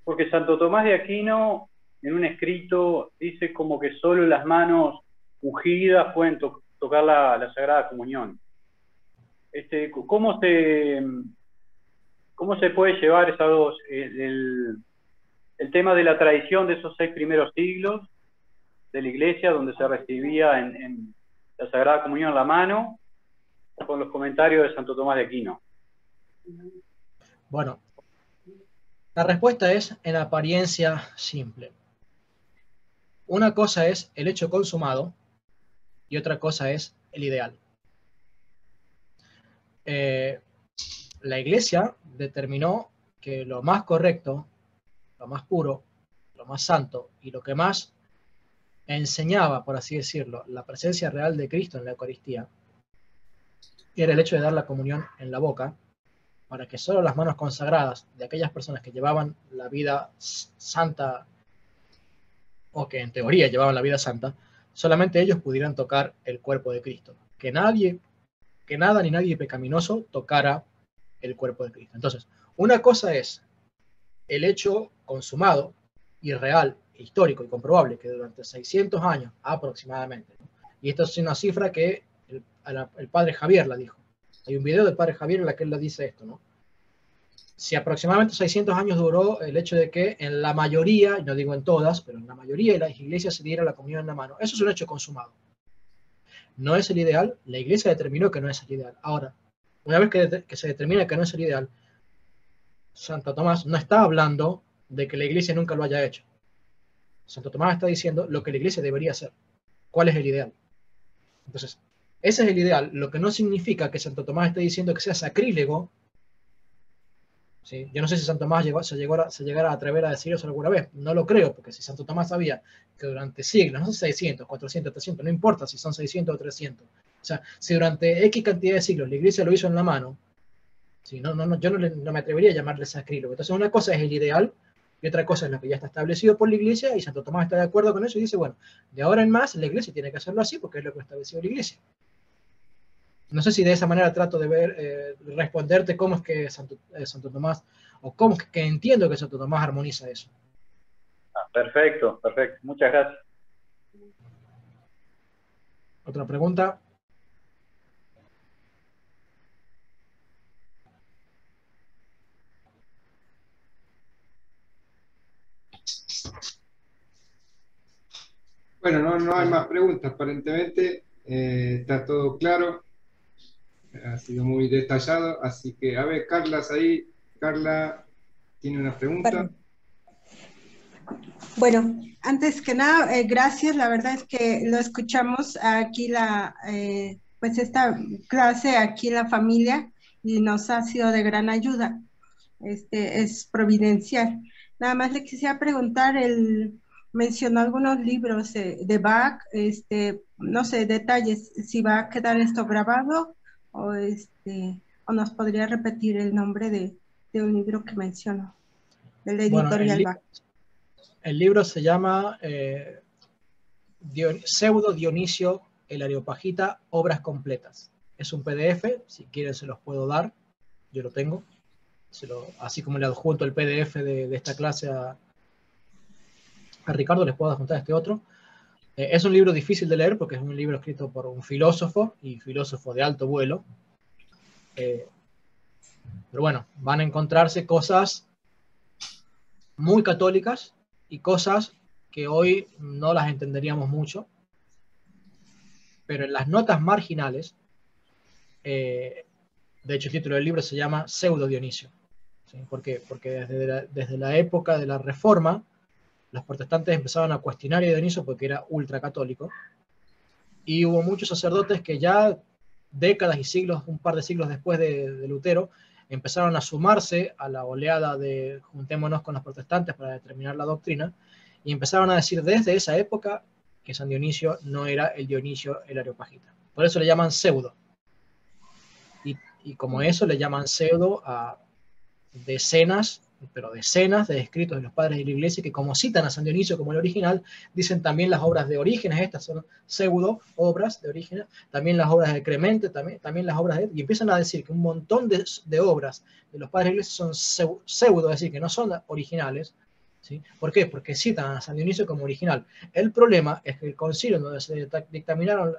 Porque Santo Tomás de Aquino, en un escrito, dice como que solo las manos ungidas pueden tocar la Sagrada Comunión. ¿Cómo se puede llevar esas dos, el tema de la tradición de esos 6 primeros siglos de la Iglesia, donde se recibía en la Sagrada Comunión en la mano, con los comentarios de Santo Tomás de Aquino?
Bueno, la respuesta es en apariencia simple. Una cosa es el hecho consumado y otra cosa es el ideal. La Iglesia determinó que lo más correcto, lo más puro, lo más santo y lo que más enseñaba, por así decirlo, la presencia real de Cristo en la Eucaristía, era el hecho de dar la comunión en la boca, para que solo las manos consagradas de aquellas personas que llevaban la vida santa, o que en teoría llevaban la vida santa, solamente ellos pudieran tocar el cuerpo de Cristo. Que nada ni nadie pecaminoso tocara el cuerpo de Cristo. Entonces, una cosa es el hecho consumado y real, histórico y comprobable que durante 600 años aproximadamente, ¿no? Y esto es una cifra que el padre Javier la dijo. Hay un video del padre Javier en la que él le dice esto, ¿no? Si aproximadamente 600 años duró el hecho de que en la mayoría, y no digo en todas, pero en la mayoría de las iglesias se diera la comunión en la mano, eso es un hecho consumado. No es el ideal, la iglesia determinó que no es el ideal. Ahora, una vez que se determina que no es el ideal, Santo Tomás no está hablando de que la iglesia nunca lo haya hecho. Santo Tomás está diciendo lo que la iglesia debería hacer. ¿Cuál es el ideal? Entonces, ese es el ideal, lo que no significa que Santo Tomás esté diciendo que sea sacrílego. ¿Sí? Yo no sé si Santo Tomás se llegara a atrever a decir eso alguna vez. No lo creo, porque si Santo Tomás sabía que durante siglos, no sé, 600, 400, 300, no importa si son 600 o 300. O sea, si durante X cantidad de siglos la iglesia lo hizo en la mano, ¿sí? Yo no me atrevería a llamarle sacrílego. Entonces, una cosa es el ideal y otra cosa es lo que ya está establecido por la iglesia, y Santo Tomás está de acuerdo con eso y dice, bueno, de ahora en más la iglesia tiene que hacerlo así porque es lo que ha establecido la iglesia. No sé si de esa manera trato de responderte cómo es que Santo Tomás, o cómo es que entiendo que Santo Tomás armoniza eso.
Perfecto. Muchas gracias.
¿Otra pregunta?
Bueno, no hay más preguntas. Aparentemente está todo claro, ha sido muy detallado, así que, a ver, Carla, ahí, Carla tiene una pregunta.
Perdón. Bueno, antes que nada, gracias. La verdad es que lo escuchamos aquí pues esta clase aquí en la familia y nos ha sido de gran ayuda. Es providencial. Nada más le quisiera preguntar, él mencionó algunos libros de Bach, no sé, detalles, si va a quedar esto grabado o o nos podría repetir el nombre de un libro que mencionó, de la
Bueno,
editorial Bach.
el libro se llama Pseudo Dionisio el Areopagita, Obras Completas. Es un PDF, si quieren se los puedo dar, yo lo tengo. Así como le adjunto el PDF de esta clase a Ricardo, les puedo adjuntar este otro. Es un libro difícil de leer porque es un libro escrito por un filósofo, y filósofo de alto vuelo. Pero bueno, van a encontrarse cosas muy católicas y cosas que hoy no las entenderíamos mucho, pero en las notas marginales, de hecho el título del libro se llama Pseudo Dionisio. ¿Sí? ¿Por qué? Porque desde la época de la Reforma, los protestantes empezaron a cuestionar a Dionisio porque era ultracatólico, y hubo muchos sacerdotes que ya décadas y siglos, un par de siglos después de Lutero, empezaron a sumarse a la oleada de juntémonos con los protestantes para determinar la doctrina, y empezaron a decir desde esa época que San Dionisio no era el Dionisio el Areopagita. Por eso le llaman pseudo. Y como eso le llaman pseudo a decenas, pero decenas de escritos de los padres de la iglesia que, como citan a San Dionisio como el original, dicen también las obras de Orígenes, estas son pseudo obras de Orígenes, también las obras de Clemente, también las obras y empiezan a decir que un montón de obras de los padres de la iglesia son pseudo, es decir, que no son originales. ¿Sí? ¿Por qué? Porque citan a San Dionisio como original. El problema es que el concilio donde se dictaminaron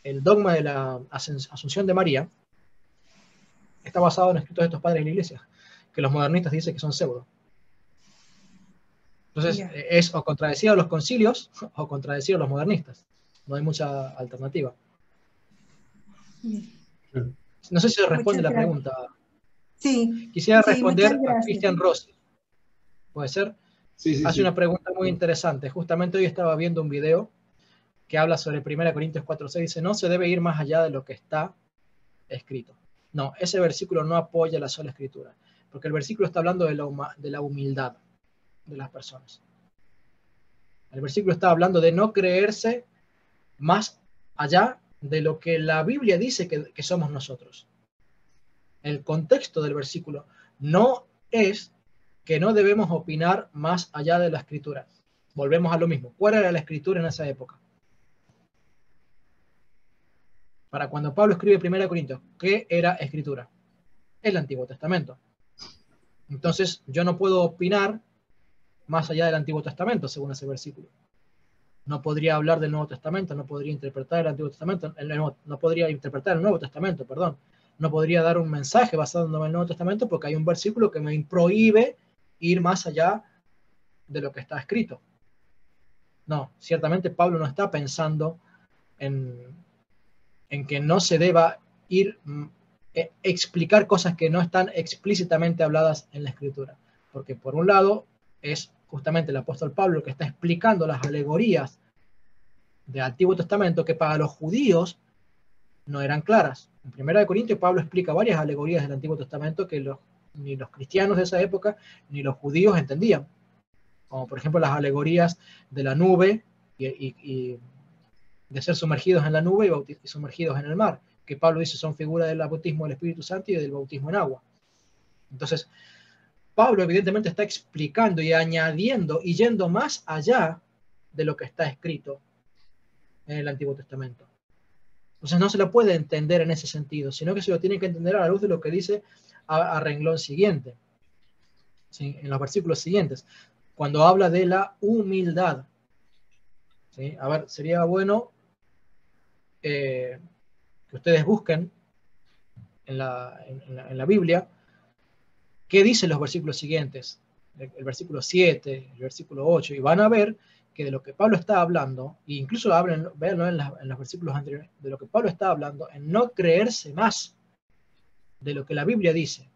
el dogma de la Asunción de María está basado en escritos de estos padres de la iglesia, que los modernistas dicen que son pseudo. Entonces, es o contradecir a los concilios o contradecir a los modernistas. No hay mucha alternativa. No sé si responde la pregunta.
Sí.
Quisiera
sí,
responder a Cristian Rossi. ¿Puede ser?
Sí,
Hace una pregunta muy interesante. Justamente hoy estaba viendo un video que habla sobre 1 Corintios 4:6. Dice, no se debe ir más allá de lo que está escrito. No, ese versículo no apoya la sola escritura, porque el versículo está hablando de la humildad de las personas. El versículo está hablando de no creerse más allá de lo que la Biblia dice que somos nosotros. El contexto del versículo no es que no debemos opinar más allá de la escritura. Volvemos a lo mismo. ¿Cuál era la escritura en esa época? Para cuando Pablo escribe 1 Corintios, ¿qué era escritura? El Antiguo Testamento. Entonces, yo no puedo opinar más allá del Antiguo Testamento, según ese versículo. No podría hablar del Nuevo Testamento, no podría interpretar el Antiguo Testamento, no podría interpretar el Nuevo Testamento, perdón. No podría dar un mensaje basado en el Nuevo Testamento porque hay un versículo que me prohíbe ir más allá de lo que está escrito. No, ciertamente Pablo no está pensando en que no se deba ir explicar cosas que no están explícitamente habladas en la Escritura. Porque por un lado es justamente el apóstol Pablo que está explicando las alegorías del Antiguo Testamento que para los judíos no eran claras. En 1 Corintios Pablo explica varias alegorías del Antiguo Testamento que ni los cristianos de esa época ni los judíos entendían. Como por ejemplo las alegorías de la nube y de ser sumergidos en la nube y sumergidos en el mar, que Pablo dice son figuras del bautismo del Espíritu Santo y del bautismo en agua. Entonces, Pablo evidentemente está explicando y añadiendo y yendo más allá de lo que está escrito en el Antiguo Testamento. Entonces no se lo puede entender en ese sentido, sino que se lo tiene que entender a la luz de lo que dice a renglón siguiente, ¿sí? En los versículos siguientes, cuando habla de la humildad. ¿Sí? A ver, sería bueno que ustedes busquen en la Biblia qué dicen los versículos siguientes, el versículo 7, el versículo 8, y van a ver que de lo que Pablo está hablando, e incluso véanlo en los versículos anteriores, de lo que Pablo está hablando, en no creerse más de lo que la Biblia dice.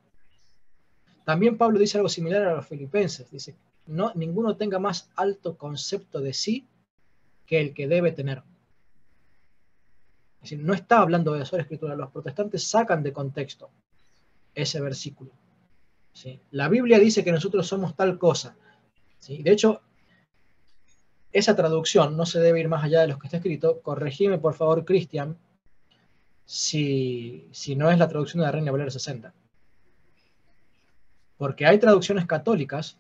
También Pablo dice algo similar a los filipenses, dice, no, ninguno tenga más alto concepto de sí que el que debe tener. Es decir, no está hablando de sola escritura, los protestantes sacan de contexto ese versículo. ¿Sí? La Biblia dice que nosotros somos tal cosa. ¿Sí? De hecho, esa traducción no se debe ir más allá de lo que está escrito. Corregime, por favor, Cristian, si no es la traducción de la Reina Valera 60. Porque hay traducciones católicas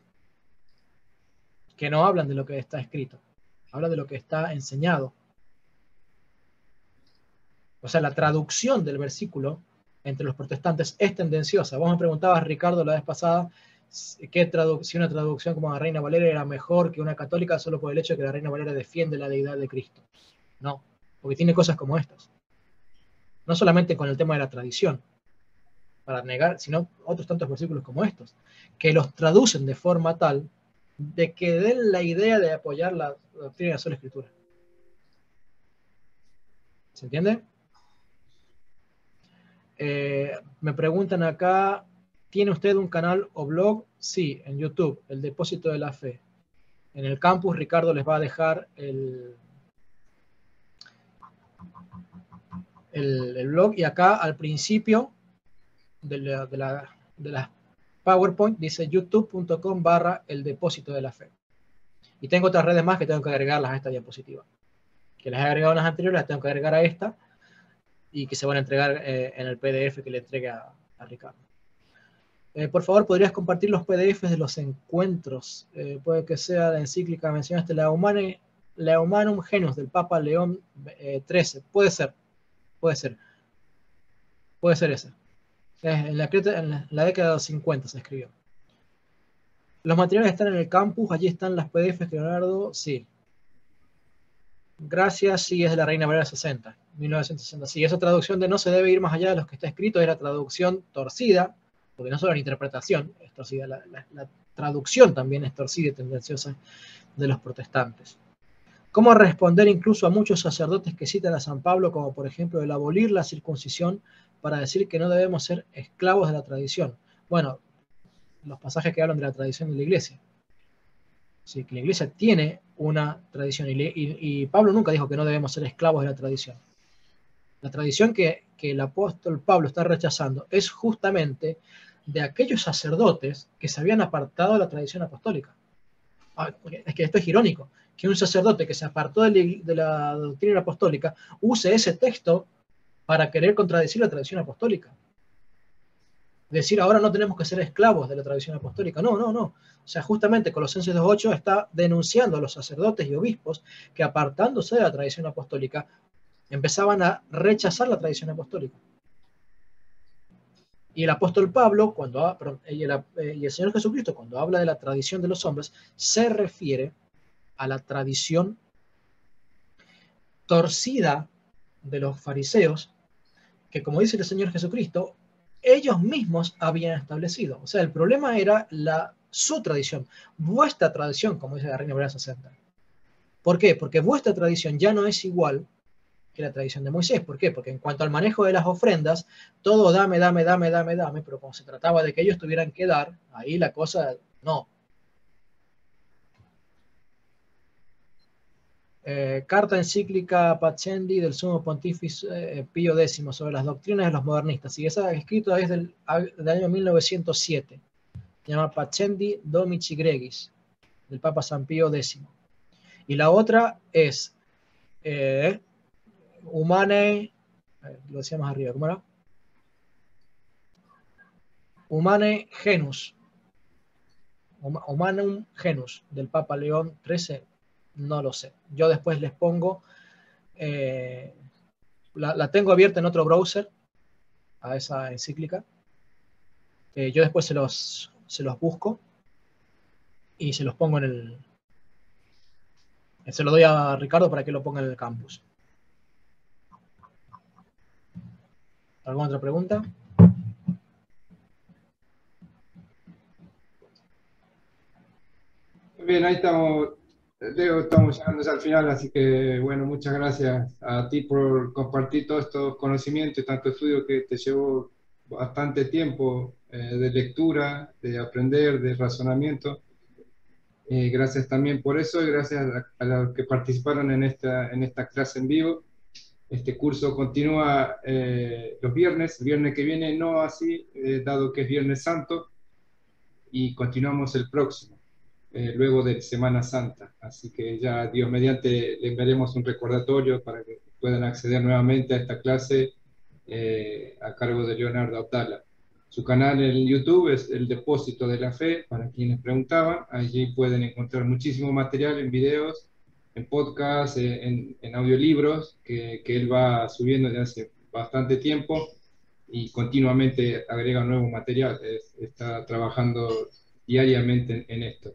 que no hablan de lo que está escrito, hablan de lo que está enseñado. O sea, la traducción del versículo entre los protestantes es tendenciosa. Vos me preguntabas, Ricardo, la vez pasada, si una traducción como la Reina Valera era mejor que una católica solo por el hecho de que la Reina Valera defiende la deidad de Cristo. No, porque tiene cosas como estas. No solamente con el tema de la tradición, para negar, sino otros tantos versículos como estos, que los traducen de forma tal de que den la idea de apoyar la doctrina de la sola escritura. ¿Se entiende? Me preguntan acá, ¿tiene usted un canal o blog? Sí, en YouTube, El Depósito de la Fe. En el campus, Ricardo les va a dejar el blog, y acá al principio de la PowerPoint dice youtube.com/El Depósito de la Fe. Y tengo otras redes más que tengo que agregarlas a esta diapositiva. Que las he agregado en las anteriores, las tengo que agregar a esta, y que se van a entregar en el PDF que le entregue a Ricardo. Por favor, ¿podrías compartir los PDFs de los encuentros? Puede que sea la encíclica, mencionaste la Humanum Genus del Papa León XIII. Puede ser esa. En la década de los 50 se escribió. Los materiales están en el campus, allí están las PDFs, Leonardo, sí. Gracias, sí, es de la Reina Valera 60, 1960. Sí, esa traducción de no se debe ir más allá de lo que está escrito es la traducción torcida, porque no solo la interpretación es torcida, la traducción también es torcida y tendenciosa de los protestantes. ¿Cómo responder incluso a muchos sacerdotes que citan a San Pablo, como por ejemplo el abolir la circuncisión para decir que no debemos ser esclavos de la tradición? Bueno, los pasajes que hablan de la tradición de la iglesia. Sí, que la iglesia tiene una tradición y Pablo nunca dijo que no debemos ser esclavos de la tradición. La tradición que el apóstol Pablo está rechazando es justamente de aquellos sacerdotes que se habían apartado de la tradición apostólica. Es que esto es irónico, que un sacerdote que se apartó de la doctrina apostólica use ese texto para querer contradecir la tradición apostólica. Decir, ahora no tenemos que ser esclavos de la tradición apostólica. No. O sea, justamente Colosenses 2:8 está denunciando a los sacerdotes y obispos que, apartándose de la tradición apostólica, empezaban a rechazar la tradición apostólica. Y el apóstol Pablo, y el Señor Jesucristo, cuando habla de la tradición de los hombres, se refiere a la tradición torcida de los fariseos, que, como dice el Señor Jesucristo, ellos mismos habían establecido. O sea, el problema era su tradición, vuestra tradición, como dice la Reina Valera 60. ¿Por qué? Porque vuestra tradición ya no es igual que la tradición de Moisés. ¿Por qué? Porque en cuanto al manejo de las ofrendas, todo dame, pero cuando se trataba de que ellos tuvieran que dar, ahí la cosa, no. Carta encíclica Paccendi del Sumo Pontífice Pío X sobre las doctrinas de los modernistas. Y esa escrita es del año 1907. Se llama Paccendi Domici Gregis, del Papa San Pío X. Y la otra es Humane, lo decíamos arriba, ¿cómo era? Humane Genus. Humanum Genus, del Papa León XIII. No lo sé. Yo después les pongo... la tengo abierta en otro browser, a esa encíclica. Yo después se los busco y se los pongo en el... Se lo doy a Ricardo para que lo ponga en el campus. ¿Alguna otra pregunta?
Bien, ahí estamos Leo, estamos llegando ya al final, así que bueno, muchas gracias a ti por compartir todos estos conocimientos y tanto estudio que te llevó bastante tiempo de lectura, de aprender, de razonamiento. Gracias también por eso y gracias a los que participaron en esta clase en vivo. Este curso continúa los viernes, el viernes que viene no así, dado que es Viernes Santo, y continuamos el próximo. Luego de Semana Santa. Así que ya Dios mediante le enviaremos un recordatorio para que puedan acceder nuevamente a esta clase a cargo de Leonardo Abdala. Su canal en YouTube es El Depósito de la Fe, para quienes preguntaban. Allí pueden encontrar muchísimo material en videos, en podcasts, en audiolibros que él va subiendo desde hace bastante tiempo y continuamente agrega nuevo material. Está trabajando diariamente en esto.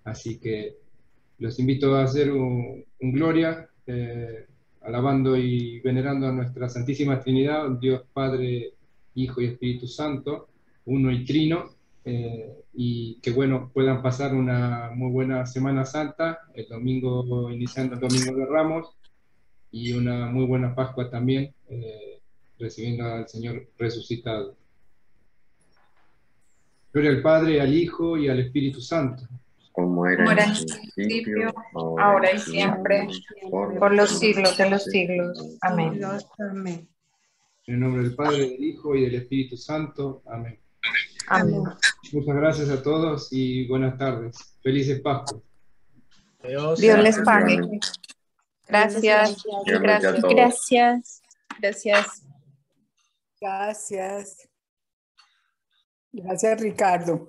Así que los invito a hacer un Gloria, alabando y venerando a nuestra Santísima Trinidad, Dios Padre, Hijo y Espíritu Santo, uno y trino, y que bueno, puedan pasar una muy buena Semana Santa, el domingo, iniciando el Domingo de Ramos, y una muy buena Pascua también, recibiendo al Señor resucitado. Gloria al Padre, al Hijo y al Espíritu Santo.
Como era en el principio,
ahora y siempre, por los siglos de los siglos. Amén.
Amén.
En el nombre del Padre, del Hijo y del Espíritu Santo. Amén.
Amén.
Muchas gracias a todos y buenas tardes. Felices Pascuas.
Dios
les pague. Gracias.
Dios bendiga a todos.
Gracias. Gracias.
Gracias. Gracias, Ricardo.